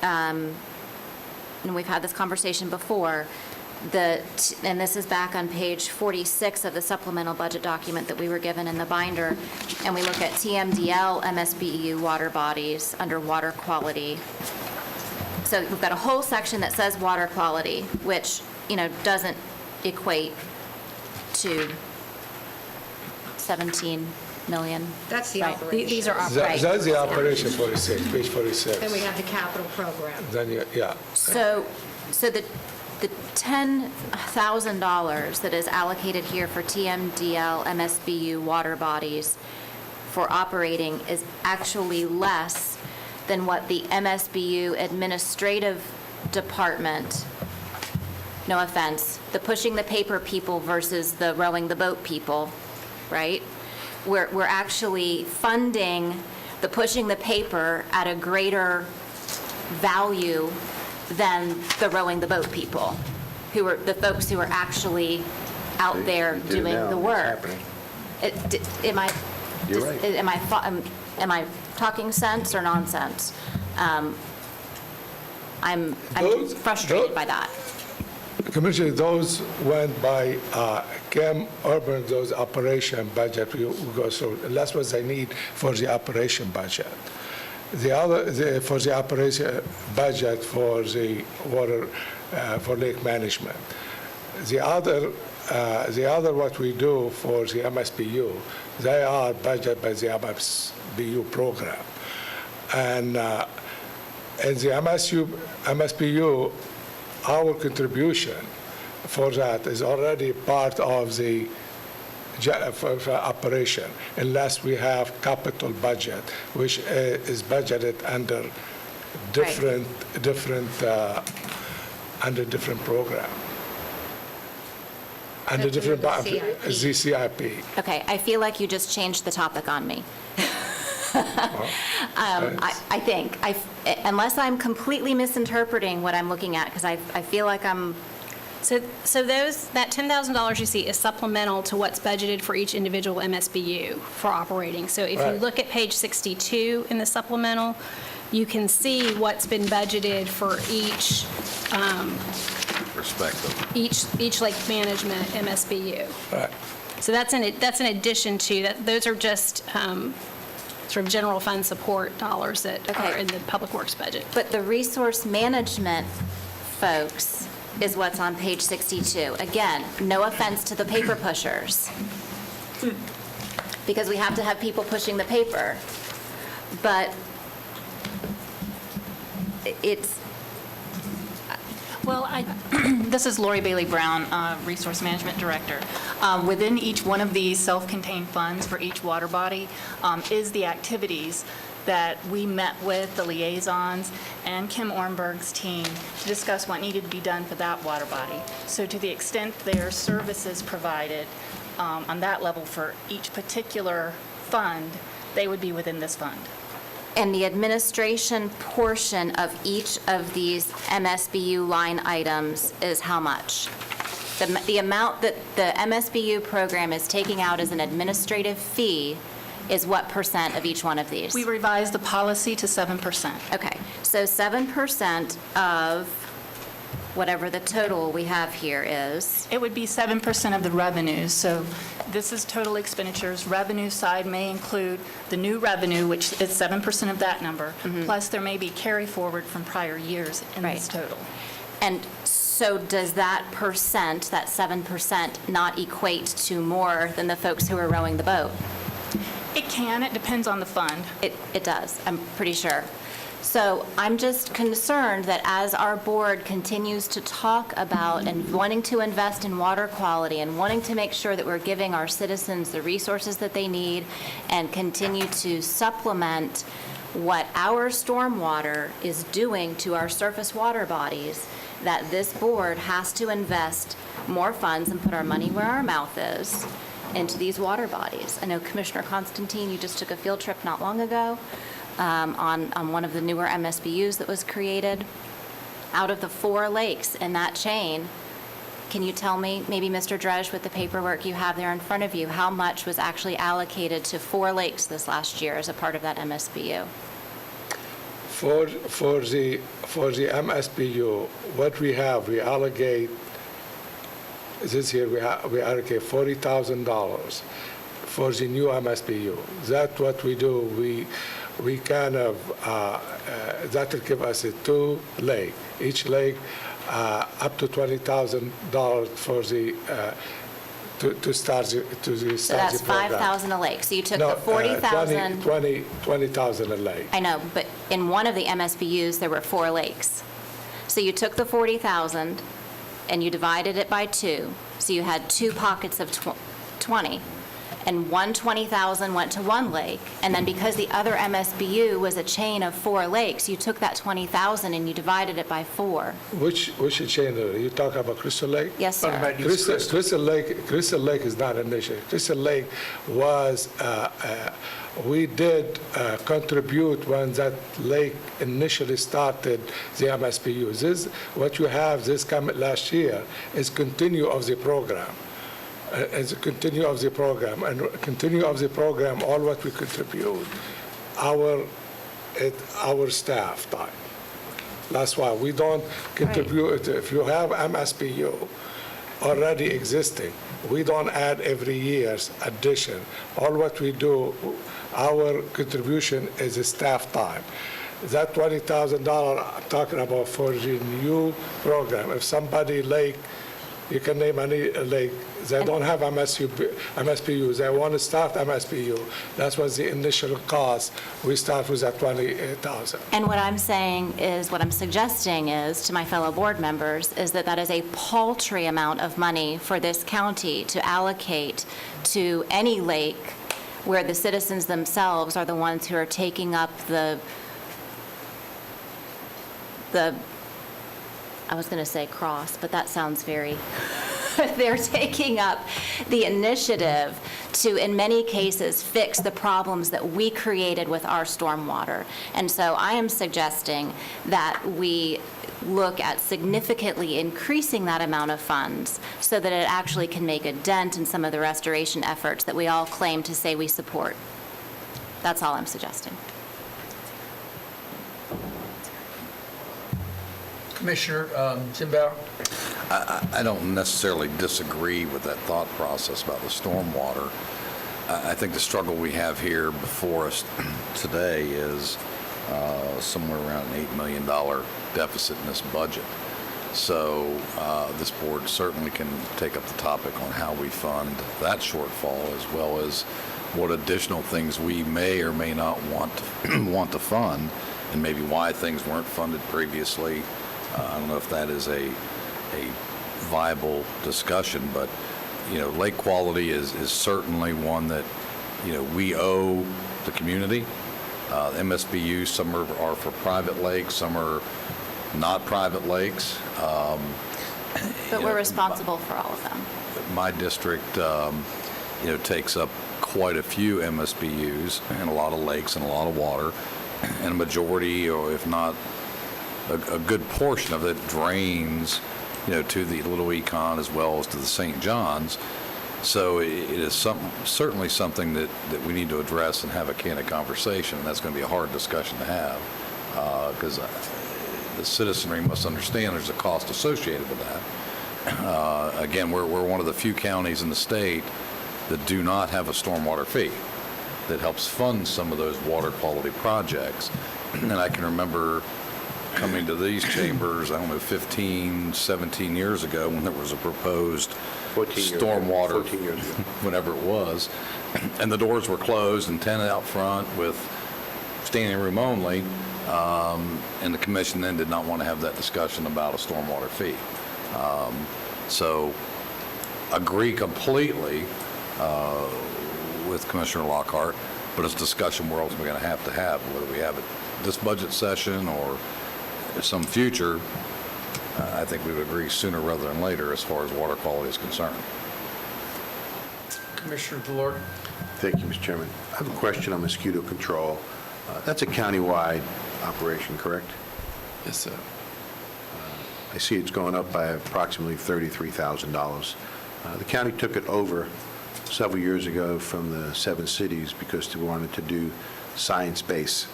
and we've had this conversation before, and this is back on page 46 of the supplemental budget document that we were given in the binder, and we look at TMDL, MSBU water bodies under water quality. So we've got a whole section that says water quality, which, doesn't equate to 17 million. That's the Right. operation. These are That's the operation 46, page 46. Then we have the capital program. Then, yeah. So the $10,000 that is allocated here for TMDL, MSBU water bodies for operating is actually less than what the MSBU administrative department, no offense, the pushing the paper people versus the rowing the boat people, right? We're actually funding the pushing the paper at a greater value than the rowing the boat people, who are the folks who are actually out there do doing now. the It's work. happening. Am I? You're right. Am I talking sense or nonsense? I'm Those- frustrated by that. Commissioner, those went by Cam Urban, those operation budget, we go through, and that's what they need for the operation budget. For the operation budget for the water, for lake management. The other what we do for the MSBU, they are budgeted by the MSBU program. And in the MSBU, our contribution for that is already part of the for operation, unless we have capital budget, which is budgeted under different program, under different the CIP. Okay, I feel like you just changed the topic on me. I think, unless I'm completely misinterpreting what I'm looking at, because I feel like I'm, So that $10,000 you see is supplemental to what's budgeted for each individual MSBU for operating. So if you Right. look at page 62 in the supplemental, you can see what's been budgeted for each Perspective. each lake management MSBU. Right. So that's in addition to that. Those are just sort of general fund support dollars that are Okay. in the public works budget. but the resource management folks is what's on page 62. Again, no offense to the paper pushers, because we have to have people pushing the paper, but it's, Well, this is Lori Bailey Brown, Resource Management Director. Within each one of these self-contained funds for each water body is the activities that we met with the liaisons and Kim Ornberg's team to discuss what needed to be done for that water body. So to the extent there are services provided on that level for each particular fund, they would be within this fund. and the administration portion of each of these MSBU line items is how much? The amount that the MSBU program is taking out as an administrative fee is what percent of each one of these? We revised the policy to 7%. Okay, so 7% of whatever the total we have here is. It would be 7% of the revenues, so this is total expenditures. Revenue side may include the new revenue, which is 7% of that number, plus there may be carry forward from prior years in this total. And so does that percent, that 7%, not equate to more than the folks who are rowing the boat? It can, it depends on the fund. It does, I'm pretty sure. So I'm just concerned that as our board continues to talk about and wanting to invest in water quality and wanting to make sure that we're giving our citizens the resources that they need and continue to supplement what our stormwater is doing to our surface water bodies, that this board has to invest more funds and put our money where our mouth is into these water bodies. I know Commissioner Constantine, you just took a field trip not long ago on one of the newer MSBU's that was created. Out of the 4 lakes in that chain, can you tell me, maybe Mr. Dredge, with the paperwork you have there in front of you, how much was actually allocated to 4 lakes this last year as a part of that MSBU? For the MSBU, what we have, we allocate, this year we allocate $40,000 for the new MSBU. That's what we do. We kind of, that will give us a 2 lake. Each lake up to $20,000 for the, to start the program. So that's 5,000 a lake. So you took the 40,000. 20,000 a lake. I know, but in one of the MSBU's, there were 4 lakes. So you took the 40,000 and you divided it by 2. So you had 2 pockets of 20. And 20,000 went to 1 lake. And then because the other MSBU was a chain of 4 lakes, you took that 20,000 and you divided it by 4. Which chain are you talking about? Crystal Lake? Yes, sir. Crystal Lake is not an issue. Crystal Lake was, we did contribute when that lake initially started the MSBU. This, what you have this coming last year is continue of the program. As a continue of the program, and continue of the program, all what we contribute, our staff time. That's why we don't contribute. If you have MSPU already existing, we don't add every year's addition. All what we do, our contribution is a staff time. That $20,000 I'm talking about for the new program. If somebody lake, you can name any lake, they don't have MSPU, they want to start MSPU. That was the initial cost. We start with that 20,000. And what I'm saying is, what I'm suggesting is, to my fellow board members, is that that is a paltry amount of money for this county to allocate to any lake where the citizens themselves are the ones who are taking up the I was going to say cross, but that sounds very, they're taking up the initiative to, in many cases, fix the problems that we created with our stormwater. And so I am suggesting that we look at significantly increasing that amount of funds so that it actually can make a dent in some of the restoration efforts that we all claim to say we support. That's all I'm suggesting. Commissioner Zimbauer? I don't necessarily disagree with that thought process about the stormwater. I think the struggle we have here before us today is somewhere around an $8 million deficit in this budget. So this board certainly can take up the topic on how we fund that shortfall, as well as what additional things we may or may not want to fund, and maybe why things weren't funded previously. I don't know if that is a viable discussion, but, you know, lake quality is certainly one that, you know, we owe the community. MSBU, some are for private lakes, some are not private lakes. But we're responsible for all of them. My district, you know, takes up quite a few MSBU's and a lot of lakes and a lot of water, and a majority, or if not a good portion of it, drains, you know, to the Little Econ as well as to the St. John's. So it is certainly something that we need to address and have a candid conversation, and that's going to be a hard discussion to have, because the citizenry must understand there's a cost associated with that. Again, we're one of the few counties in the state that do not have a stormwater fee that helps fund some of those water quality projects. And I can remember coming to these chambers, I don't know, 15, 17 years ago, when there was a proposed stormwater, 14 years ago. whenever it was, and the doors were closed and tenant out front with standing room only, and the commission then did not want to have that discussion about a stormwater fee. So agree completely with Commissioner Lockhart, but it's a discussion we're ultimately going to have, whether we have it this budget session or some future. I think we would agree sooner rather than later as far as water quality is concerned. Commissioner Delord? Thank you, Mr. Chairman. I have a question on mosquito control. That's a countywide operation, correct? Yes, sir. I see it's going up by approximately $33,000. The county took it over several years ago from the 7 cities because they wanted to do science-based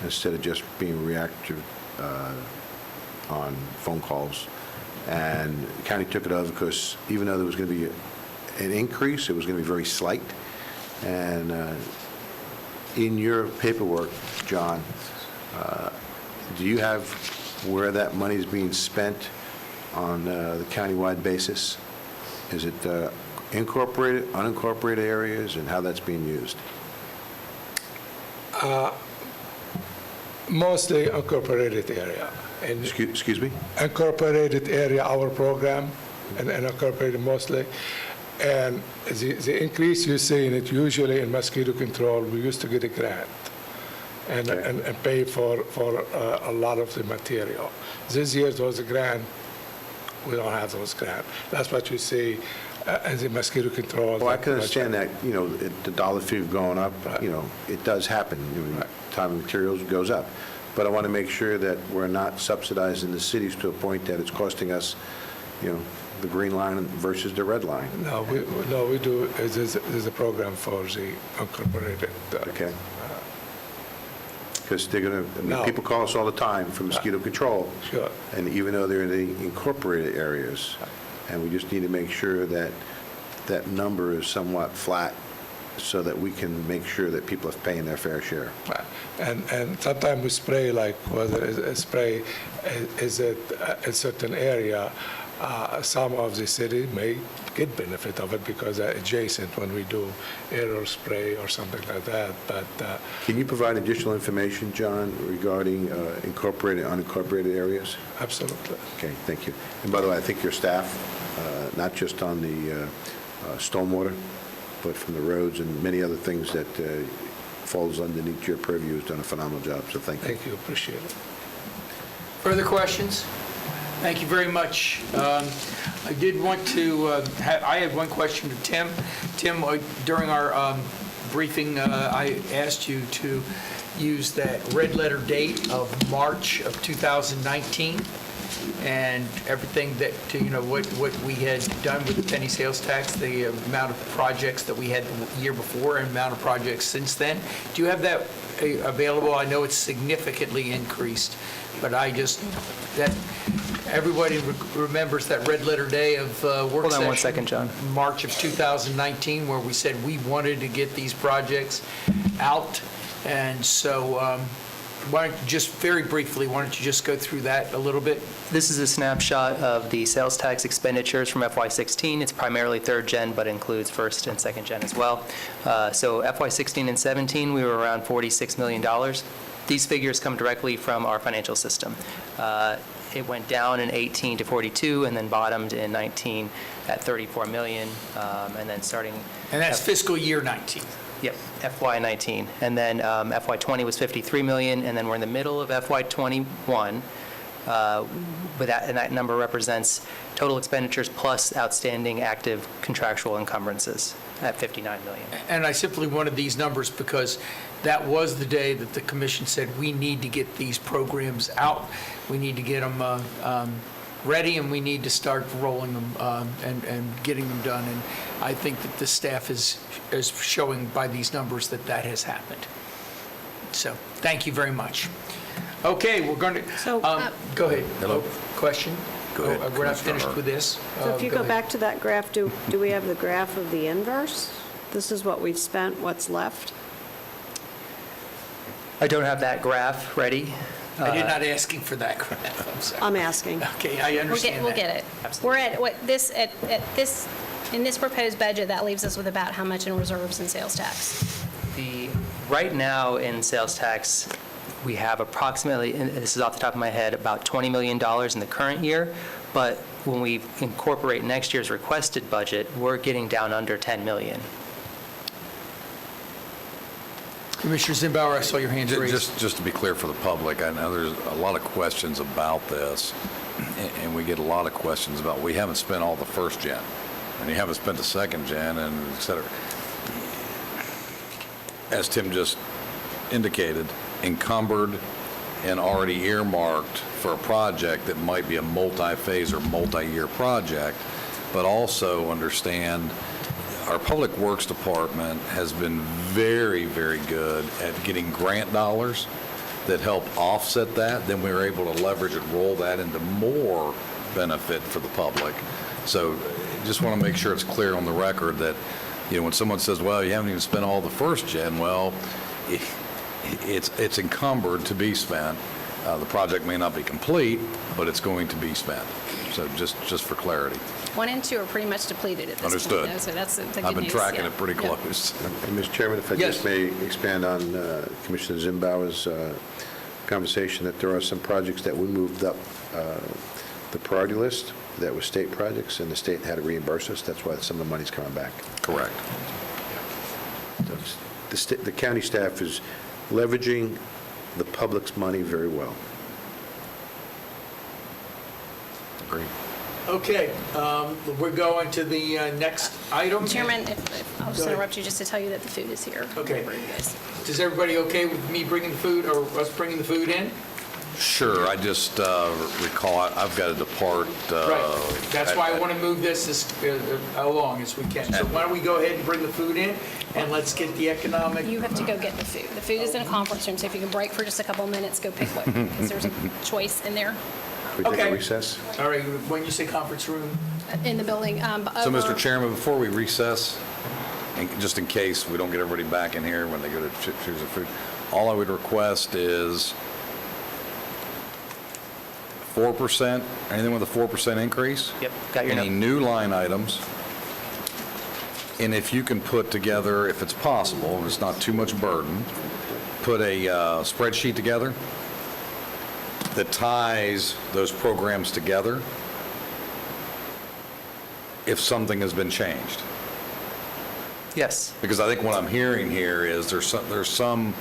instead of just being reactive on phone calls. And the county took it over because even though there was going to be an increase, it was going to be very slight. And in your paperwork, John, do you have where that money is being spent on the countywide basis? Is it incorporated, unincorporated areas, and how that's being used? Mostly incorporated area. And Excuse me? incorporated area, our program, and incorporated mostly. And the increase you see in it, usually in mosquito control, we used to get a grant and pay for a lot of the material. This year, there was a grant. We don't have those grants. That's what you see in the mosquito control. Well, I can understand that, the dollar figure going up, it does happen. Time and materials goes up. But I want to make sure that we're not subsidizing the cities to a point that it's costing us, the green line versus the red line. No, we do. There's a program for the incorporated. Okay. Because they're going to, people call us all the time for mosquito control. Sure. And even though they're in the incorporated areas, and we just need to make sure that that number is somewhat flat so that we can make sure that people are paying their fair share. And sometimes we spray, like whether a spray is it a certain area, some of the city may get benefit of it because they're adjacent when we do aerial spray or something like that. But Can you provide additional information, John, regarding incorporated, unincorporated areas? Absolutely. Okay, thank you. And by the way, I think your staff, not just on the stormwater, but from the roads and many other things that falls underneath your purview, has done a phenomenal job, so thank you. Thank you, appreciate it. Further questions? Thank you very much. I did want to, I had one question to Tim. Tim, during our briefing, I asked you to use that red letter date of March of 2019 and everything that, what we had done with the penny sales tax, the amount of projects that we had the year before and amount of projects since then. Do you have that available? I know it's significantly increased, but everybody remembers that red letter day of work session. Hold on 1 second, John. March of 2019, where we said we wanted to get these projects out. And so why don't you just very briefly, why don't you just go through that a little bit? This is a snapshot of the sales tax expenditures from FY16. It's primarily third gen, but includes first and second gen as well. So FY16 and 17, we were around $46 million. These figures come directly from our financial system. It went down in 18 to 42, and then bottomed in 19 at 34 million, and then starting. And that's fiscal year 19. Yep, FY19. And then FY20 was 53 million, and then we're in the middle of FY21. And that number represents total expenditures plus outstanding active contractual encumbrances at 59 million. And I simply wanted these numbers because that was the day that the commission said, we need to get these programs out. We need to get them ready, and we need to start rolling them and getting them done. And I think that the staff is showing by these numbers that that has happened. So thank you very much. Okay, we're going to, go ahead. Hello. Question? Go ahead, We're not finished with this. So if you Go go ahead. back to that graph, do we have the graph of the inverse? This is what we've spent, what's left? I don't have that graph ready. I did not asking for that graph, I'm sorry. I'm asking. Okay, I understand We'll that. get it. We're at, in this proposed budget, that leaves us with about how much in reserves and sales tax? Right now in sales tax, we have approximately, and this is off the top of my head, about $20 million in the current year. But when we incorporate next year's requested budget, we're getting down under 10 million. Commissioner Zimbauer, I saw your hands raised. Just to be clear for the public, I know there's a lot of questions about this, and we get a lot of questions about, we haven't spent all the first gen. and you haven't spent the second gen, and et cetera. As Tim just indicated, encumbered and already earmarked for a project that might be a multi-phase or multi-year project, but also understand our Public Works Department has been very, very good at getting grant dollars that help offset that. Then we were able to leverage and roll that into more benefit for the public. So just want to make sure it's clear on the record that, you know, when someone says, well, you haven't even spent all the first gen, well, it's encumbered to be spent. The project may not be complete, but it's going to be spent. So just for clarity. 1 and 2 are pretty much depleted at this Understood. point. Though, so that's the good news. I've been tracking yeah. it pretty Yeah. close. And Mr. Chairman, if I Yes. just may expand on Commissioner Zimbauer's conversation, that there are some projects that we moved up the priority list that were state projects, and the state had to reimburse us. That's why some of the money's coming back. Correct. The county staff is leveraging the public's money very well. Agreed. Okay, we're going to the next item. Chairman, if I'll just Go ahead. interrupt you just to tell you that the food is here. Okay. For you guys. Is everybody okay with me bringing the food, or us bringing the food in? Sure, I just recall, I've got to depart. Right. That's why I want to move this along as we can. So why don't we go ahead and bring the food in, and let's get the economic. You have to go get the food. The food is in a conference room, so if you can break for just a couple of minutes, go pick one, because there's a choice in there, We take Okay. a recess? All right, when you say conference room, in the building. So, Mr. Chairman, before we recess, and just in case we don't get everybody back in here when they go to choose their food, all I would request is 4%, anything with a 4% increase? Yep, got your Any note. new line items? And if you can put together, if it's possible, and it's not too much burden, put a spreadsheet together that ties those programs together if something has been changed. Yes. Because I think what I'm hearing here is there's some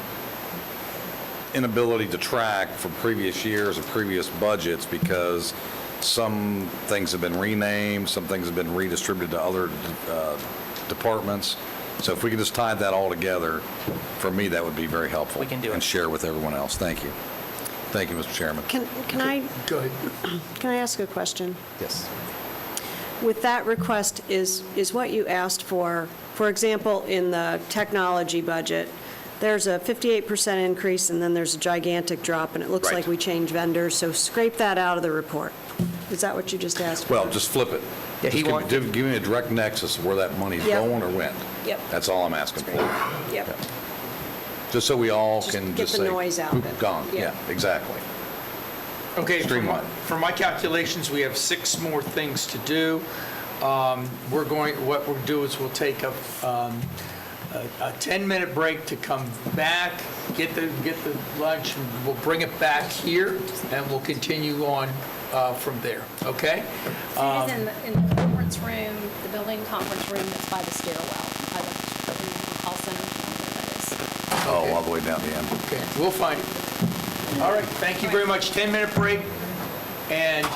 inability to track from previous years and previous budgets because some things have been renamed, some things have been redistributed to other departments. So if we could just tie that all together, for me, that would be very helpful. We can do it. And share with everyone else. Thank you. Thank you, Mr. Chairman. Can I go ahead. can I ask a question? Yes. With that request, is what you asked for example, in the technology budget, there's a 58% increase, and then there's a gigantic drop, and it looks Right. like we changed vendors, so scrape that out of the report. Is that what you just asked for? Well, just flip it. Yeah, he Just want- give me a direct nexus of where that money's Yep. going or went. Yep. That's all I'm asking for. Yep. Just so we all Just can get just the say, noise out of "Oop, it." gone." Yeah. Yeah, exactly. Okay, Streamline. for my calculations, we have 6 more things to do. What we'll do is we'll take a 10-minute break to come back, get the lunch, and we'll bring it back here, and we'll continue on from there, okay? Food is in the conference room, the building conference room that's by the stairwell, by the call center, whatever that is. Oh, all the way down the end. Okay, we'll find it. All right, thank you very much. 10-minute break, and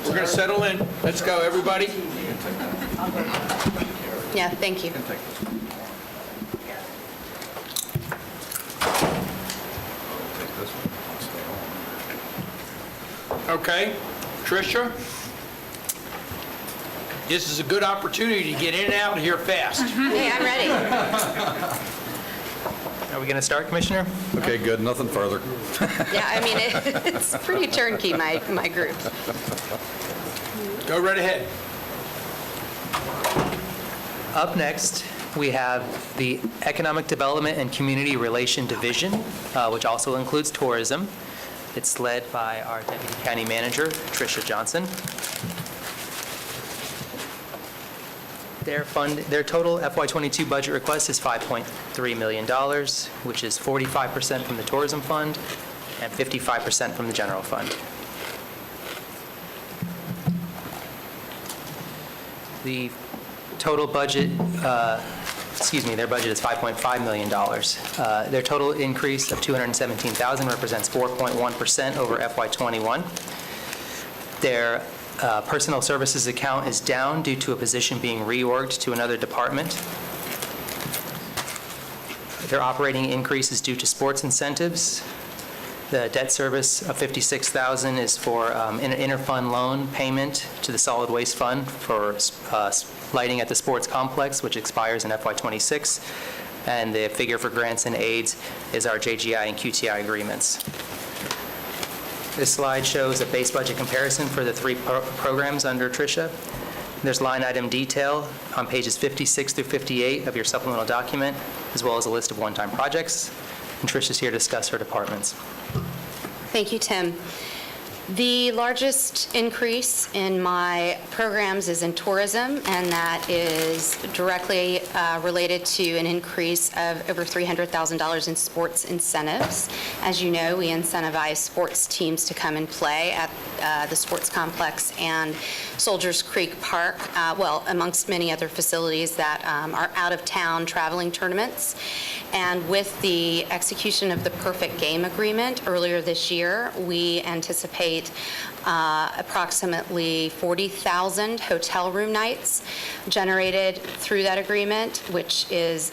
We're going to settle in. Let's go, everybody. Yeah, thank you. Okay, Tricia? This is a good opportunity to get in and out of here fast. Hey, I'm ready. Are we going to start, Commissioner? Okay, good, nothing further. Yeah, I mean, it's pretty turnkey, my group. Go right ahead. Up next, we have the Economic Development and Community Relation Division, which also includes tourism. It's led by our Deputy County Manager, Tricia Johnson. Their total FY22 budget request is $5.3 million, which is 45% from the tourism fund and 55% from the general fund. The total budget, their budget is $5.5 million. Their total increase of $217,000 represents 4.1% over FY21. Their personnel services account is down due to a position being reorged to another department. Their operating increase is due to sports incentives. The debt service of $56,000 is for an interfund loan payment to the solid waste fund for lighting at the sports complex, which expires in FY26. And the figure for grants and aids is our JGI and QTI agreements. This slide shows a base budget comparison for the three programs under Tricia. There's line item detail on pages 56 through 58 of your supplemental document, as well as a list of one-time projects. And Tricia's here to discuss her departments. Thank you, Tim. The largest increase in my programs is in tourism, and that is directly related to an increase of over $300,000 in sports incentives. As you know, we incentivize sports teams to come and play at the sports complex and Soldiers Creek Park, amongst many other facilities that are out-of-town traveling tournaments. And with the execution of the Perfect Game Agreement earlier this year, we anticipate approximately 40,000 hotel room nights generated through that agreement, which is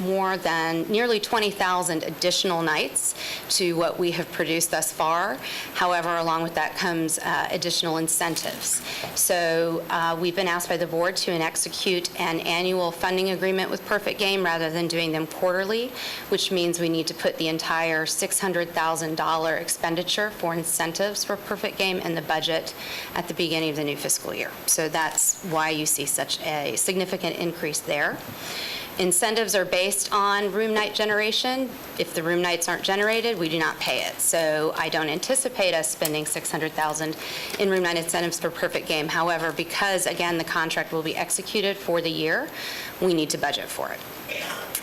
more than nearly 20,000 additional nights to what we have produced thus far. However, along with that comes additional incentives. So we've been asked by the board to execute an annual funding agreement with Perfect Game rather than doing them quarterly, which means we need to put the entire $600,000 expenditure for incentives for Perfect Game in the budget at the beginning of the new fiscal year. So that's why you see such a significant increase there. Incentives are based on room night generation. If the room nights aren't generated, we do not pay it. So I don't anticipate us spending $600,000 in room night incentives for Perfect Game. However, because, again, the contract will be executed for the year, we need to budget for it.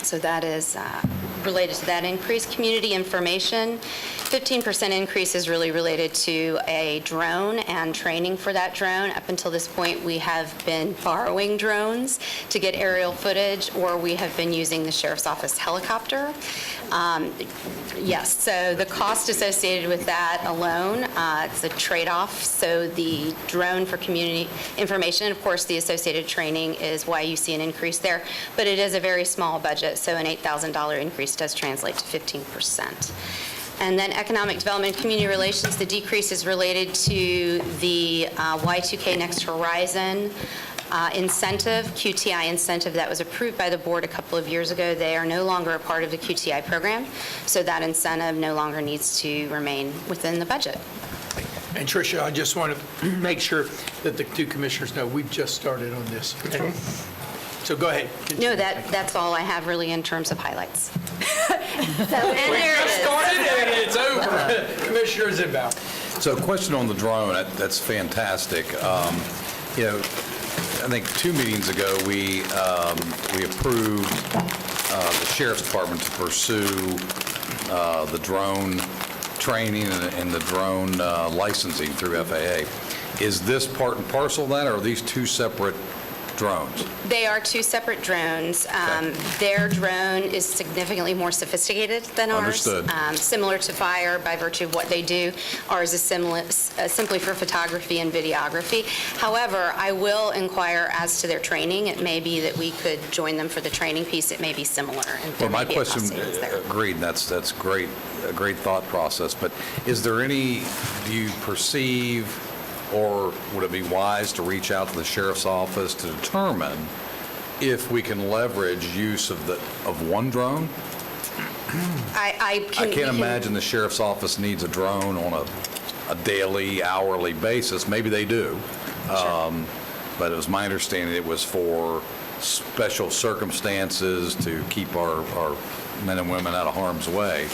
So that is related to that increase. Community information, 15% increase is really related to a drone and training for that drone. Up until this point, we have been borrowing drones to get aerial footage, or we have been using the Sheriff's Office helicopter. Yes, so the cost associated with that alone, it's a trade-off. So the drone for community information, of course, the associated training is why you see an increase there, but it is a very small budget, so an $8,000 increase does translate to 15%. And then economic development and community relations, the decrease is related to the Y2K Next Horizon incentive, QTI incentive that was approved by the board a couple of years ago. They are no longer a part of the QTI program, so that incentive no longer needs to remain within the budget. And Tricia, I just want to make sure that the two commissioners know we've just started on this. Okay? So go ahead. No, that's all I have really in terms of highlights. We just started and it's over. Commissioner Zimbow. So question on the drone, that's fantastic. I think 2 meetings ago, we approved the Sheriff's Department to pursue the drone training and the drone licensing through FAA. Is this part and parcel of that, or are these two separate drones? They are two separate drones. Their drone is significantly more sophisticated than ours. Understood. Similar to fire by virtue of what they do. Ours is simply for photography and videography. However, I will inquire as to their training. It may be that we could join them for the training piece. It may be similar. And there Well, my may be a cost question, savings there. agreed, that's great, a great thought process, but is there any, do you perceive, or would it be wise to reach out to the sheriff's office to determine if we can leverage use of one drone? I can't imagine the sheriff's office needs a drone on a daily, hourly basis. Maybe they do. But it was my understanding it was for special circumstances to keep our men and women out of harm's way.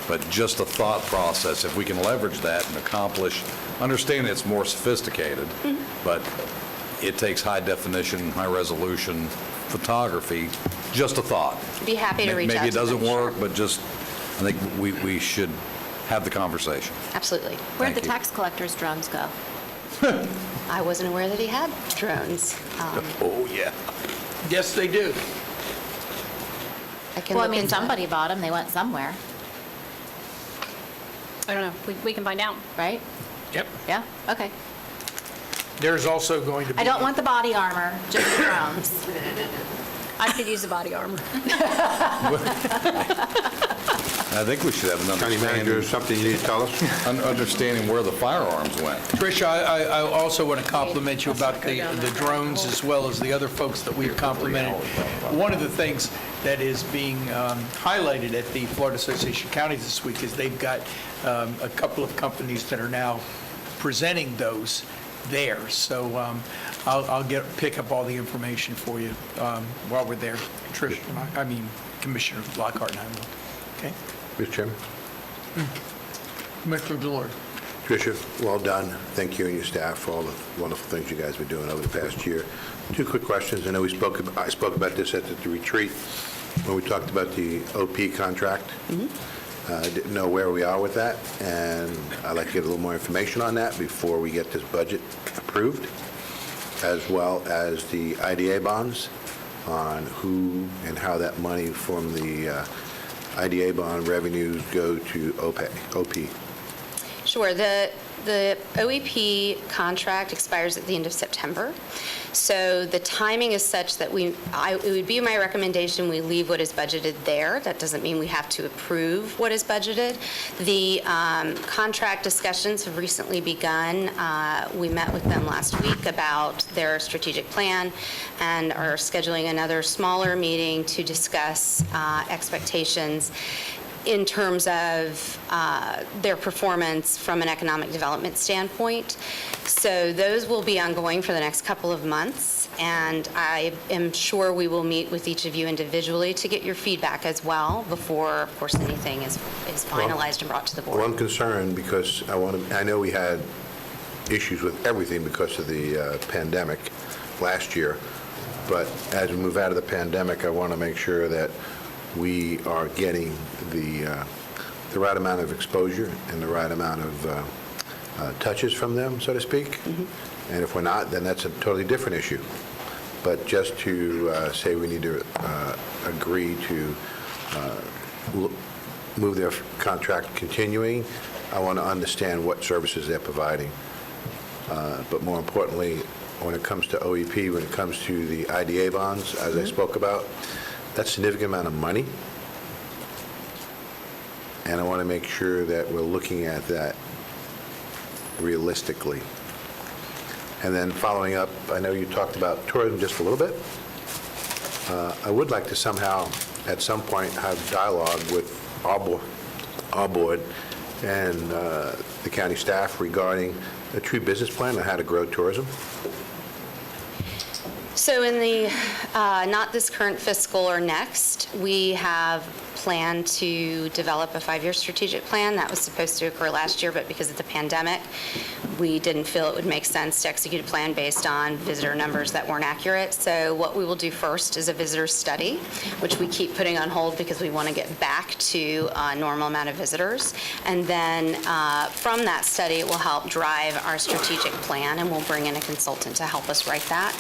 But just a thought process, if we can leverage that and accomplish, understand it's more sophisticated, but it takes high definition, high resolution photography, just a thought. Be happy to reach out Maybe it to them, doesn't sure. work, but just, I think we should have the conversation. Absolutely. Where'd the Thank you. tax collector's drones go? I wasn't aware that he had drones. Oh, yeah. Yes, they do. I can Well, I look mean, into it. somebody bought them, they went somewhere, I don't know, we can find out. right? Yep. Yeah, okay. There's also going to be... I don't want the body armor, just the drones. I could use a body armor. I think we should have an County manager, understanding, something you need to tell us? understanding where the firearms went. Tricia, I also want to compliment you about the drones as well as the other folks that we've complimented. One of the things that is being highlighted at the Florida Association of Counties this week is they've got a couple of companies that are now presenting those there. So I'll pick up all the information for you while we're there. Tricia, Commissioner Lockhart and I will. Okay? Mr. Chairman? Commissioner Delord. Tricia, well done. Thank you and your staff for all the wonderful things you guys have been doing over the past year. Two quick questions. I know I spoke about this at the retreat when we talked about the OP contract. I didn't know where we are with that, and I'd like to get a little more information on that before we get this budget approved, as well as the IDA bonds on who and how that money from the IDA bond revenues go to OP. Sure. The OEP contract expires at the end of September. So the timing is such that it would be my recommendation we leave what is budgeted there. That doesn't mean we have to approve what is budgeted. The contract discussions have recently begun. We met with them last week about their strategic plan and are scheduling another smaller meeting to discuss expectations in terms of their performance from an economic development standpoint. So those will be ongoing for the next couple of months, and I am sure we will meet with each of you individually to get your feedback as well before, of course, anything is finalized and brought to the board. Well, I'm concerned because I know we had issues with everything because of the pandemic last year, but as we move out of the pandemic, I want to make sure that we are getting the right amount of exposure and the right amount of touches from them, so to speak. And if we're not, then that's a totally different issue. But just to say we need to agree to move their contract continuing, I want to understand what services they're providing. But more importantly, when it comes to OEP, when it comes to the IDA bonds, as I spoke about, that's a significant amount of money. And I want to make sure that we're looking at that realistically. And then following up, I know you talked about tourism just a little bit. I would like to somehow, at some point, have dialogue with our board and the county staff regarding a true business plan on how to grow tourism. So in the, not this current fiscal or next, we have planned to develop a 5-year strategic plan. That was supposed to occur last year, but because of the pandemic, we didn't feel it would make sense to execute a plan based on visitor numbers that weren't accurate. So what we will do first is a visitor study, which we keep putting on hold because we want to get back to a normal amount of visitors. And then from that study, it will help drive our strategic plan, and we'll bring in a consultant to help us write that.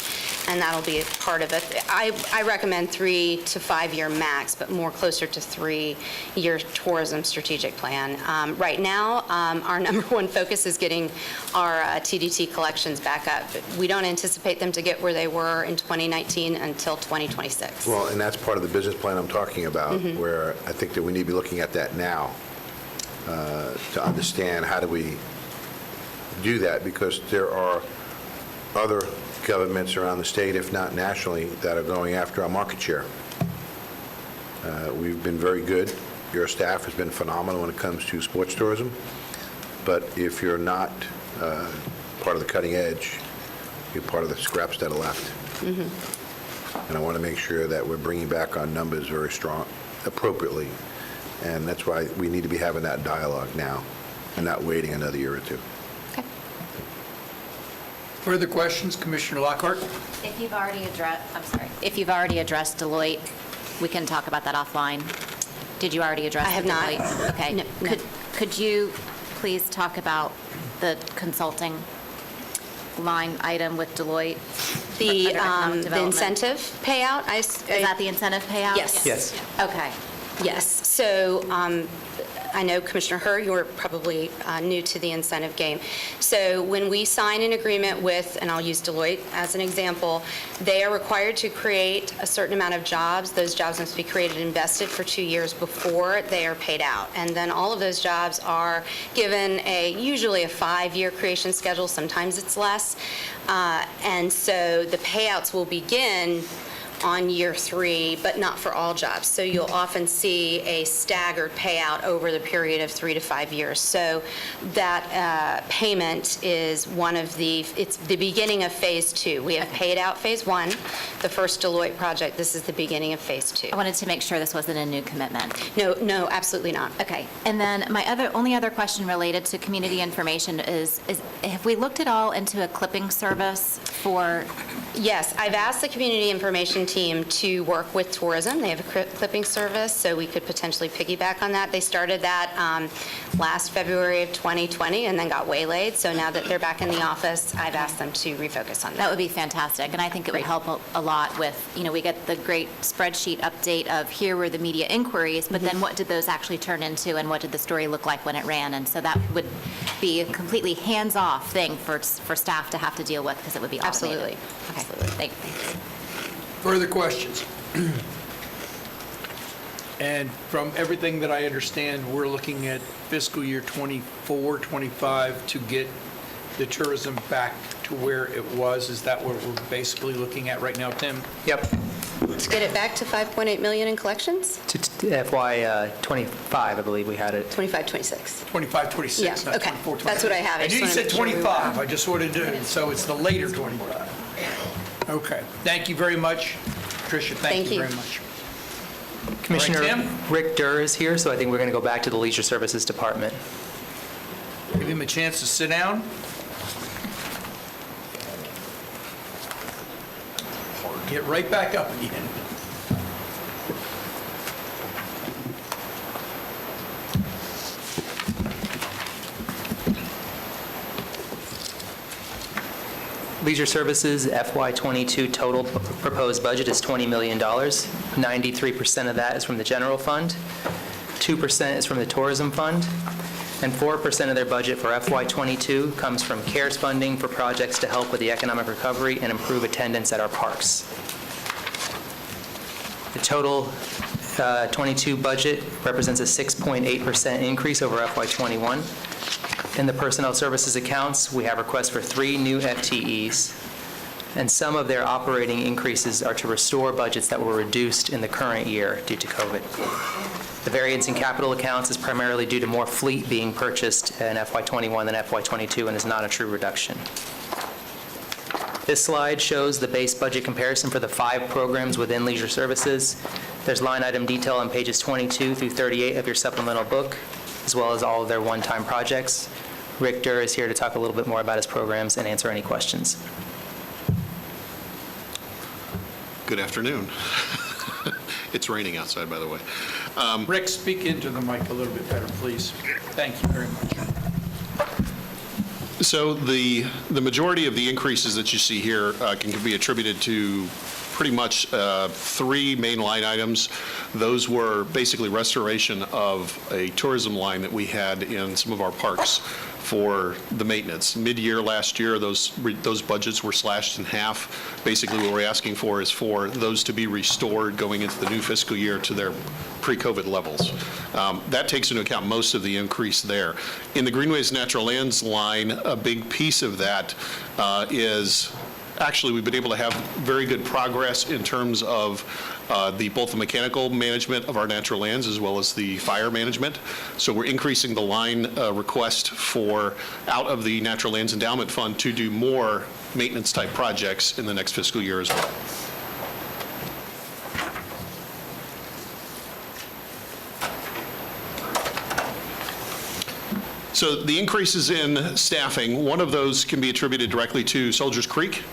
And that'll that'll be a part of it. I recommend 3 to 5 year max, but more closer to 3-year tourism strategic plan. Right now, our number one focus is getting our TDT collections back up. We don't anticipate them to get where they were in 2019 until 2026. Well, and that's part of the business plan I'm talking about, where I think that we need to be looking at that now to understand how do we do that, because there are other governments around the state, if not nationally, that are going after our market share. We've been very good. Your staff has been phenomenal when it comes to sports tourism, but if you're not part of the cutting edge, you're part of the scraps that are left. And I want to make sure that we're bringing back our numbers very strong, appropriately, and that's why we need to be having that dialogue now and not waiting another year or two. Further questions, Commissioner Lockhart? If you've already addressed Deloitte, we can talk about that offline. Did you already address I have Deloitte? not. Okay. No. Could you please talk about the consulting line item with Deloitte? The under economic development? incentive payout? Is that the incentive payout? Yes. Yes. Okay. Yes. So I know, Commissioner Hurd, you're probably new to the incentive game. So when we sign an agreement with, and I'll use Deloitte as an example, they are required to create a certain amount of jobs. Those jobs must be created and invested for 2 years before they are paid out. And then all of those jobs are given usually a 5-year creation schedule. Sometimes it's less. And so the payouts will begin on year 3, but not for all jobs. So you'll often see a staggered payout over the period of 3 to 5 years. So that payment is it's the beginning of phase 2. We have paid out phase 1, the first Deloitte project. This is the beginning of phase 2. I wanted to make sure this wasn't a new commitment. No, absolutely not. Okay. And then my only other question related to community information is have we looked at all into a clipping service for? Yes, I've asked the community information team to work with tourism. They have a clipping service, so we could potentially piggyback on that. They started that last February of 2020 and then got waylaid. So now that they're back in the office, I've asked them to refocus on that. That would be fantastic, and I think it would help a lot with, we get the great spreadsheet update of here were the media inquiries, but then what did those actually turn into, and what did the story look like when it ran? And so that would be a completely hands-off thing for staff to have to deal with, because it would be automated. Absolutely. Okay. Thank you. Further questions? And from everything that I understand, we're looking at fiscal year 24, 25 to get the tourism back to where it was. Is that what we're basically looking at right now, Tim? Yep. To get it back to 5.8 million in collections? To FY '25, I believe we had it. 25, 26. 25, 26, Yeah, not okay. 24, 25. That's what I have. I I just knew you wanted said to make sure we were- 25. I just wanted to, so it's the later 25. Okay. Thank you very much. Tricia, thank you very much. Commissioner All right, Tim? Rick Durr is here, so I think we're going to go back to the Leisure Services Department. Give him a chance to sit down. Get right back up again. Leisure Services FY22 total proposed budget is $20 million. 93% of that is from the general fund, 2% is from the tourism fund, and 4% of their budget for FY22 comes from CARES funding for projects to help with the economic recovery and improve attendance at our parks. The total 22 budget represents a 6.8% increase over FY21. In the personnel services accounts, we have requests for 3 new FTEs, and some of their operating increases are to restore budgets that were reduced in the current year due to COVID. The variance in capital accounts is primarily due to more fleet being purchased in FY21 than FY22 and is not a true reduction. This slide shows the base budget comparison for the 5 programs within Leisure Services. There's line item detail on pages 22 through 38 of your supplemental book, as well as all of their one-time projects. Rick Durr is here to talk a little bit more about his programs and answer any questions. Good afternoon. It's raining outside, by the way. Rick, speak into the mic a little bit better, please. Thank you very much. So the majority of the increases that you see here can be attributed to pretty much three main line items. Those were basically restoration of a tourism line that we had in some of our parks for the maintenance. Mid-year last year, those budgets were slashed in half. Basically, what we're asking for is for those to be restored going into the new fiscal year to their pre-COVID levels. That takes into account most of the increase there. In the Greenways Natural Lands line, a big piece of that is actually, we've been able to have very good progress in terms of both the mechanical management of our natural lands as well as the fire management. So we're increasing the line request for out of the Natural Lands Endowment Fund to do more maintenance type projects in the next fiscal year as well. So the increases in staffing, one of those can be attributed directly to Soldiers Creek.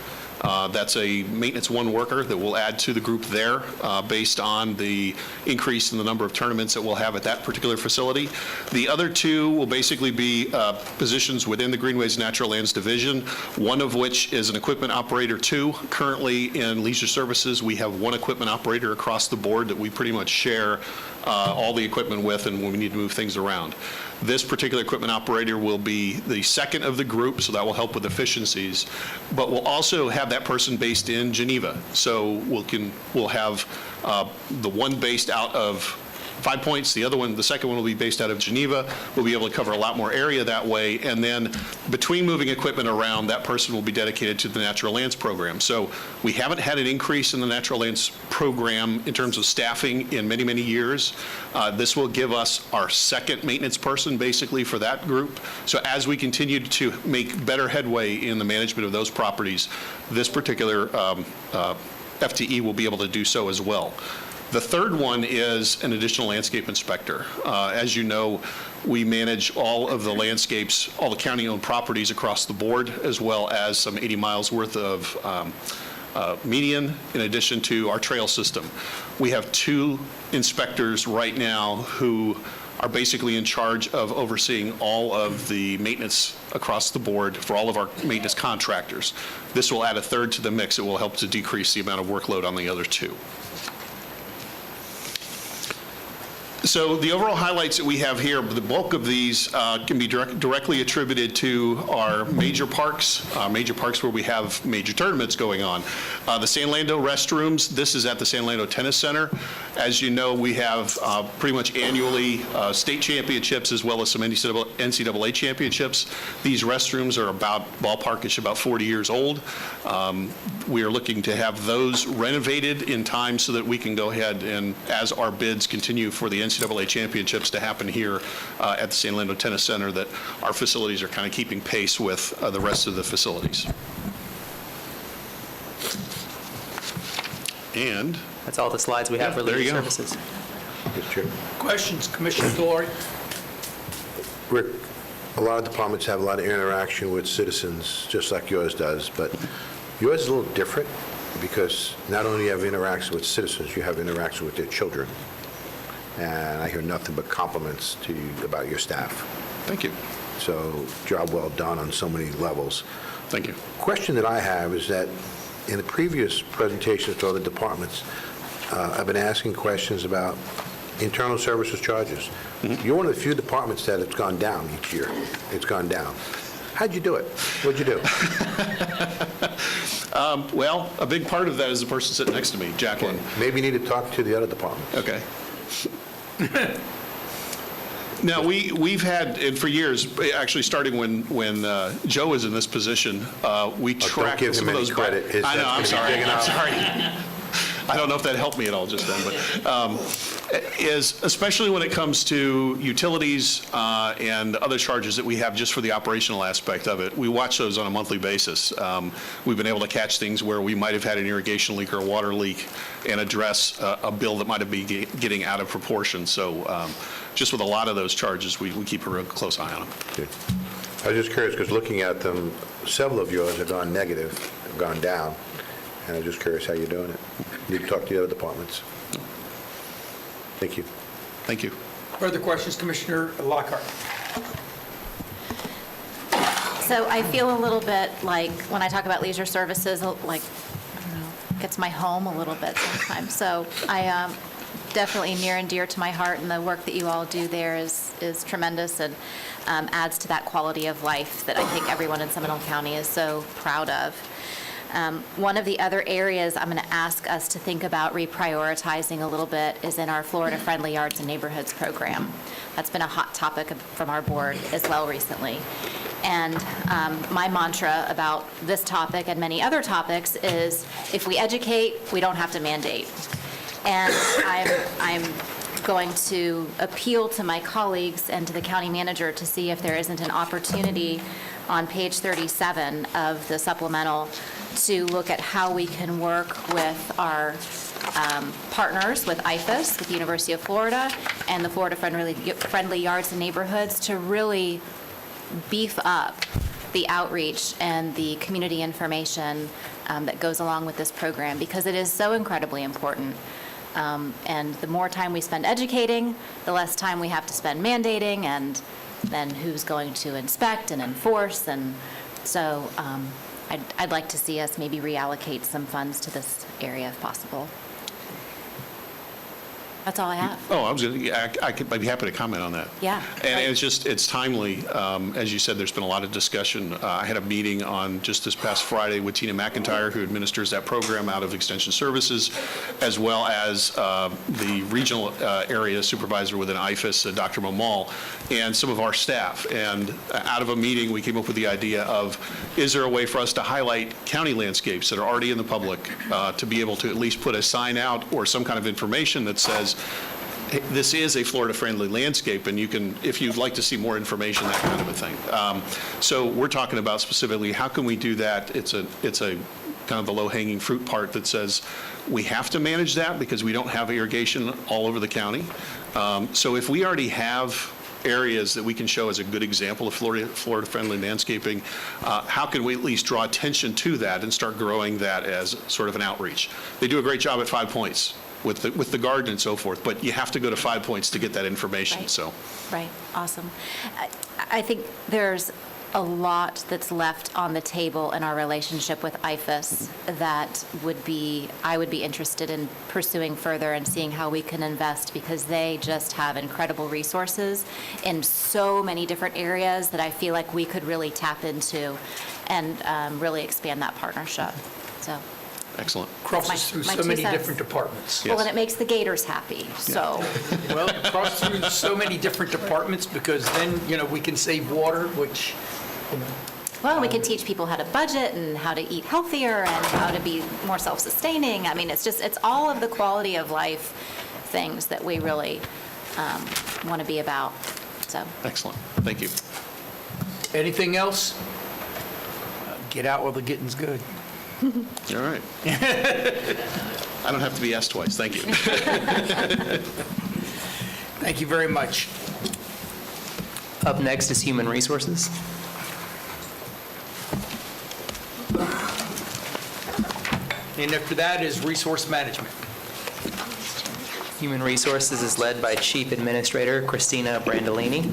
That's a maintenance one worker that we'll add to the group there based on the increase in the number of tournaments that we'll have at that particular facility. The other two will basically be positions within the Greenways Natural Lands Division, one of which is an equipment operator 2. Currently in Leisure Services, we have one equipment operator across the board that we pretty much share all the equipment with and when we need to move things around. This particular equipment operator will be the second of the group, so that will help with efficiencies. But we'll also have that person based in Geneva. So we'll have the one based out of 5 Points, the second one will be based out of Geneva. We'll be able to cover a lot more area that way. And then between moving equipment around, that person will be dedicated to the Natural Lands program. So we haven't had an increase in the Natural Lands program in terms of staffing in many, many years. This will give us our second maintenance person basically for that group. So as we continue to make better headway in the management of those properties, this particular FTE will be able to do so as well. The third one is an additional landscape inspector. As you know, we manage all of the landscapes, all the county-owned properties across the board, as well as some 80 miles worth of median, in addition to our trail system. We have 2 inspectors right now who are basically in charge of overseeing all of the maintenance across the board for all of our maintenance contractors. This will add a third to the mix. It will help to decrease the amount of workload on the other 2. So the overall highlights that we have here, the bulk of these can be directly attributed to our major parks where we have major tournaments going on. The San Lando restrooms, this is at the San Lando Tennis Center. As you know, we have pretty much annually state championships as well as some NCAA championships. These restrooms are about ballparkish about 40 years old. We are looking to have those renovated in time so that we can go ahead and, as our bids continue for the NCAA championships to happen here at the San Lando Tennis Center, that our facilities are kind of keeping pace with the rest of the facilities. And that's all the slides we have for Leisure Services. Questions, Commissioner Delory? Rick, a lot of departments have a lot of interaction with citizens, just like yours does, but yours is a little different because not only do you have interaction with citizens, you have interaction with their children. And I hear nothing but compliments to you about your staff. Thank you. So job well done on so many levels. Thank you. Question that I have is that in the previous presentations to other departments, I've been asking questions about internal services charges. Mm-hmm. You're one of the few departments that it's gone down each year. It's gone down. How'd you do it? What'd you do? Well, a big part of that is the person sitting next to me, Jacqueline. Okay. Maybe you need to talk to the other department. Okay. Now, we've had, and for years, actually starting when Joe was in this position, we tracked don't give some him of those. any credit. I know, I'm sorry. I don't know if that helped me at all just then, but especially when it comes to utilities and other charges that we have just for the operational aspect of it, we watch those on a monthly basis. We've been able to catch things where we might have had an irrigation leak or a water leak and address a bill that might have been getting out of proportion. So just with a lot of those charges, we keep a real close eye on them. Okay. I was just curious because looking at them, several of yours have gone negative, have gone down, and I'm just curious how you're doing it. You need to talk to the other departments. Thank you. Thank you. Further questions, Commissioner Lockhart? So I feel a little bit like, when I talk about leisure services, like, I don't know, gets my home a little bit sometimes. So I definitely near and dear to my heart, and the work that you all do there is tremendous and adds to that quality of life that I think everyone in Seminole County is so proud of. One of the other areas I'm going to ask us to think about reprioritizing a little bit is in our Florida Friendly Yards and Neighborhoods program. That's been a hot topic from our board as well recently. And my mantra about this topic and many other topics is, if we educate, we don't have to mandate. And I'm going to appeal to my colleagues and to the county manager to see if there isn't an opportunity on page 37 of the supplemental to look at how we can work with our partners, with IFAS, with the University of Florida, and the Florida Friendly Yards and Neighborhoods to really beef up the outreach and the community information that goes along with this program, because it is so incredibly important. And the more time we spend educating, the less time we have to spend mandating, and then who's going to inspect and enforce. And so I'd like to see us maybe reallocate some funds to this area if possible. That's all I have. Oh, I'd be happy to comment on that. Yeah. And it's timely. As you said, there's been a lot of discussion. I had a meeting on just this past Friday with Tina McIntyre, who administers that program out of Extension Services, as well as the regional area supervisor within IFAS, Dr. Mamal, and some of our staff. And out of a meeting, we came up with the idea of, is there a way for us to highlight county landscapes that are already in the public, to be able to at least put a sign out or some kind of information that says, this is a Florida-friendly landscape, and you can, if you'd like to see more information, that kind of a thing. So we're talking about specifically, how can we do that? It's a kind of the low-hanging fruit part that says we have to manage that because we don't have irrigation all over the county. So if we already have areas that we can show as a good example of Florida-friendly landscaping, how can we at least draw attention to that and start growing that as sort of an outreach? They do a great job at 5 Points with the garden and so forth, but you have to go to 5 Points to get that information. Right. So. Right, awesome. I think there's a lot that's left on the table in our relationship with IFAS that I would be interested in pursuing further and seeing how we can invest, because they just have incredible resources in so many different areas that I feel like we could really tap into and really expand that partnership. So. Excellent. Crosses through so many different departments. Well, and it makes the Gators happy, so. Well, it crosses through so many different departments, because then, we can save water, which, Well, we can teach people how to budget and how to eat healthier and how to be more self-sustaining. I mean, it's all of the quality of life things that we really want to be about, so. Excellent. Thank you. Anything else? Get out while the getting's good. All right. I don't have to be asked twice. Thank you. Thank you very much. Up next is Human Resources. And after that is Resource Management. Human Resources is led by Chief Administrator Christina Brandolini.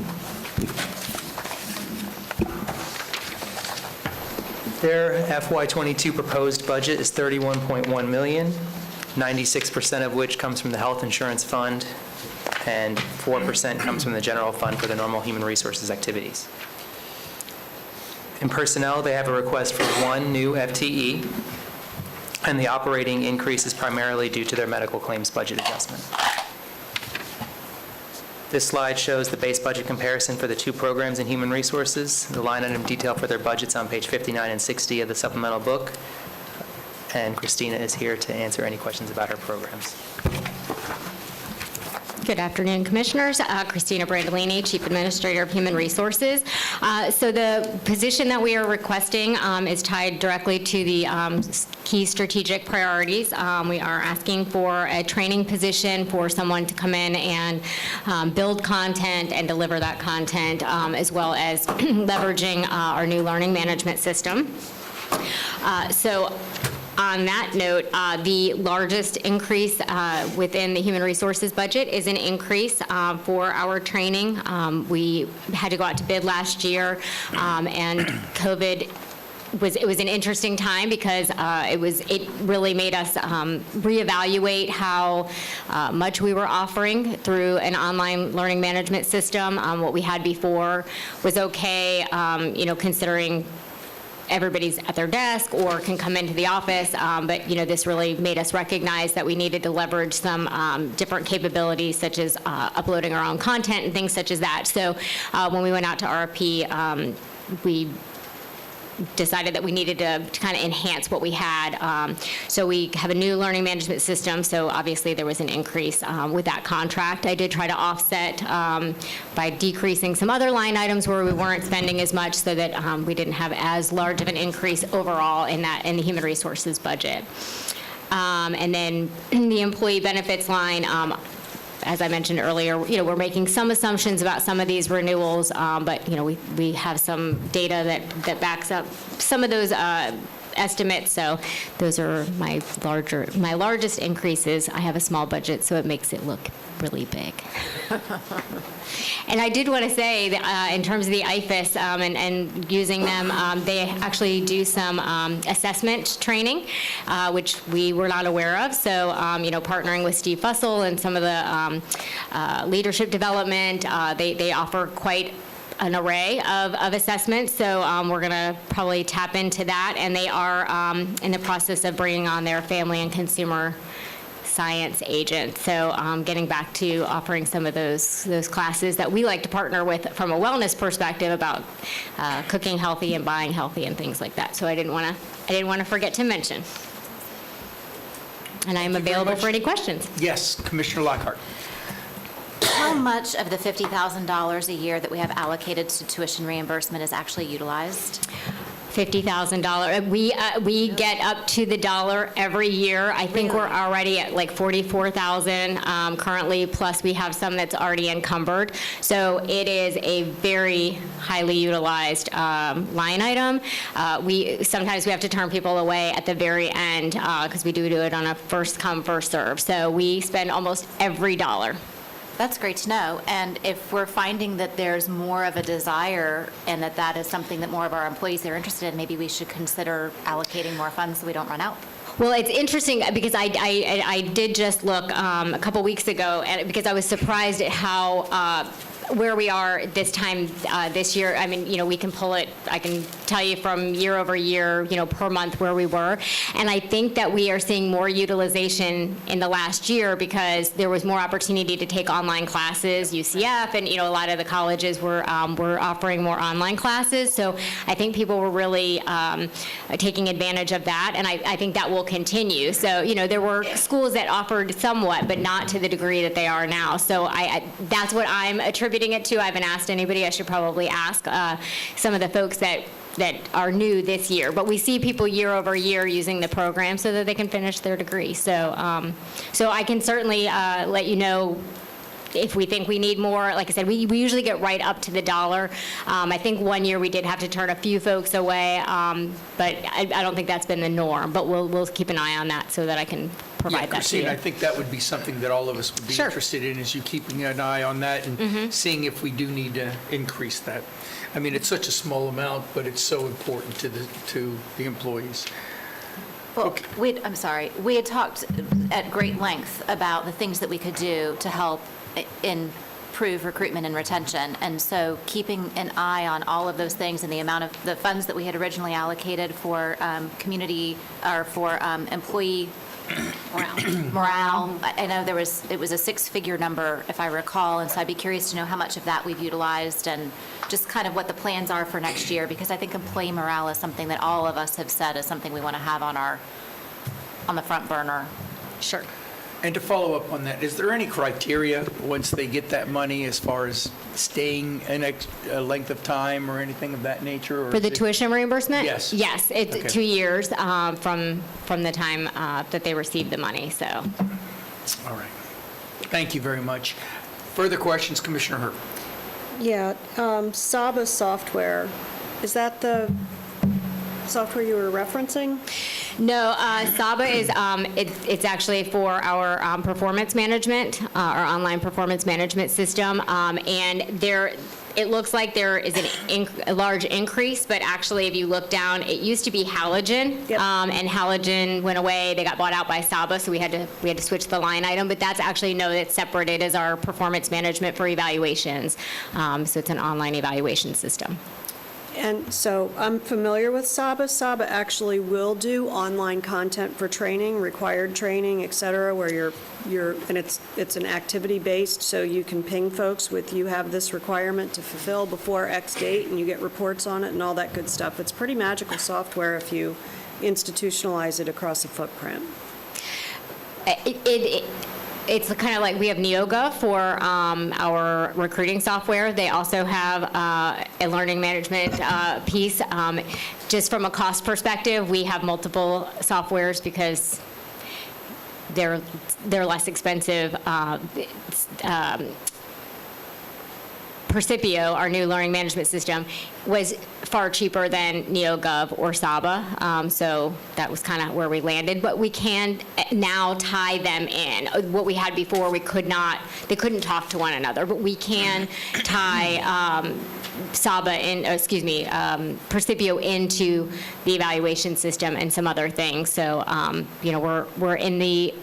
Their FY22 proposed budget is $31.1 million, 96% of which comes from the Health Insurance Fund, and 4% comes from the General Fund for the normal human resources activities. In personnel, they have a request for 1 new FTE, and the operating increase is primarily due to their medical claims budget adjustment. This slide shows the base budget comparison for the 2 programs in human resources. The line item detail for their budgets on page 59 and 60 of the supplemental book. And Christina is here to answer any questions about her programs. Good afternoon, Commissioners. Christina Brandolini, Chief Administrator of Human Resources. So the position that we are requesting is tied directly to the key strategic priorities. We are asking for a training position for someone to come in and build content and deliver that content, as well as leveraging our new learning management system. So on that note, the largest increase within the human resources budget is an increase for our training. We had to go out to bid last year, and COVID it was an interesting time because it really made us reevaluate how much we were offering through an online learning management system. What we had before was okay, considering everybody's at their desk or can come into the office, but this really made us recognize that we needed to leverage some different capabilities, such as uploading our own content and things such as that. So when we went out to RFP, we decided that we needed to kind of enhance what we had. So we have a new learning management system, so obviously there was an increase with that contract. I did try to offset by decreasing some other line items where we weren't spending as much so that we didn't have as large of an increase overall in the human resources budget. And then the employee benefits line, as I mentioned earlier, we're making some assumptions about some of these renewals, but we have some data that backs up some of those estimates. So those are my largest increases. I have a small budget, so it makes it look really big. And I did want to say that in terms of the IFAS and using them, they actually do some assessment training, which we were not aware of. So, partnering with Steve Fussell and some of the leadership development, they offer quite an array of assessments, so we're going to probably tap into that, and they are in the process of bringing on their family and consumer science agent. So getting back to offering some of those classes that we like to partner with from a wellness perspective about cooking healthy and buying healthy and things like that. So I didn't want to forget to mention. And I'm available for any questions. Yes, Commissioner Lockhart. How much of the $50,000 a year that we have allocated to tuition reimbursement is actually utilized? $50,000. We get up to the dollar every year. I think we're already at like $44,000 currently, plus we have some that's already encumbered. So it is a very highly utilized line item. Sometimes we have to turn people away at the very end because we do it on a first come, first serve. So we spend almost every dollar. That's great to know. And if we're finding that there's more of a desire and that is something that more of our employees are interested in, maybe we should consider allocating more funds so we don't run out. Well, it's interesting because I did just look a couple weeks ago, and because I was surprised at how where we are this time this year. I mean, we can pull it, I can tell you from year over year, per month where we were. And I think that we are seeing more utilization in the last year because there was more opportunity to take online classes, UCF, and, a lot of the colleges were offering more online classes. So I think people were really taking advantage of that. And I think that will continue. So, there were schools that offered somewhat, but not to the degree that they are now. So that's what I'm attributing it to. I haven't asked anybody. I should probably ask some of the folks that are new this year. But we see people year over year using the program so that they can finish their degree. So I can certainly let you know if we think we need more. Like I said, we usually get right up to the dollar. I think one year we did have to turn a few folks away, but I don't think that's been the norm. But we'll keep an eye on that so that I can provide that Christine, to you. I think that would be something that all of us would be interested in, is you keeping an eye on that and seeing if we do need to increase that. I mean, it's such a small amount, but it's so important to the employees. Well, I'm sorry. We had talked at great length about the things that we could do to help improve recruitment and retention. And so keeping an eye on all of those things and the amount of the funds that we had originally allocated for community or for employee morale. I know it was a six-figure number, if I recall, and so I'd be curious to know how much of that we've utilized and just kind of what the plans are for next year, because I think employee morale is something that all of us have said is something we want to have on the front burner. Sure. And to follow up on that, is there any criteria once they get that money as far as staying a length of time or anything of that nature? Or For the tuition reimbursement? Yes. Yes, it's Okay. 2 years from the time that they receive the money, so. All right. Thank you very much. Further questions, Commissioner Hurt? Yeah, Saba software, is that the software you were referencing? No, Saba is, it's actually for our performance management, our online performance management system. And it looks like there is a large increase, but actually, if you look down, it used to be Halogen, and Halogen went away. They got bought out by Saba, so we had to switch the line item. But that's actually it's separated as our performance management for evaluations. So it's an online evaluation system. And so I'm familiar with Saba. Saba actually will do online content for training, required training, et cetera, where and it's an activity-based, so you can ping folks with, you have this requirement to fulfill before X date, and you get reports on it and all that good stuff. It's pretty magical software if you institutionalize it across a footprint. It's kind of like we have Neoga for our recruiting software. They also have a learning management piece. Just from a cost perspective, we have multiple softwares because they're less expensive. Percipio, our new learning management system, was far cheaper than NeoGov or Saba, so that was kind of where we landed. But we can now tie them in. What we had before, they couldn't talk to one another, but we can tie Percipio into the evaluation system and some other things. So, we're in the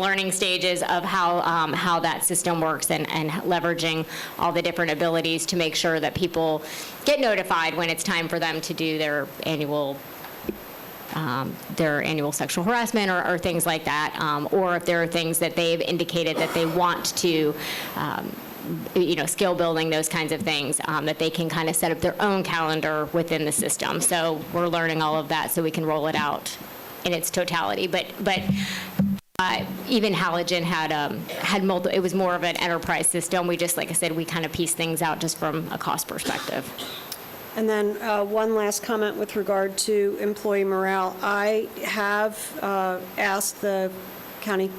learning stages of how that system works and leveraging all the different abilities to make sure that people get notified when it's time for them to do their annual sexual harassment or things like that, or if there are things that they've indicated that they want to, skill building, those kinds of things, that they can kind of set up their own calendar within the system. So we're learning all of that so we can roll it out in its totality. But even Halogen had multiple. It was more of an enterprise system. We just, like I said, we kind of piece things out just from a cost perspective. And then one last comment with regard to employee morale. I have asked the county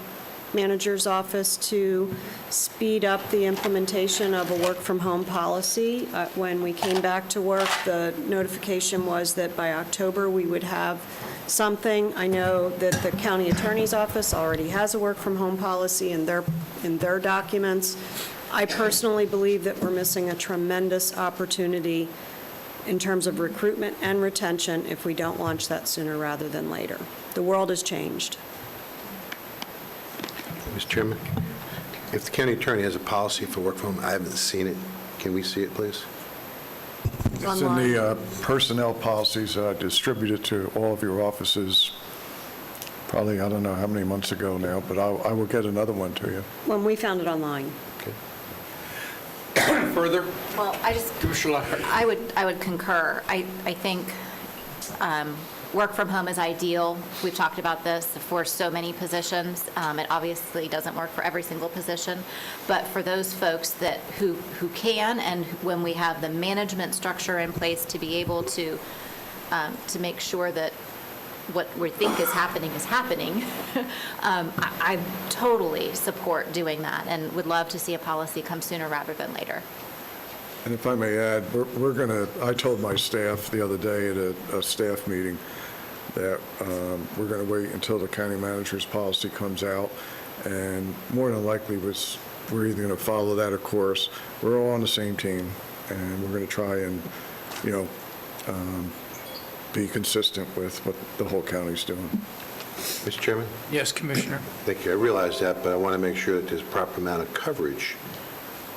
manager's office to speed up the implementation of a work-from-home policy. When we came back to work, the notification was that by October we would have something. I know that the county attorney's office already has a work-from-home policy in their documents. I personally believe that we're missing a tremendous opportunity in terms of recruitment and retention if we don't launch that sooner rather than later. The world has changed. Mr. Chairman, if the county attorney has a policy for work from home, I haven't seen it. Can we see it, please? It's in the personnel policies distributed to all of your offices, probably, I don't know how many months ago now, but I will get another one to you. When we found it online. Further? Well, Commissioner Lockhart. I would concur. I think work from home is ideal. We've talked about this for so many positions. It obviously doesn't work for every single position, but for those folks who can, and when we have the management structure in place to be able to make sure that what we think is happening, I totally support doing that and would love to see a policy come sooner rather than later. And if I may add, I told my staff the other day at a staff meeting that we're going to wait until the county manager's policy comes out, and more than likely we're either going to follow that, of course. We're all on the same team, and we're going to try and, be consistent with what the whole county's doing. Mr. Chairman? Yes, Commissioner. Thank you. I realize that, but I want to make sure that there's proper amount of coverage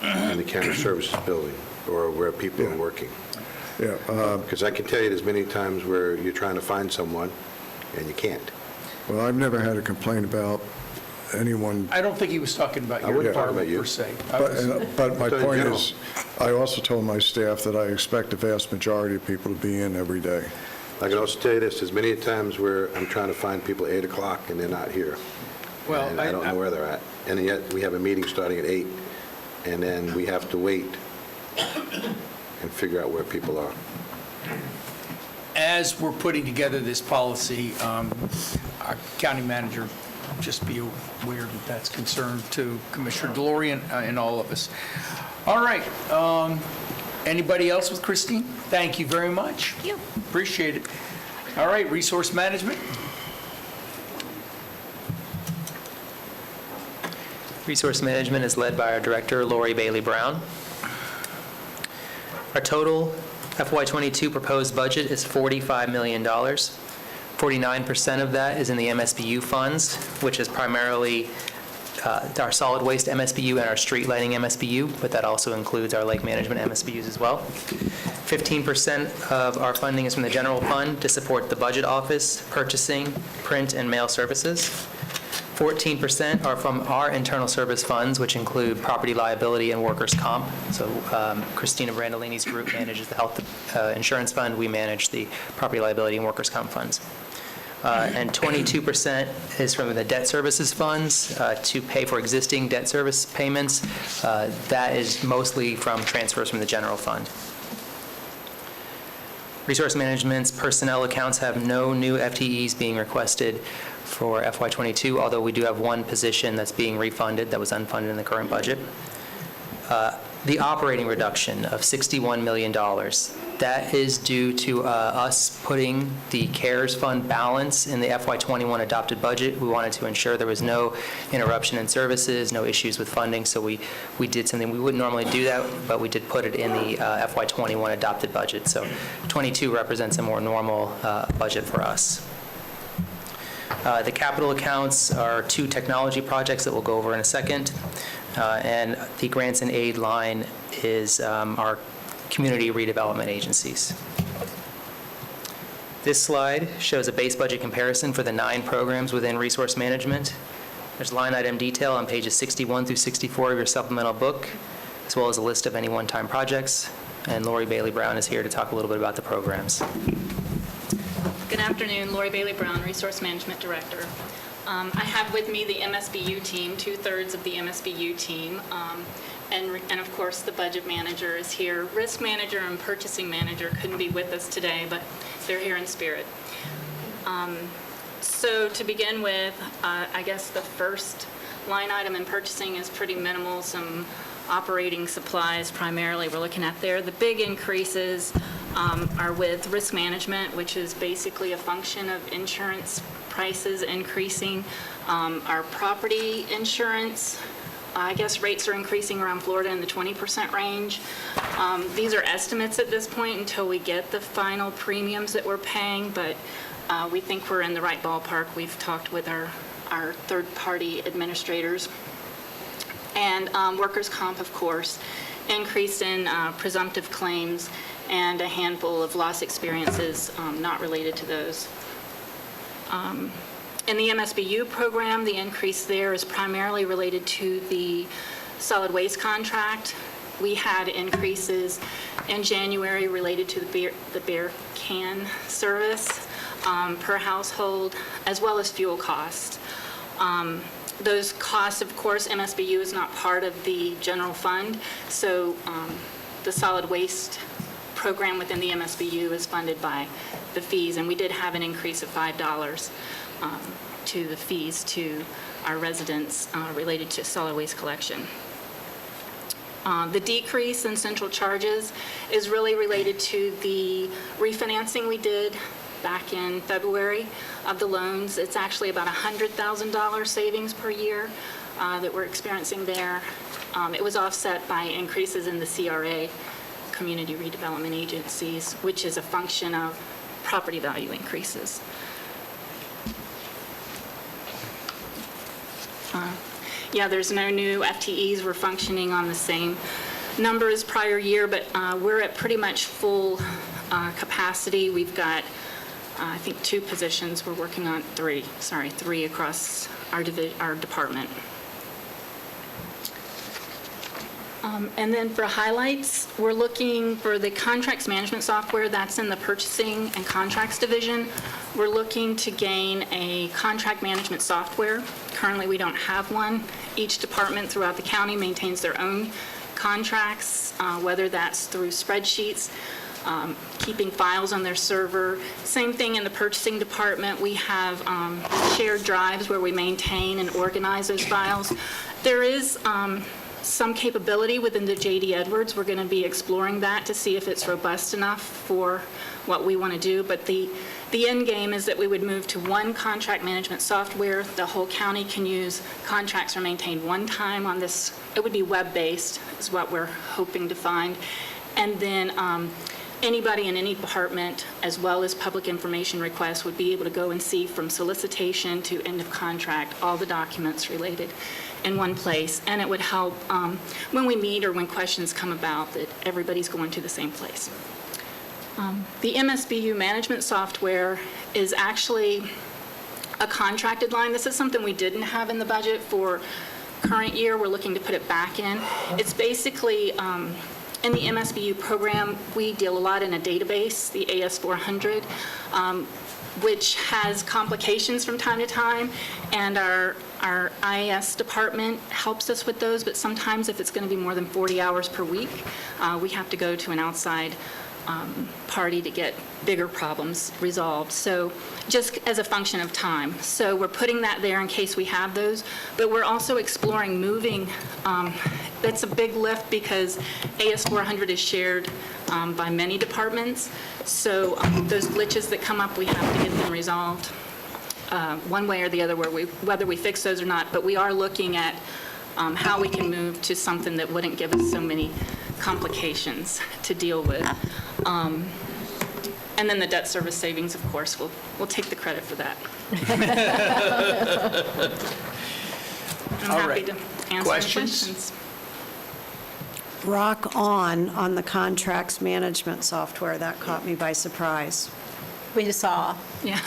in the county services building or where people are working. Yeah. Because I can tell you there's many times where you're trying to find someone and you can't. Well, I've never had a complaint about anyone. I don't think he was talking about your department per se. But my point is, I also told my staff that I expect the vast majority of people to be in every day. I can also tell you this, there's many times where I'm trying to find people at 8 o'clock and they're not here. Well, and I don't know where they're at. And yet we have a meeting starting at 8, and then we have to wait and figure out where people are. As we're putting together this policy, our county manager, just be aware that that's concerned to Commissioner DeLorean and all of us. All right. Anybody else with Christine? Thank you very much. Thank you. Appreciate it. All right, resource management. Resource management is led by our director, Lori Bailey Brown. Our total FY22 proposed budget is $45 million. 49% of that is in the MSBU funds, which is primarily our solid waste MSBU and our street lighting MSBU, but that also includes our lake management MSBUs as well. 15% of our funding is from the general fund to support the budget office, purchasing, print, and mail services. 14% are from our internal service funds, which include property liability and workers' comp. So Christina Brandolini's group manages the health insurance fund. We manage the property liability and workers' comp funds. And 22% is from the debt services funds to pay for existing debt service payments. That is mostly from transfers from the general fund. Resource management's personnel accounts have no new FTEs being requested for FY22, although we do have one position that's being refunded that was unfunded in the current budget. The operating reduction of $61 million, that is due to us putting the CARES fund balance in the FY21 adopted budget. We wanted to ensure there was no interruption in services, no issues with funding, so we did something. We wouldn't normally do that, but we did put it in the FY21 adopted budget. So 22 represents a more normal budget for us. The capital accounts are 2 technology projects that we'll go over in a second. And the grants and aid line is our community redevelopment agencies. This slide shows a base budget comparison for the 9 programs within resource management. There's line item detail on pages 61 through 64 of your supplemental book, as well as a list of any one-time projects. And Lori Bailey Brown is here to talk a little bit about the programs. Good afternoon, Lori Bailey Brown, Resource Management Director. I have with me the MSBU team, 2/3 of the MSBU team, and of course the budget manager is here. Risk manager and purchasing manager couldn't be with us today, but they're here in spirit. So to begin with, I guess the first line item in purchasing is pretty minimal, some operating supplies primarily we're looking at there. The big increases are with risk management, which is basically a function of insurance prices increasing. Our property insurance, I guess rates are increasing around Florida in the 20% range. These are estimates at this point until we get the final premiums that we're paying, but we think we're in the right ballpark. We've talked with our third-party administrators. And workers' comp, of course, increase in presumptive claims and a handful of loss experiences not related to those. In the MSBU program, the increase there is primarily related to the solid waste contract. We had increases in January related to the beer can service per household, as well as fuel costs. Those costs, of course, MSBU is not part of the general fund, so the solid waste program within the MSBU is funded by the fees, and we did have an increase of $5 to the fees to our residents related to solid waste collection. The decrease in central charges is really related to the refinancing we did back in February of the loans. It's actually about $100,000 savings per year that we're experiencing there. It was offset by increases in the CRA, Community Redevelopment Agencies, which is a function of property value increases. Yeah, there's no new FTEs. We're functioning on the same number as prior year, but we're at pretty much full capacity. We've got I think 2 positions. We're working on 3 across our department. And then for highlights, we're looking for the contracts management software that's in the purchasing and contracts division. We're looking to gain a contract management software. Currently, we don't have one. Each department throughout the county maintains their own contracts, whether that's through spreadsheets, keeping files on their server. Same thing in the purchasing department. We have shared drives where we maintain and organize those files. There is some capability within the J.D. Edwards. We're going to be exploring that to see if it's robust enough for what we want to do, but the end game is that we would move to one contract management software. The whole county can use contracts are maintained one time on this. It would be web-based is what we're hoping to find. And then anybody in any department, as well as public information requests, would be able to go and see from solicitation to end of contract all the documents related in one place. And it would help when we meet or when questions come about that everybody's going to the same place. The MSBU management software is actually a contracted line. This is something we didn't have in the budget for current year. We're looking to put it back in. It's basically, in the MSBU program, we deal a lot in a database, the AS400, which has complications from time to time, and our IAS department helps us with those, but sometimes if it's going to be more than 40 hours per week, we have to go to an outside party to get bigger problems resolved. So just as a function of time. So we're putting that there in case we have those, but we're also exploring moving. That's a big lift because AS400 is shared by many departments. So those glitches that come up, we have to get them resolved one way or the other, whether we fix those or not. But we are looking at how we can move to something that wouldn't give us so many complications to deal with. And then the debt service savings, of course, we'll take the credit for that. I'm All happy right. to answer Questions? questions. Rock on the contracts management software. That caught me by surprise. We just saw. Yeah.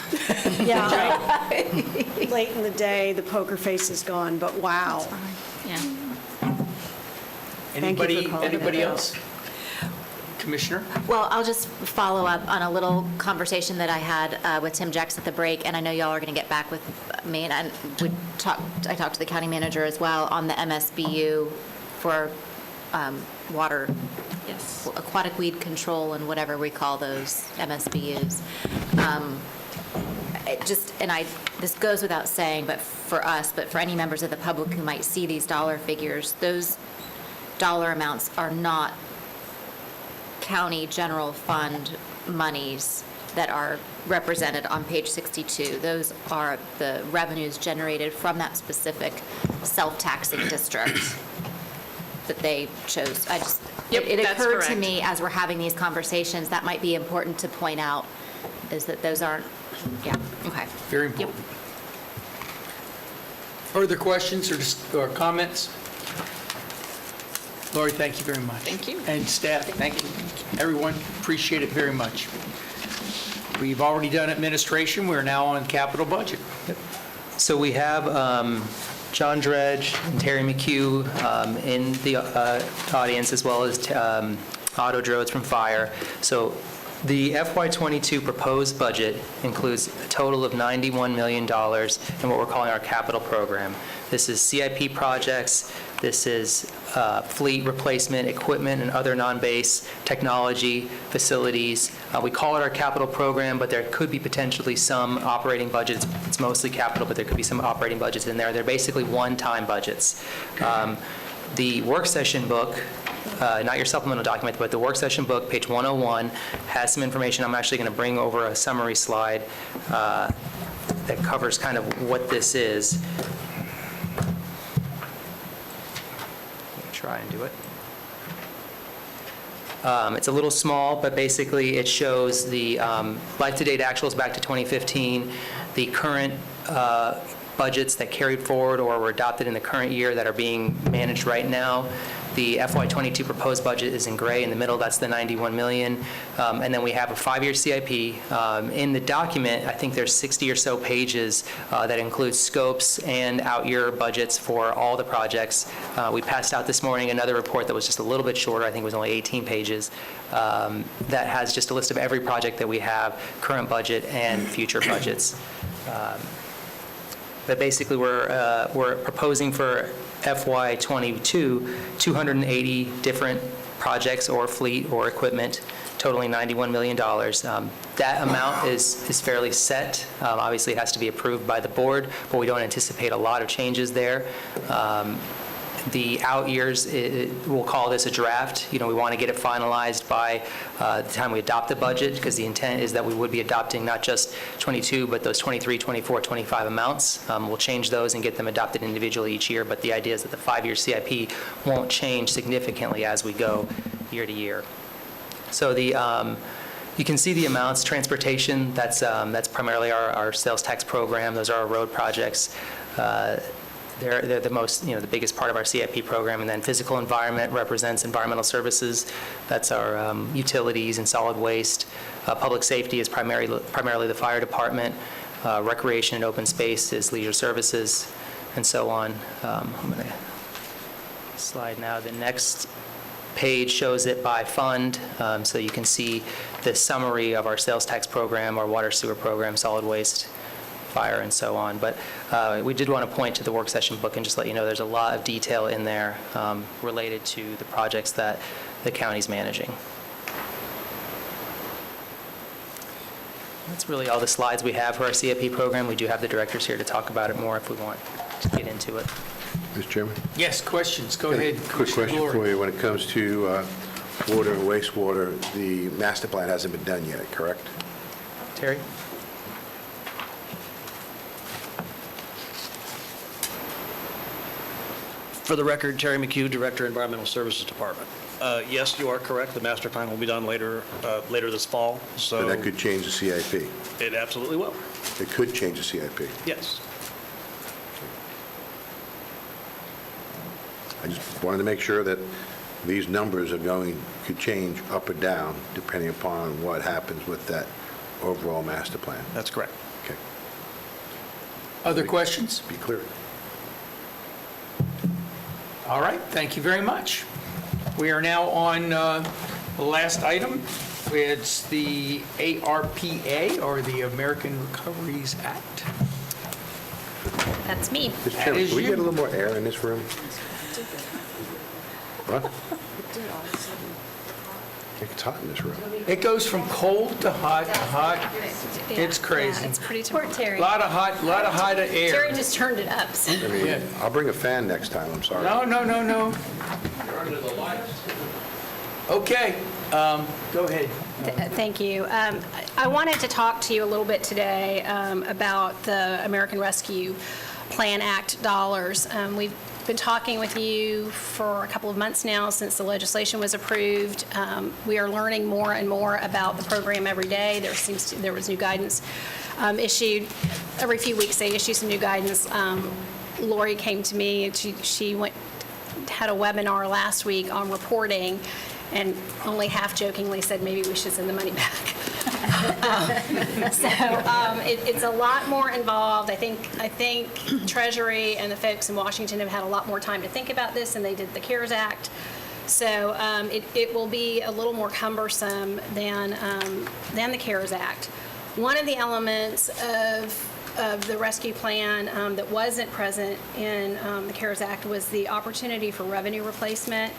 Yeah. Late in the day, the poker face is gone, but wow. Yeah. Thank you for Anybody calling it out. else? Commissioner? Well, I'll just follow up on a little conversation that I had with Tim Jex at the break, and I know y'all are going to get back with me, and I talked to the county manager as well on the MSBU for water, Yes. aquatic weed control and whatever we call those MSBUs. This goes without saying, but for us, but for any members of the public who might see these dollar figures, those dollar amounts are not county general fund monies that are represented on page 62. Those are the revenues generated from that specific self-taxing district that they chose. Yep, It that's occurred to correct. me as we're having these conversations, that might be important to point out, is that those aren't, yeah, okay. Very important. Further questions or comments? Lori, thank you very much. Thank you. And staff, thank you. Everyone, appreciate it very much. We've already done administration. We're now on capital budget. So we have John Dredge and Terry McHugh in the audience, as well as Otto Drodes from Fire. So the FY22 proposed budget includes a total of $91 million in what we're calling our capital program. This is CIP projects, this is fleet replacement, equipment and other non-base technology, facilities. We call it our capital program, but there could be potentially some operating budgets. It's mostly capital, but there could be some operating budgets in there. They're basically one-time budgets. The Worksession book, not your supplemental document, but the Worksession book, page 101, has some information. I'm actually going to bring over a summary slide that covers kind of what this is. Try and do it. It's a little small, but basically it shows the life-to-date actuals back to 2015, the current budgets that carried forward or were adopted in the current year that are being managed right now. The FY22 proposed budget is in gray in the middle. That's the $91 million. And then we have a 5-year CIP. In the document, I think there's 60 or so pages that include scopes and out-year budgets for all the projects. We passed out this morning another report that was just a little bit shorter. I think it was only 18 pages. That has just a list of every project that we have, current budget and future budgets. But basically, we're proposing for FY22, 280 different projects or fleet or equipment, totaling $91 million. That amount is fairly set. Obviously, it has to be approved by the board, but we don't anticipate a lot of changes there. The out years, we'll call this a draft. We want to get it finalized by the time we adopt the budget, because the intent is that we would be adopting not just 22, but those 23, 24, 25 amounts. We'll change those and get them adopted individually each year, but the idea is that the 5-year CIP won't change significantly as we go year to year. So you can see the amounts. Transportation, that's primarily our sales tax program. Those are our road projects. They're the most, the biggest part of our CIP program. And then physical environment represents environmental services. That's our utilities and solid waste. Public safety is primarily the fire department. Recreation and open space is leisure services, and so on. I'm going to slide now. The next page shows it by fund, so you can see the summary of our sales tax program, our water sewer program, solid waste, fire, and so on. But we did want to point to the work session book and just let you know there's a lot of detail in there related to the projects that the county's managing. That's really all the slides we have for our CIP program. We do have the directors here to talk about it more if we want to get into it. Mr. Chairman? Yes, questions? Go ahead. Quick question for you. When it comes to water and wastewater, the master plan hasn't been done yet, correct? Terry? For the record, Terry McHugh, Director, Environmental Services Department. Yes, you are correct. The master plan will be done later this fall. So that could change the CIP? It absolutely will. It could change the CIP? Yes. I just wanted to make sure that these numbers could change up or down depending upon what happens with that overall master plan. That's correct. Okay. Other questions? Be clear. All right, thank you very much. We are now on the last item. It's the ARPA, or the American Recoveries Act. That's me. Mr. Chairman, can we get a little more air in this room? What? It's hot in this room. It goes from cold to hot to hot. It's crazy. It's pretty terrible. A lot of hot air. Terry just turned it up. So. I mean, I'll bring a fan next time, I'm sorry. No. Okay, go ahead. Thank you. I wanted to talk to you a little bit today about the American Rescue Plan Act dollars. We've been talking with you for a couple of months now since the legislation was approved. We are learning more and more about the program every day. There was new guidance issued. Every few weeks they issue some new guidance. Lori came to me and she had a webinar last week on reporting and only half jokingly said maybe we should send the money back. It's a lot more involved. I think Treasury and the folks in Washington have had a lot more time to think about this than they did the CARES Act. So it will be a little more cumbersome than the CARES Act. One of the elements of the rescue plan that wasn't present in the CARES Act was the opportunity for revenue replacement.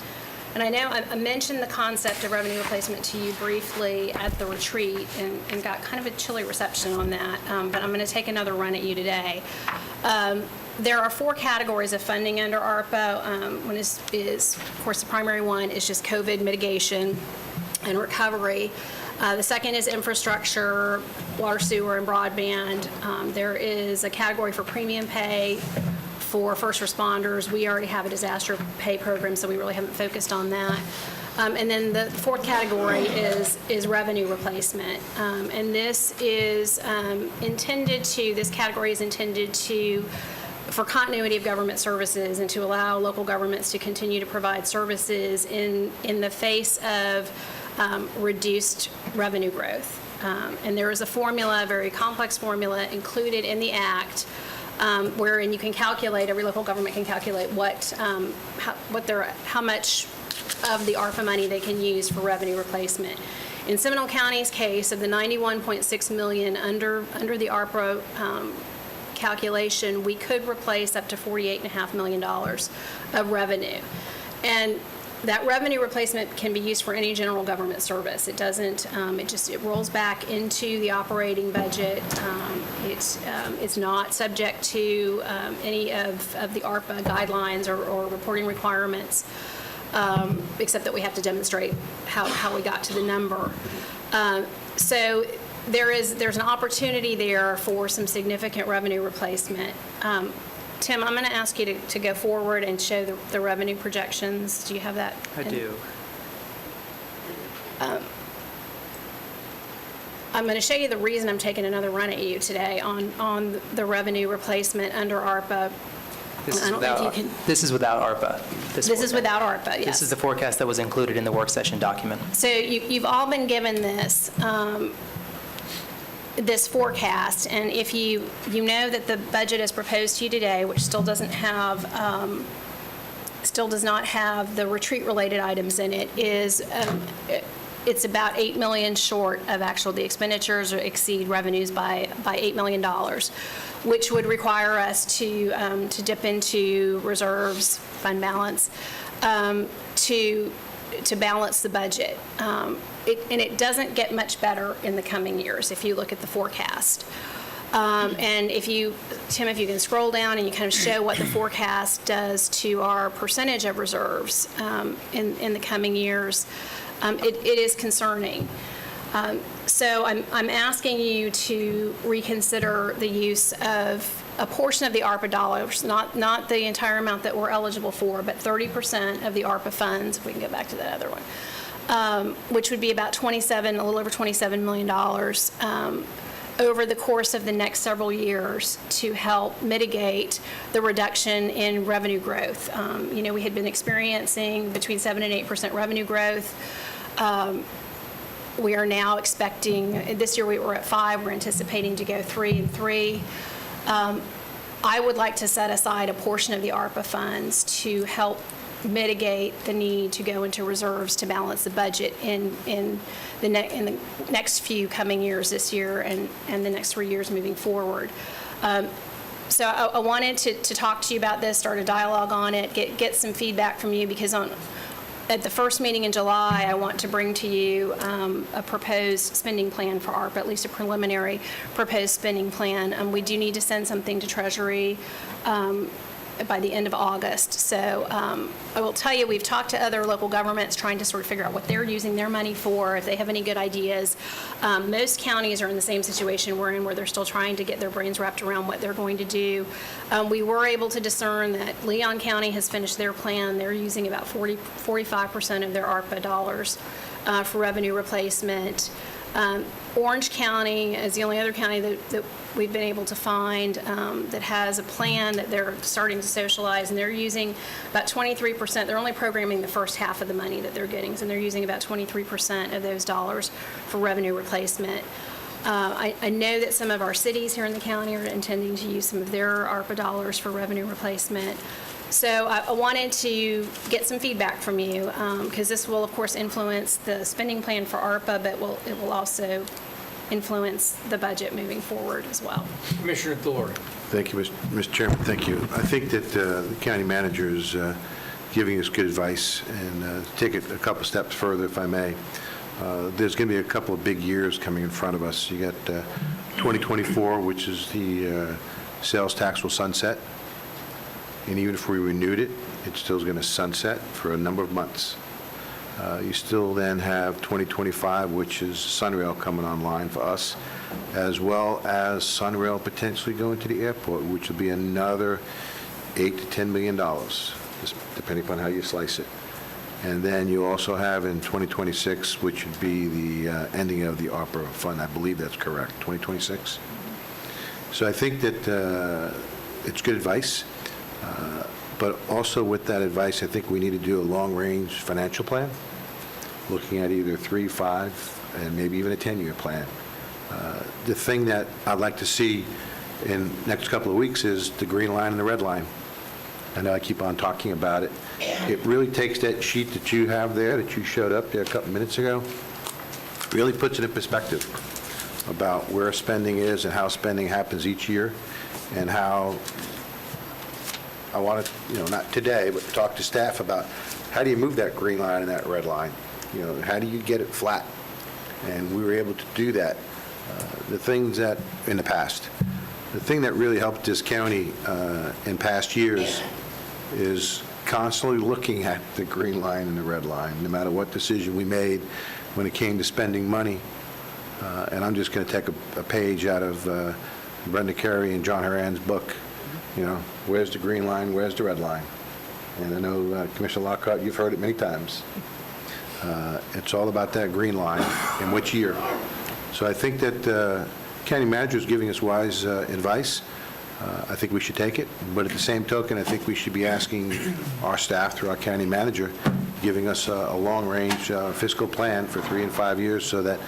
And I know I mentioned the concept of revenue replacement to you briefly at the retreat and got kind of a chilly reception on that, but I'm going to take another run at you today. There are 4 categories of funding under ARPA. One is, of course, the primary one is just COVID mitigation and recovery. The second is infrastructure, water, sewer, and broadband. There is a category for premium pay for first responders. We already have a disaster pay program, so we really haven't focused on that. And then the 4th category is revenue replacement. And this is this category is intended for continuity of government services and to allow local governments to continue to provide services in the face of reduced revenue growth. And there is a formula, a very complex formula included in the Act, wherein you can calculate, every local government can calculate how much of the ARPA money they can use for revenue replacement. In Seminole County's case, of the $91.6 million under the ARPA calculation, we could replace up to $48.5 million of revenue. And that revenue replacement can be used for any general government service. It doesn't, it rolls back into the operating budget. It's not subject to any of the ARPA guidelines or reporting requirements, except that we have to demonstrate how we got to the number. So there's an opportunity there for some significant revenue replacement. Tim, I'm going to ask you to go forward and show the revenue projections. Do you have that? I do. I'm going to show you the reason I'm taking another run at you today on the revenue replacement under ARPA. This is I don't think without, you can. this is without ARPA. This is without ARPA, yes. This is the forecast that was included in the work session document. So you've all been given this. This forecast, and if you know that the budget as proposed to you today, which still does not have the retreat-related items in it, is it's about $8 million short of the expenditures or exceed revenues by $8 million, which would require us to dip into reserves, fund balance, to balance the budget. And it doesn't get much better in the coming years if you look at the forecast. And Tim, if you can scroll down and you kind of show what the forecast does to our percentage of reserves in the coming years, it is concerning. So I'm asking you to reconsider the use of a portion of the ARPA dollars, not the entire amount that we're eligible for, but 30% of the ARPA funds, if we can go back to that other one, which would be about a little over $27 million over the course of the next several years to help mitigate the reduction in revenue growth. We had been experiencing between 7% and 8% revenue growth. We are now expecting, this year we were at 5%, we're anticipating to go 3 and 3. I would like to set aside a portion of the ARPA funds to help mitigate the need to go into reserves to balance the budget in the next few coming years, this year and the next 3 years moving forward. So I wanted to talk to you about this, start a dialogue on it, get some feedback from you, because at the first meeting in July, I want to bring to you a proposed spending plan for ARPA, at least a preliminary proposed spending plan. We do need to send something to Treasury by the end of August. So I will tell you, we've talked to other local governments trying to sort of figure out what they're using their money for, if they have any good ideas. Most counties are in the same situation we're in, where they're still trying to get their brains wrapped around what they're going to do. We were able to discern that Leon County has finished their plan. They're using about 45% of their ARPA dollars for revenue replacement. Orange County is the only other county that we've been able to find that has a plan that they're starting to socialize, and they're using about 23%. They're only programming the first half of the money that they're getting, so they're using about 23% of those dollars for revenue replacement. I know that some of our cities here in the county are intending to use some of their ARPA dollars for revenue replacement. So I wanted to get some feedback from you, because this will, of course, influence the spending plan for ARPA, but it will also influence the budget moving forward as well. Commissioner Thor. Thank you, Mr. Chairman. Thank you. I think that the county manager is giving us good advice, and take it a couple steps further, if I may. There's going to be a couple of big years coming in front of us. You got 2024, which is the sales tax will sunset. And even if we renewed it, it still is going to sunset for a number of months. You still then have 2025, which is Sunrail coming online for us, as well as Sunrail potentially going to the airport, which will be another $8 to $10 million, just depending upon how you slice it. And then you also have in 2026, which would be the ending of the ARPA fund. I believe that's correct, 2026. So I think that it's good advice. But also with that advice, I think we need to do a long-range financial plan, looking at either 3, 5, and maybe even a 10-year plan. The thing that I'd like to see in the next couple of weeks is the green line and the red line. I know I keep on talking about it. It really takes that sheet that you have there, that you showed up there a couple minutes ago, really puts it in perspective about where spending is and how spending happens each year, and how I want to, not today, but talk to staff about how do you move that green line and that red line? How do you get it flat? And we were able to do that. The things that, in the past, the thing that really helped this county in past years is constantly looking at the green line and the red line, no matter what decision we made when it came to spending money. And I'm just going to take a page out of Brenda Carey and John Horan's book. Where's the green line, where's the red line? And I know, Commissioner Lockhart, you've heard it many times. It's all about that green line and which year. So I think that county manager is giving us wise advice. I think we should take it, but at the same token, I think we should be asking our staff through our county manager, giving us a long-range fiscal plan for 3 and 5 years so that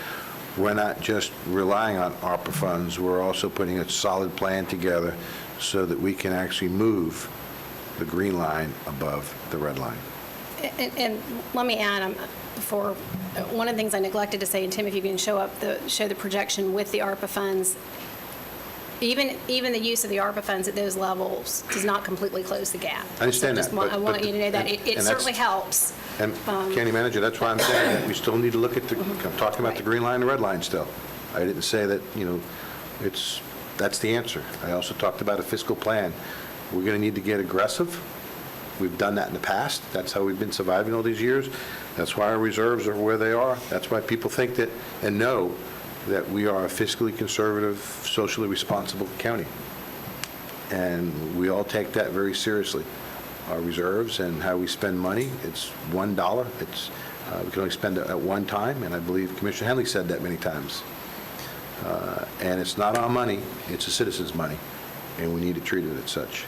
we're not just relying on ARPA funds, we're also putting a solid plan together so that we can actually move the green line above the red line. And let me add, for one of the things I neglected to say, and Tim, if you can show the projection with the ARPA funds, even the use of the ARPA funds at those levels does not completely close the gap. I understand So that. I want you to know that. It certainly helps. And county manager, that's why I'm saying that we still need to look at I'm talking about the green line and the red line still. I didn't say that, that's the answer. I also talked about a fiscal plan. We're going to need to get aggressive. We've done that in the past. That's how we've been surviving all these years. That's why our reserves are where they are. That's why people think that and know that we are a fiscally conservative, socially responsible county. And we all take that very seriously. Our reserves and how we spend money, it's $1. We can only spend it at one time, and I believe Commissioner Henley said that many times. And it's not our money, it's the citizens' money, and we need to treat it as such.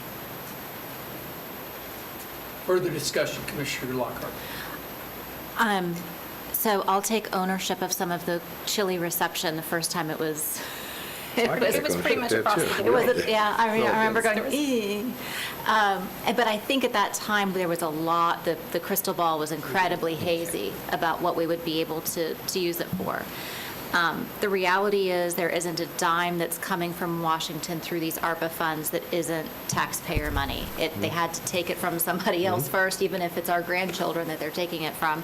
Further discussion, Commissioner Lockhart. So I'll take ownership of some of the chilly reception the first time it was. It was pretty much across the board. I remember going, eee. But I think at that time, there was a lot, the crystal ball was incredibly hazy about what we would be able to use it for. The reality is there isn't a dime that's coming from Washington through these ARPA funds that isn't taxpayer money. They had to take it from somebody else first, even if it's our grandchildren that they're taking it from.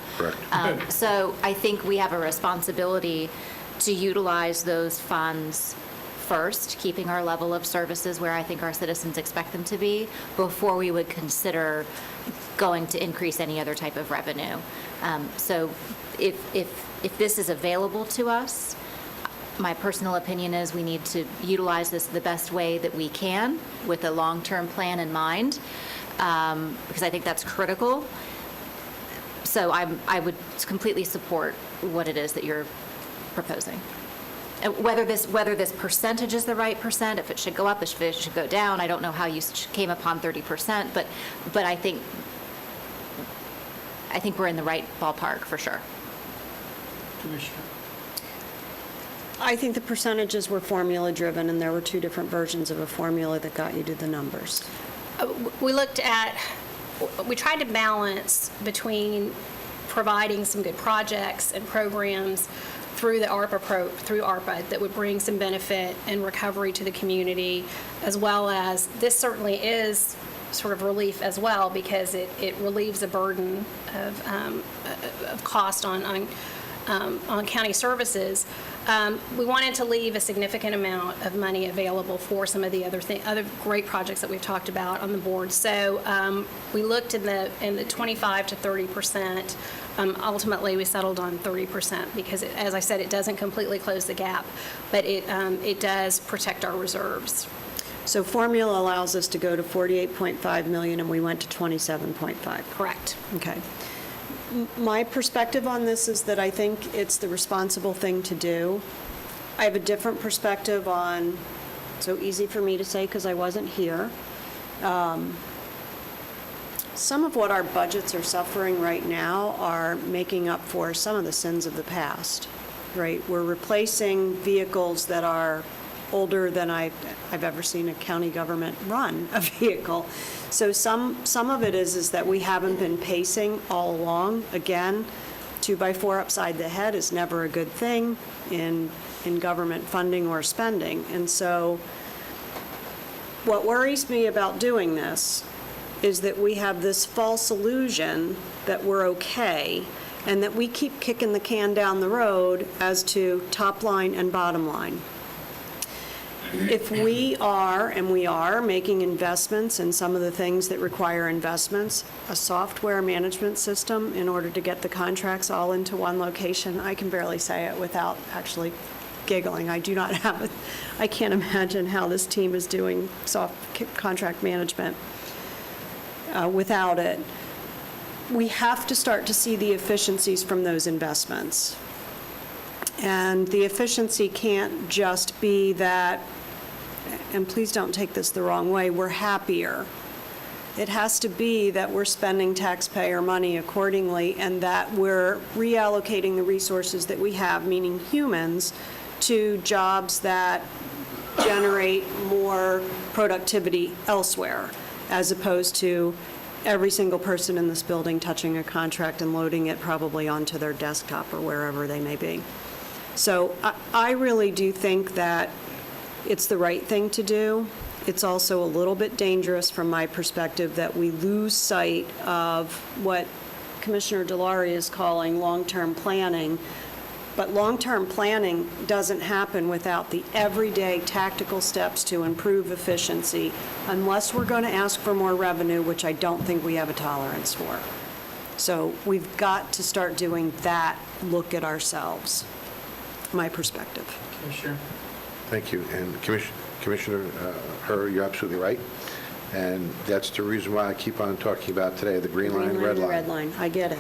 So I think we have a responsibility to utilize those funds first, keeping our level of services where I think our citizens expect them to be, before we would consider going to increase any other type of revenue. So if this is available to us, my personal opinion is we need to utilize this the best way that we can with a long-term plan in mind, because I think that's critical. So I would completely support what it is that you're proposing. Whether this percentage is the right percent, if it should go up, if it should go down, I don't know how you came upon 30%, but I think we're in the right ballpark for sure. Commissioner. I think the percentages were formula-driven, and there were two different versions of a formula that got you to the numbers. We tried to balance between providing some good projects and programs through ARPA that would bring some benefit and recovery to the community, as well as this certainly is sort of relief as well, because it relieves a burden of cost on county services. We wanted to leave a significant amount of money available for some of the other great projects that we've talked about on the board. So we looked in the 25 to 30%. Ultimately, we settled on 30% because, as I said, it doesn't completely close the gap, but it does protect our reserves. So formula allows us to go to 48.5 million, and we went to 27.5. Correct. Okay. My perspective on this is that I think it's the responsible thing to do. I have a different perspective on, so easy for me to say because I wasn't here. Some of what our budgets are suffering right now are making up for some of the sins of the past, right? We're replacing vehicles that are older than I've ever seen a county government run a vehicle. So some of it is that we haven't been pacing all along. Again, 2x4 upside the head is never a good thing in government funding or spending. And so what worries me about doing this is that we have this false illusion that we're okay, and that we keep kicking the can down the road as to top line and bottom line. If we are, and we are, making investments in some of the things that require investments, a software management system in order to get the contracts all into one location, I can barely say it without actually giggling. I do not have it. I can't imagine how this team is doing contract management without it. We have to start to see the efficiencies from those investments. And the efficiency can't just be that, and please don't take this the wrong way, we're happier. It has to be that we're spending taxpayer money accordingly and that we're reallocating the resources that we have, meaning humans, to jobs that generate more productivity elsewhere, as opposed to every single person in this building touching a contract and loading it probably onto their desktop or wherever they may be. So I really do think that it's the right thing to do. It's also a little bit dangerous from my perspective that we lose sight of what Commissioner Delary is calling long-term planning. But long-term planning doesn't happen without the everyday tactical steps to improve efficiency, unless we're going to ask for more revenue, which I don't think we have a tolerance for. So we've got to start doing that look at ourselves, my perspective. Commissioner? Thank you. And Commissioner Herr, you're absolutely right. And that's the reason why I keep on talking about today, the green line, red line. Red line, I get it.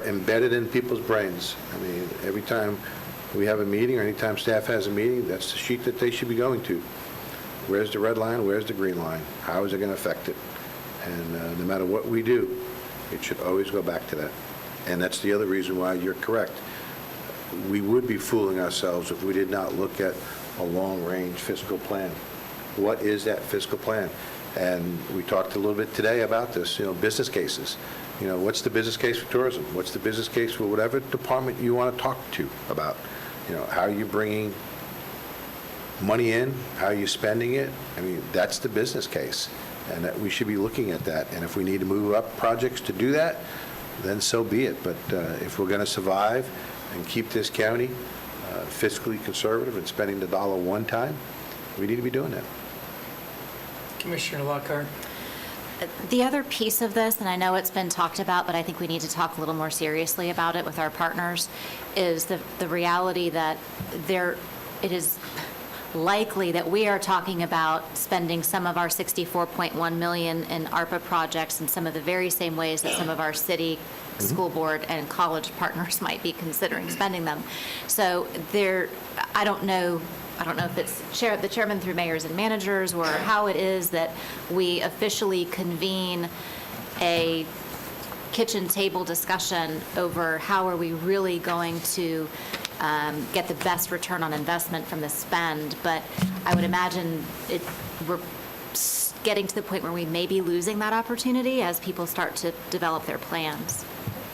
Embedded in people's brains. I mean, every time we have a meeting or anytime staff has a meeting, that's the sheet that they should be going to. Where's the red line? Where's the green line? How is it going to affect it? And no matter what we do, it should always go back to that. And that's the other reason why you're correct. We would be fooling ourselves if we did not look at a long-range fiscal plan. What is that fiscal plan? And we talked a little bit today about this, business cases. What's the business case for tourism? What's the business case for whatever department you want to talk to about? How are you bringing money in? How are you spending it? I mean, that's the business case. And that we should be looking at that. And if we need to move up projects to do that, then so be it. But if we're going to survive and keep this county fiscally conservative and spending the dollar one time, we need to be doing that. Commissioner Lockhart? The other piece of this, and I know it's been talked about, but I think we need to talk a little more seriously about it with our partners, is the reality that it is likely that we are talking about spending some of our $64.1 million in ARPA projects in some of the very same ways that some of our city, school board, and college partners might be considering spending them. So I don't know if it's the chairman through mayors and managers or how it is that we officially convene a kitchen table discussion over how are we really going to get the best return on investment from the spend. But I would imagine we're getting to the point where we may be losing that opportunity as people start to develop their plans.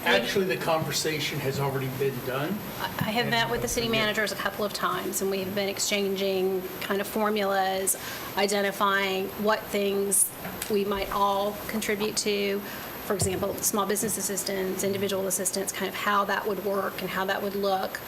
Actually, the conversation has already been done. I have met with the city managers a couple of times, and we've been exchanging kind of formulas, identifying what things we might all contribute to. For example, small business assistants, individual assistants, kind of how that would work and how that would look.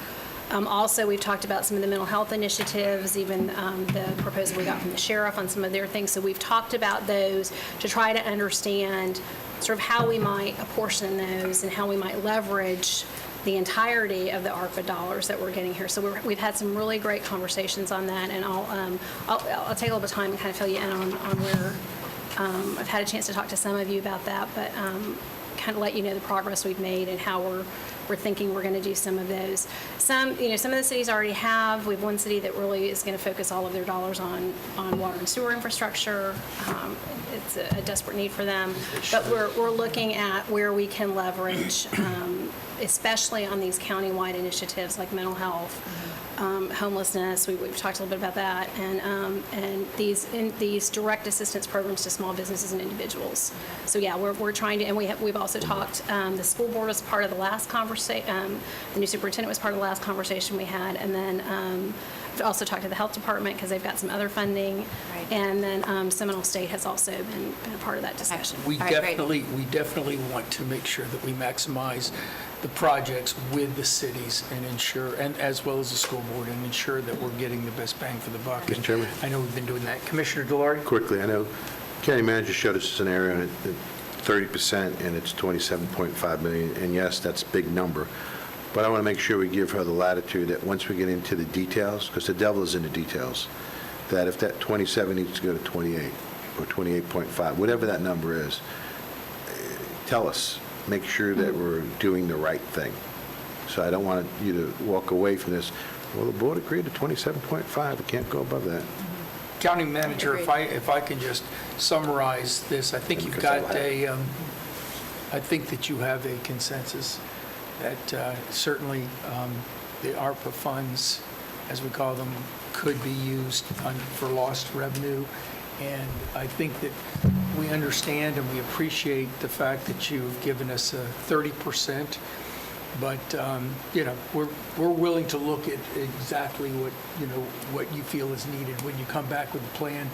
Also, we've talked about some of the mental health initiatives, even the proposal we got from the sheriff on some of their things. So we've talked about those to try to understand sort of how we might apportion those and how we might leverage the entirety of the ARPA dollars that we're getting here. So we've had some really great conversations on that, and I'll take a little bit of time and kind of fill you in on where I've had a chance to talk to some of you about that, but kind of let you know the progress we've made and how we're thinking we're going to do some of those. Some of the cities already have. We have one city that really is going to focus all of their dollars on water and sewer infrastructure. It's a desperate need for them. But we're looking at where we can leverage, especially on these county-wide initiatives like mental health, homelessness. We've talked a little bit about that, and these direct assistance programs to small businesses and individuals. So yeah, we're trying to, and we've also talked. The school board was part of the last conversation. The new superintendent was part of the last conversation we had, and then also talked to the health department because they've got some other funding. Right. And then Seminole State has also been a part of that discussion. We All right, great. definitely want to make sure that we maximize the projects with the cities and ensure, and as well as the school board, and ensure that we're getting the best bang for the buck. Mr. Chairman? I know we've been doing that. Commissioner Delory? Quickly, I know county manager showed us a scenario at 30%, and it's 27.5 million, and yes, that's a big number. But I want to make sure we give her the latitude that once we get into the details, because the devil is in the details, that if that 27 needs to go to 28 or 28.5, whatever that number is, tell us. Make sure that we're doing the right thing. So I don't want you to walk away from this, well, the board agreed to 27.5, we can't go above that. County manager, if I can just summarize this, I think you've got I think that you have a consensus that certainly the ARPA funds, as we call them, could be used for lost revenue. And I think that we understand and we appreciate the fact that you've given us a 30%. But, we're willing to look at exactly what you feel is needed when you come back with a plan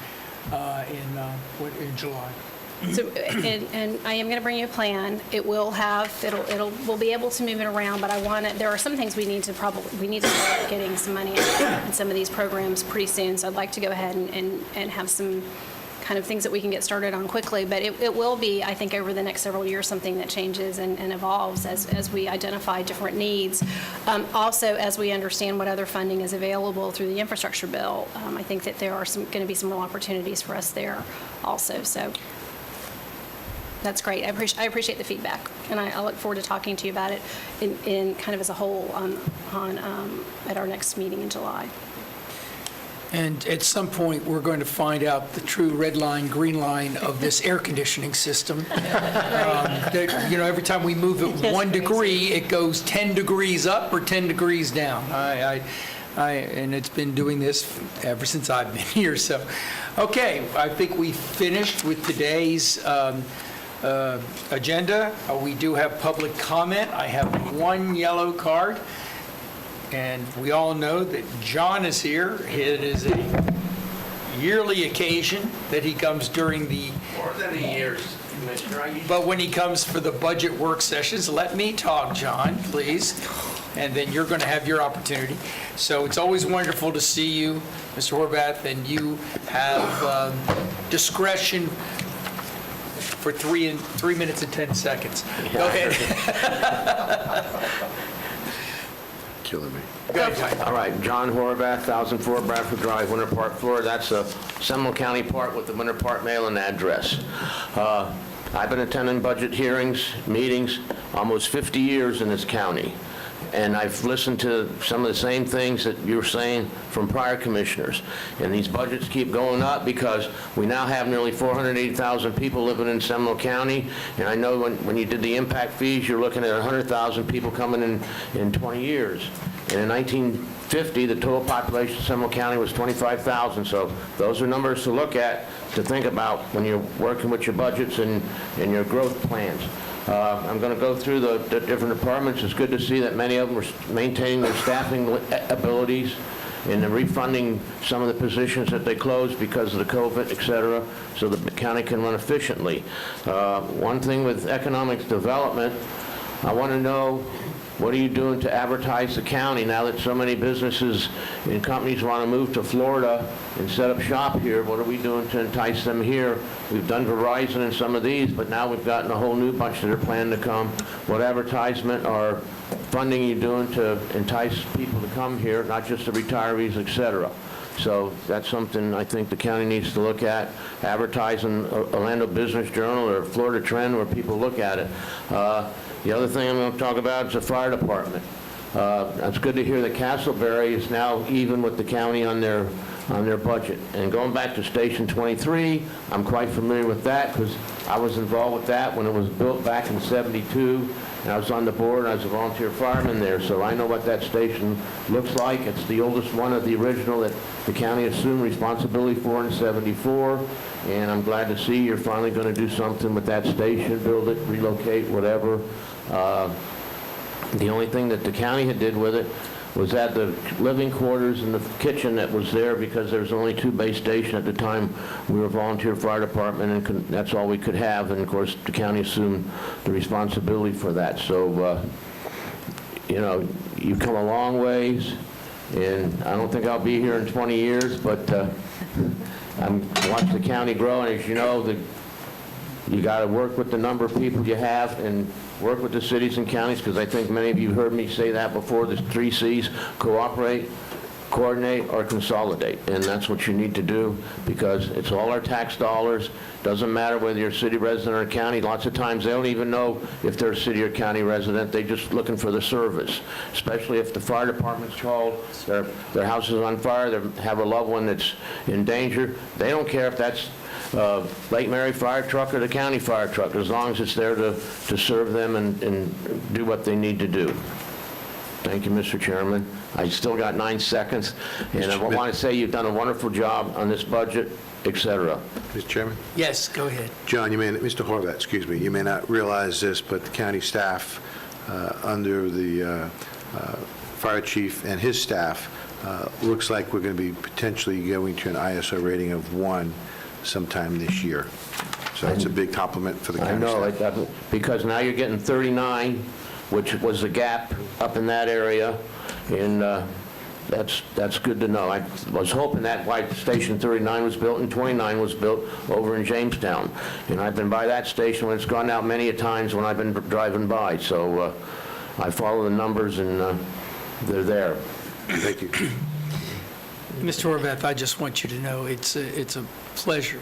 in July. So, and I am going to bring you a plan. It will have, we'll be able to move it around, but there are some things we need to start getting some money in some of these programs pretty soon. So I'd like to go ahead and have some kind of things that we can get started on quickly. But it will be, I think, over the next several years, something that changes and evolves as we identify different needs. Also, as we understand what other funding is available through the infrastructure bill, I think that there are going to be some real opportunities for us there also. So that's great. I appreciate the feedback, and I look forward to talking to you about it in kind of as a whole at our next meeting in July. And at some point, we're going to find out the true red line, green line of this air conditioning system. Every time we move it 1 degree, it goes 10 degrees up or 10 degrees down. And it's been doing this ever since I've been here. So, okay, I think we finished with today's agenda. We do have public comment. I have one yellow card. And we all know that John is here. It is a yearly occasion that he comes during the... More than a year, Commissioner. But when he comes for the budget work sessions, let me talk, John, please. And then you're going to have your opportunity. So it's always wonderful to see you, Mr. Horvath, and you have discretion for 3 minutes and 10 seconds. Go ahead. Killing me. All right, John Horvath, 1004 Bradford Drive, Winter Park, Florida. That's a Seminole County part with the Winter Park mailing address. I've been attending budget hearings, meetings, almost 50 years in this county. And I've listened to some of the same things that you were saying from prior commissioners. And these budgets keep going up because we now have nearly 480,000 people living in Seminole County. And I know when you did the impact fees, you're looking at 100,000 people coming in 20 years. And in 1950, the total population of Seminole County was 25,000. So those are numbers to look at, to think about when you're working with your budgets and your growth plans. I'm going to go through the different departments. It's good to see that many of them are maintaining their staffing abilities and refunding some of the positions that they closed because of the COVID, et cetera, so the county can run efficiently. One thing with economic development, I want to know, what are you doing to advertise the county now that so many businesses and companies want to move to Florida and set up shop here? What are we doing to entice them here? We've done Verizon and some of these, but now we've gotten a whole new bunch that are planning to come. What advertisement or funding are you doing to entice people to come here, not just the retirees, et cetera? So that's something I think the county needs to look at, advertising Orlando Business Journal or Florida Trend where people look at it. The other thing I'm going to talk about is the fire department. It's good to hear that Castleberry is now even with the county on their budget. And going back to Station 23, I'm quite familiar with that because I was involved with that when it was built back in '72. And I was on the board, and I was a volunteer fireman there, so I know what that station looks like. It's the oldest one of the original that the county assumed responsibility for in '74, and I'm glad to see you're finally going to do something with that station, build it, relocate, whatever. The only thing that the county had did with it was at the living quarters and the kitchen that was there because there was only 2 base stations at the time. We were a volunteer fire department, and that's all we could have. And of course, the county assumed the responsibility for that. So, you've come a long ways, and I don't think I'll be here in 20 years, but I'm watching the county grow. And as you know, you got to work with the number of people you have and work with the cities and counties, because I think many of you heard me say that before, the 3 C's: cooperate, coordinate, or consolidate. And that's what you need to do, because it's all our tax dollars. Doesn't matter whether you're a city resident or a county. Lots of times they don't even know if they're a city or county resident. They're just looking for the service, especially if the fire department's called, their house is on fire, they have a loved one that's in danger. They don't care if that's Lake Mary fire truck or the county fire truck, as long as it's there to serve them and do what they need to do. Thank you, Mr. Chairman. I still got 9 seconds, and I want to say you've done a wonderful job on this budget, et cetera. Mr. Chairman? Yes, go ahead. John, Mr. Horvath, excuse me, you may not realize this, but the county staff, under the fire chief and his staff, looks like we're going to be potentially going to an ISO rating of 1 sometime this year. So it's a big compliment for the county staff. I know, because now you're getting 39, which was a gap up in that area, and that's good to know. I was hoping that why Station 39 was built and 29 was built over in Jamestown. And I've been by that station when it's gone out many a times when I've been driving by. So I follow the numbers, and they're there. Thank you. Mr. Horvath, I just want you to know it's a pleasure,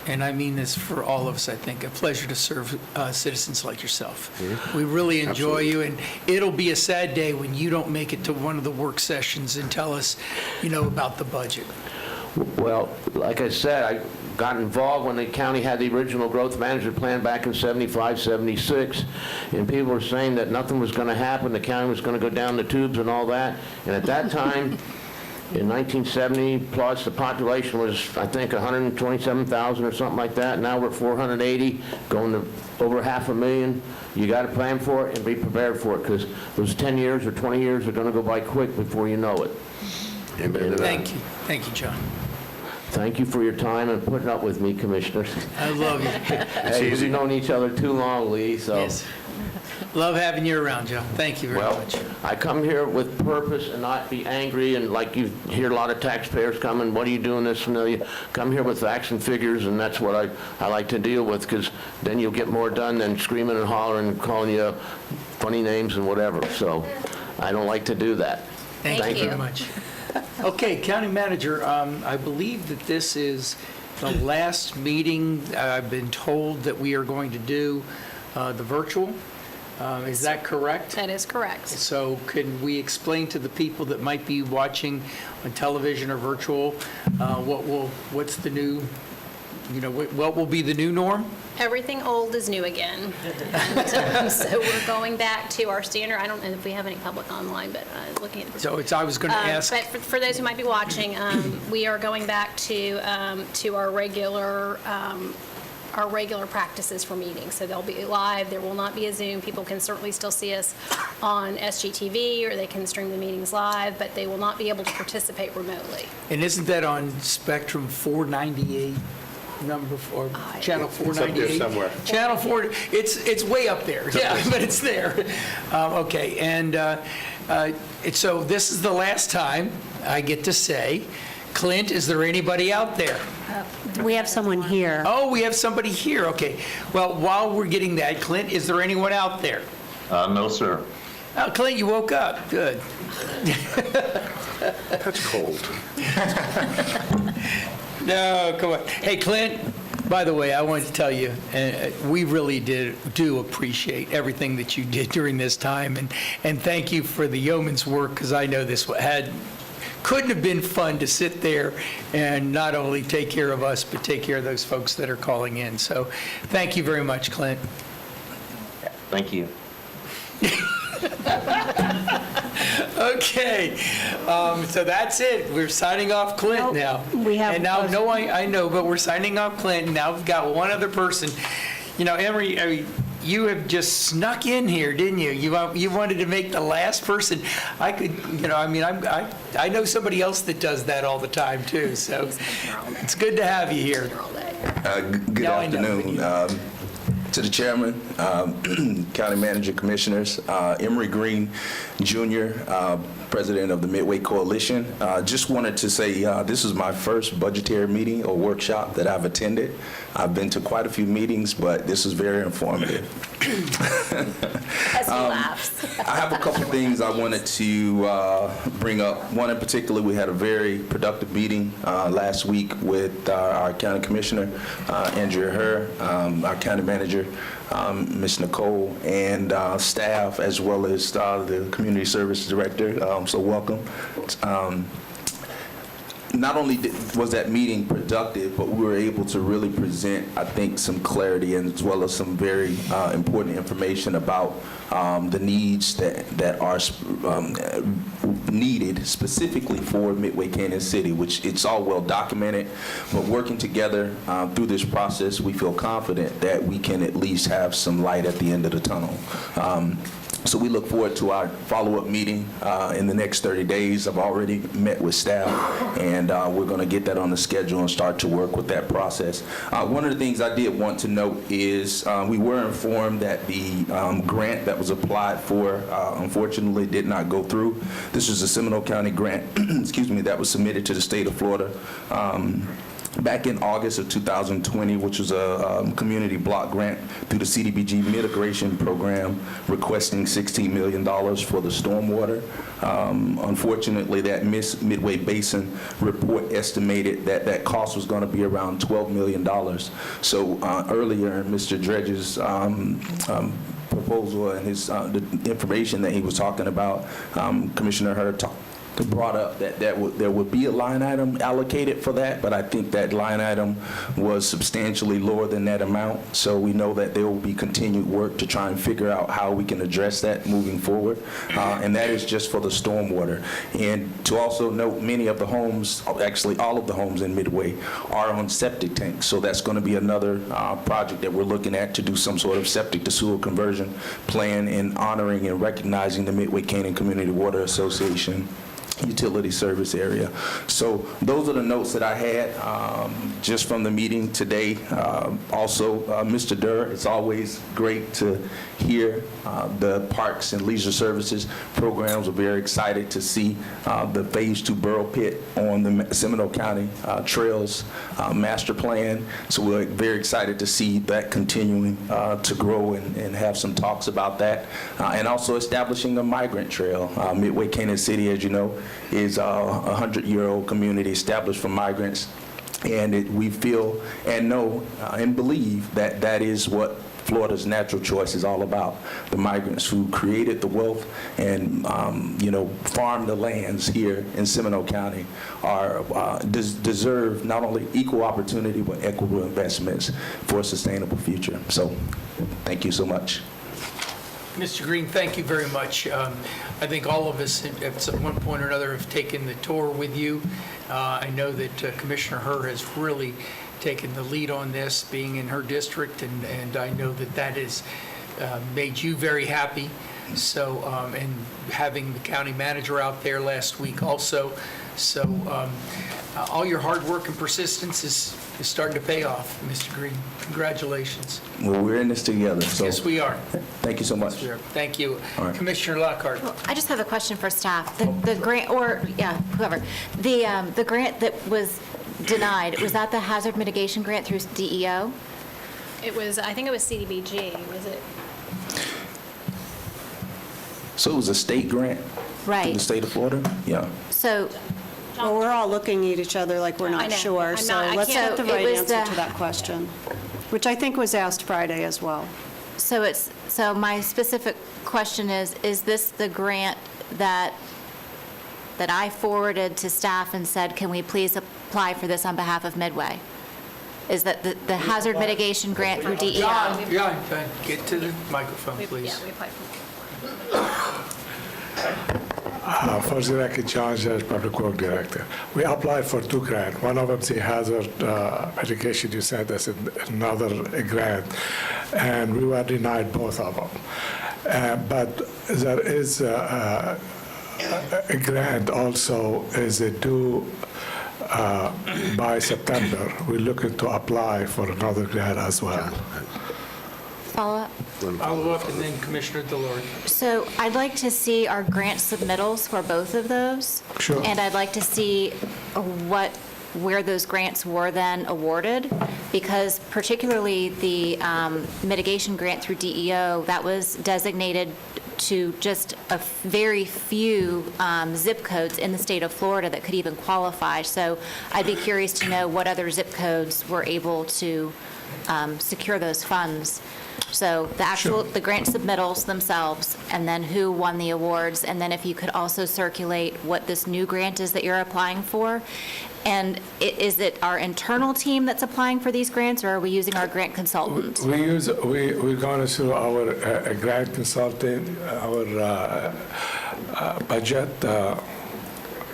and I mean this for all of us, I think, a pleasure to serve citizens like yourself. We really enjoy you, and it'll be a sad day when you don't make it to one of the work sessions and tell us, about the budget. Well, like I said, I got involved when the county had the original growth management plan back in 75, 76, and people were saying that nothing was going to happen, the county was going to go down the tubes and all that, and at that time, in 1970 plus, the population was, I think, 127,000 or something like that. Now we're 480, going to over 500,000. You got to plan for it and be prepared for it, because those 10 years or 20 years are going to go by quick before you know it. Thank you. Thank you, John. Thank you for your time and putting up with me, commissioners. I love you. Hey, we've known each other too long, Lee, so. Yes. Love having you around, Joe. Thank you very much. I come here with purpose and not be angry, and like you hear a lot of taxpayers coming, what are you doing this and that? Come here with facts and figures, and that's what I like to deal with, because then you'll get more done than screaming and hollering and calling you funny names and whatever. So I don't like to do that. Thank you very much. Okay, County Manager, I believe that this is the last meeting I've been told that we are going to do the virtual. Is that correct? That is correct. So can we explain to the people that might be watching on television or virtual, what's the new, what will be the new norm? Everything old is new again. And, so we're going back to our standard. I don't know if we have any public online, but looking at the. So I was going to ask. But for those who might be watching, we are going back to our regular practices for meetings. So they'll be live. There will not be a Zoom. People can certainly still see us on SGTV, or they can stream the meetings live, but they will not be able to participate remotely. And isn't that on Spectrum 498? Or channel 498? It's up there somewhere. Channel 4, it's way up there, yeah, but it's there. Okay, and so this is the last time I get to say, Clint, is there anybody out there? We have someone here. Oh, we have somebody here, okay. Well, while we're getting that, Clint, is there anyone out there? No, sir. Oh, Clint, you woke up, good. That's cold. No, come on. Hey, Clint, by the way, I wanted to tell you, we really do appreciate everything that you did during this time, and thank you for the yeoman's work, because I know this couldn't have been fun to sit there and not only take care of us, but take care of those folks that are calling in. So thank you very much, Clint. Thank you. Okay, so that's it. We're signing off Clint now. We have. And now, no, I know, but we're signing off Clint. Now we've got one other person. Emery, you have just snuck in here, didn't you? You wanted to make the last person. I could, I know somebody else that does that all the time too. So it's good to have you here. Good afternoon to the chairman, county manager, commissioners, Emery Green Jr., president of the Midway Coalition. Just wanted to say this is my first budgetary meeting or workshop that I've attended. I've been to quite a few meetings, but this is very informative. As he laughs. I have a couple of things I wanted to bring up. One in particular, we had a very productive meeting last week with our county commissioner, Andrea Herr, our county manager, Ms. Nicole, and staff, as well as the community service director. So welcome. Not only was that meeting productive, but we were able to really present, I think, some clarity and as well as some very important information about the needs that are needed specifically for Midway Kansas City, which it's all well documented. But working together through this process, we feel confident that we can at least have some light at the end of the tunnel. So we look forward to our follow-up meeting in the next 30 days. I've already met with staff, and we're going to get that on the schedule and start to work with that process. One of the things I did want to note is we were informed that the grant that was applied for, unfortunately, did not go through. This is a Seminole County grant, excuse me, that was submitted to the state of Florida back in August of 2020, which was a community block grant through the CDBG mitigation program, requesting $16 million for the stormwater. Unfortunately, that Midway Basin report estimated that that cost was going to be around $12 million. So earlier in Mr. Dredge's proposal and his the information that he was talking about, Commissioner Herr brought up that there would be a line item allocated for that, but I think that line item was substantially lower than that amount. So we know that there will be continued work to try and figure out how we can address that moving forward. And that is just for the stormwater. And to also note, many of the homes, actually all of the homes in Midway, are on septic tanks. So that's going to be another project that we're looking at to do some sort of septic to sewer conversion plan in honoring and recognizing the Midway Canaan Community Water Association utility service area. So those are the notes that I had just from the meeting today. Also, Mr. Durr, it's always great to hear the Parks and Leisure Services programs. We're very excited to see the Phase 2 Borough Pit on the Seminole County Trails Master Plan. So we're very excited to see that continuing to grow and have some talks about that. And also establishing a migrant trail. Midway Kansas City, as you know, is a 100-year-old community established for migrants. And we feel and know and believe that that is what Florida's natural choice is all about. The migrants who created the wealth and farmed the lands here in Seminole County are deserve not only equal opportunity but equitable investments for a sustainable future. So thank you so much. Mr. Green, thank you very much. I think all of us at one point or another have taken the tour with you. I know that Commissioner Herr has really taken the lead on this, being in her district, and I know that that has made you very happy. So, and having the county manager out there last week also. So all your hard work and persistence is starting to pay off, Mr. Green. Congratulations. Well, we're in this together. So yes, we are. Thank you so much. Thank you. All right. Commissioner Lockhart. Well, I just have a question for staff. The grant, or, yeah, whoever, the grant that was denied, was that the hazard mitigation grant through DEO? It was, I think it was CDBG, was it? So it was a state grant? Right. In the state of Florida? Yeah. So, Well, we're all looking at each other like we're I not know. sure, I'm so not- I let's can't- get the It right was answer the- to that question, which I think was asked Friday as well. so my specific question is this the grant that I forwarded to staff and said, can we please apply for this on behalf of Midway? Is that the hazard mitigation grant through DEO? John, get to the microphone, please. Yeah, we applied for For the record, John Judge, Public Work Director. We applied for 2 grants. One of them is the hazard mitigation. You said that's another grant. and we were denied both of them. But there is a grant also is due by September. We're looking to apply for another grant as well. Follow-up? Follow up, and then Commissioner Delory. So I'd like to see our grant submittals for both of those. Sure. And I'd like to see where those grants were then awarded, because particularly the mitigation grant through DEO, that was designated to just a very few zip codes in the state of Florida that could even qualify. So I'd be curious to know what other zip codes were able to secure those funds. So the grant submittals themselves, and then who won the awards, and then if you could also circulate what this new grant is that you're applying for. And is it our internal team that's applying for these grants, or are we using our grant consultant? We're going through our grant consultant, our budget,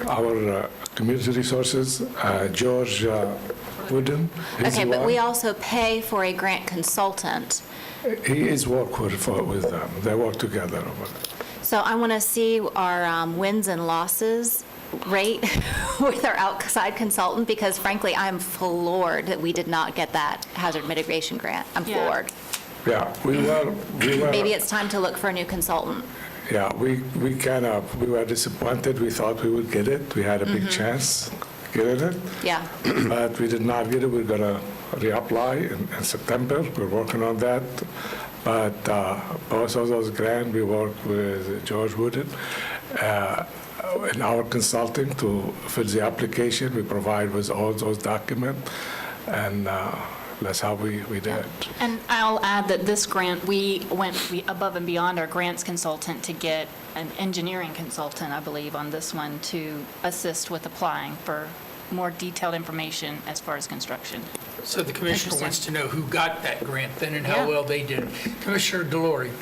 our community resources, George Wooden. Okay, but we also pay for a grant consultant. He is work with them. They work together. So I want to see our wins and losses rate with our outside consultant, because frankly, I'm floored that we did not get that hazard mitigation grant. I'm floored. Yeah, we were. Maybe it's time to look for a new consultant. Yeah, we were disappointed. We thought we would get it. We had a big chance getting it. Yeah. But we did not get it. We're going to reapply in September. We're working on that. But both of those grants, we work with George Wooden in our consulting to fill the application. We provide with all those documents, and that's how we did. And I'll add that this grant, we went above and beyond our grants consultant to get an engineering consultant, I believe, on this one to assist with applying for more detailed information as far as construction. So the commissioner wants to know who got that grant then and how Yeah. well they did. Commissioner Delory.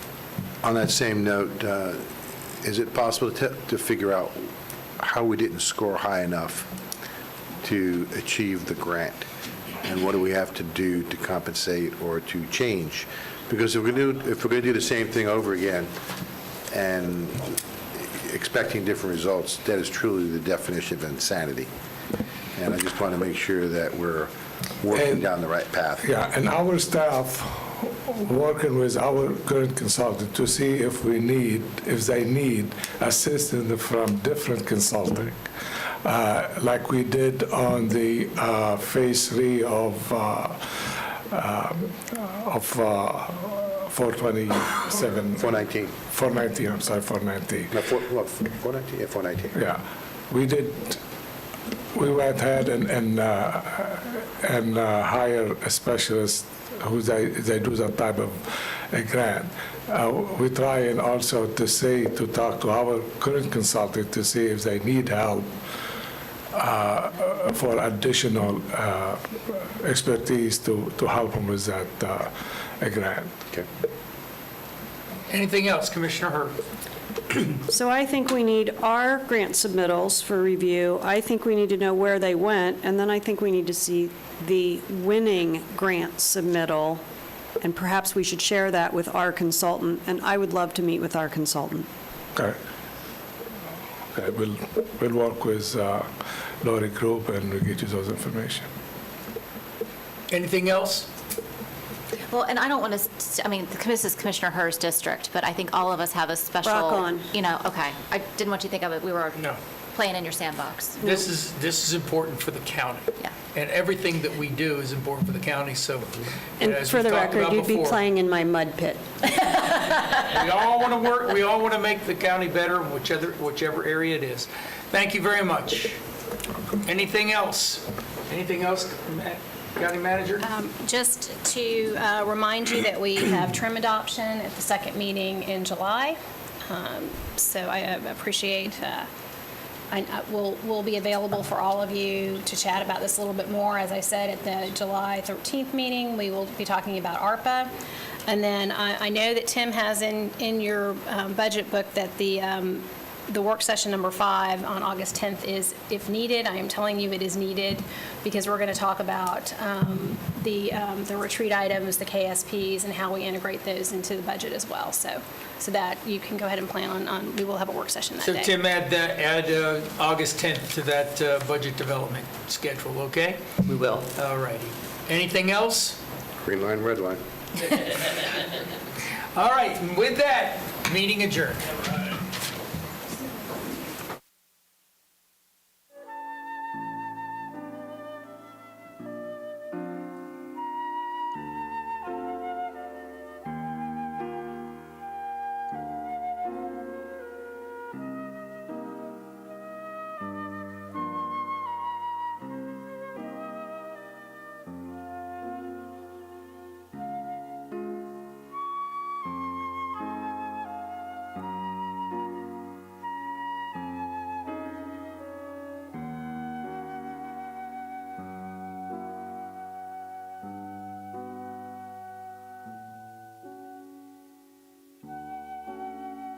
On that same note, is it possible to figure out how we didn't score high enough to achieve the grant? And what do we have to do to compensate or to change? Because if we're going to do the same thing over again and expecting different results, that is truly the definition of insanity. And I just want to make sure that we're working down the right path. Yeah, and our staff working with our current consultant to see if they need assistance from different consulting, like we did on the phase 3 of 427. 419. 419, I'm sorry, 419. No, 419? Yeah, 419. Yeah, we went ahead and hire a specialist who they do that type of a grant. We try and also to talk to our current consultant to see if they need help for additional expertise to help them with that grant. Okay. Anything else, Commissioner Hurd? So I think we need our grant submittals for review. I think we need to know where they went, and then I think we need to see the winning grant submittal, and perhaps we should share that with our consultant, and I would love to meet with our consultant. Okay. Okay, we'll work with Lori Group and we'll get you those information. Anything else? Well, and I don't want to, this is Commissioner Hur's district, but I think all of us have a special. Rock on. Okay. I didn't want you to think of it, we were playing in your sandbox. This is important for the county. Yeah. And everything that we do is important for the county, so. And as for we the talked record, about you'd be before, playing in my mud pit. We all want to work, we all want to make the county better, whichever area it is. Thank you very much. Anything else? Anything else, County Manager? Just to remind you that we have trim adoption at the second meeting in July. So I appreciate, we'll be available for all of you to chat about this a little bit more. As I said, at the July 13th meeting, we will be talking about ARPA. And then I know that Tim has in your budget book that the the work session number 5 on August 10th is if needed. I am telling you it is needed because we're going to talk about the retreat items, the KSPs, and how we integrate those into the budget as well. So that you can go ahead and plan on, we will have a work session that So day. Tim, add August 10th to that budget development schedule, okay? We will. All righty. Anything else? Green line, red line. All right, and with that, meeting adjourned.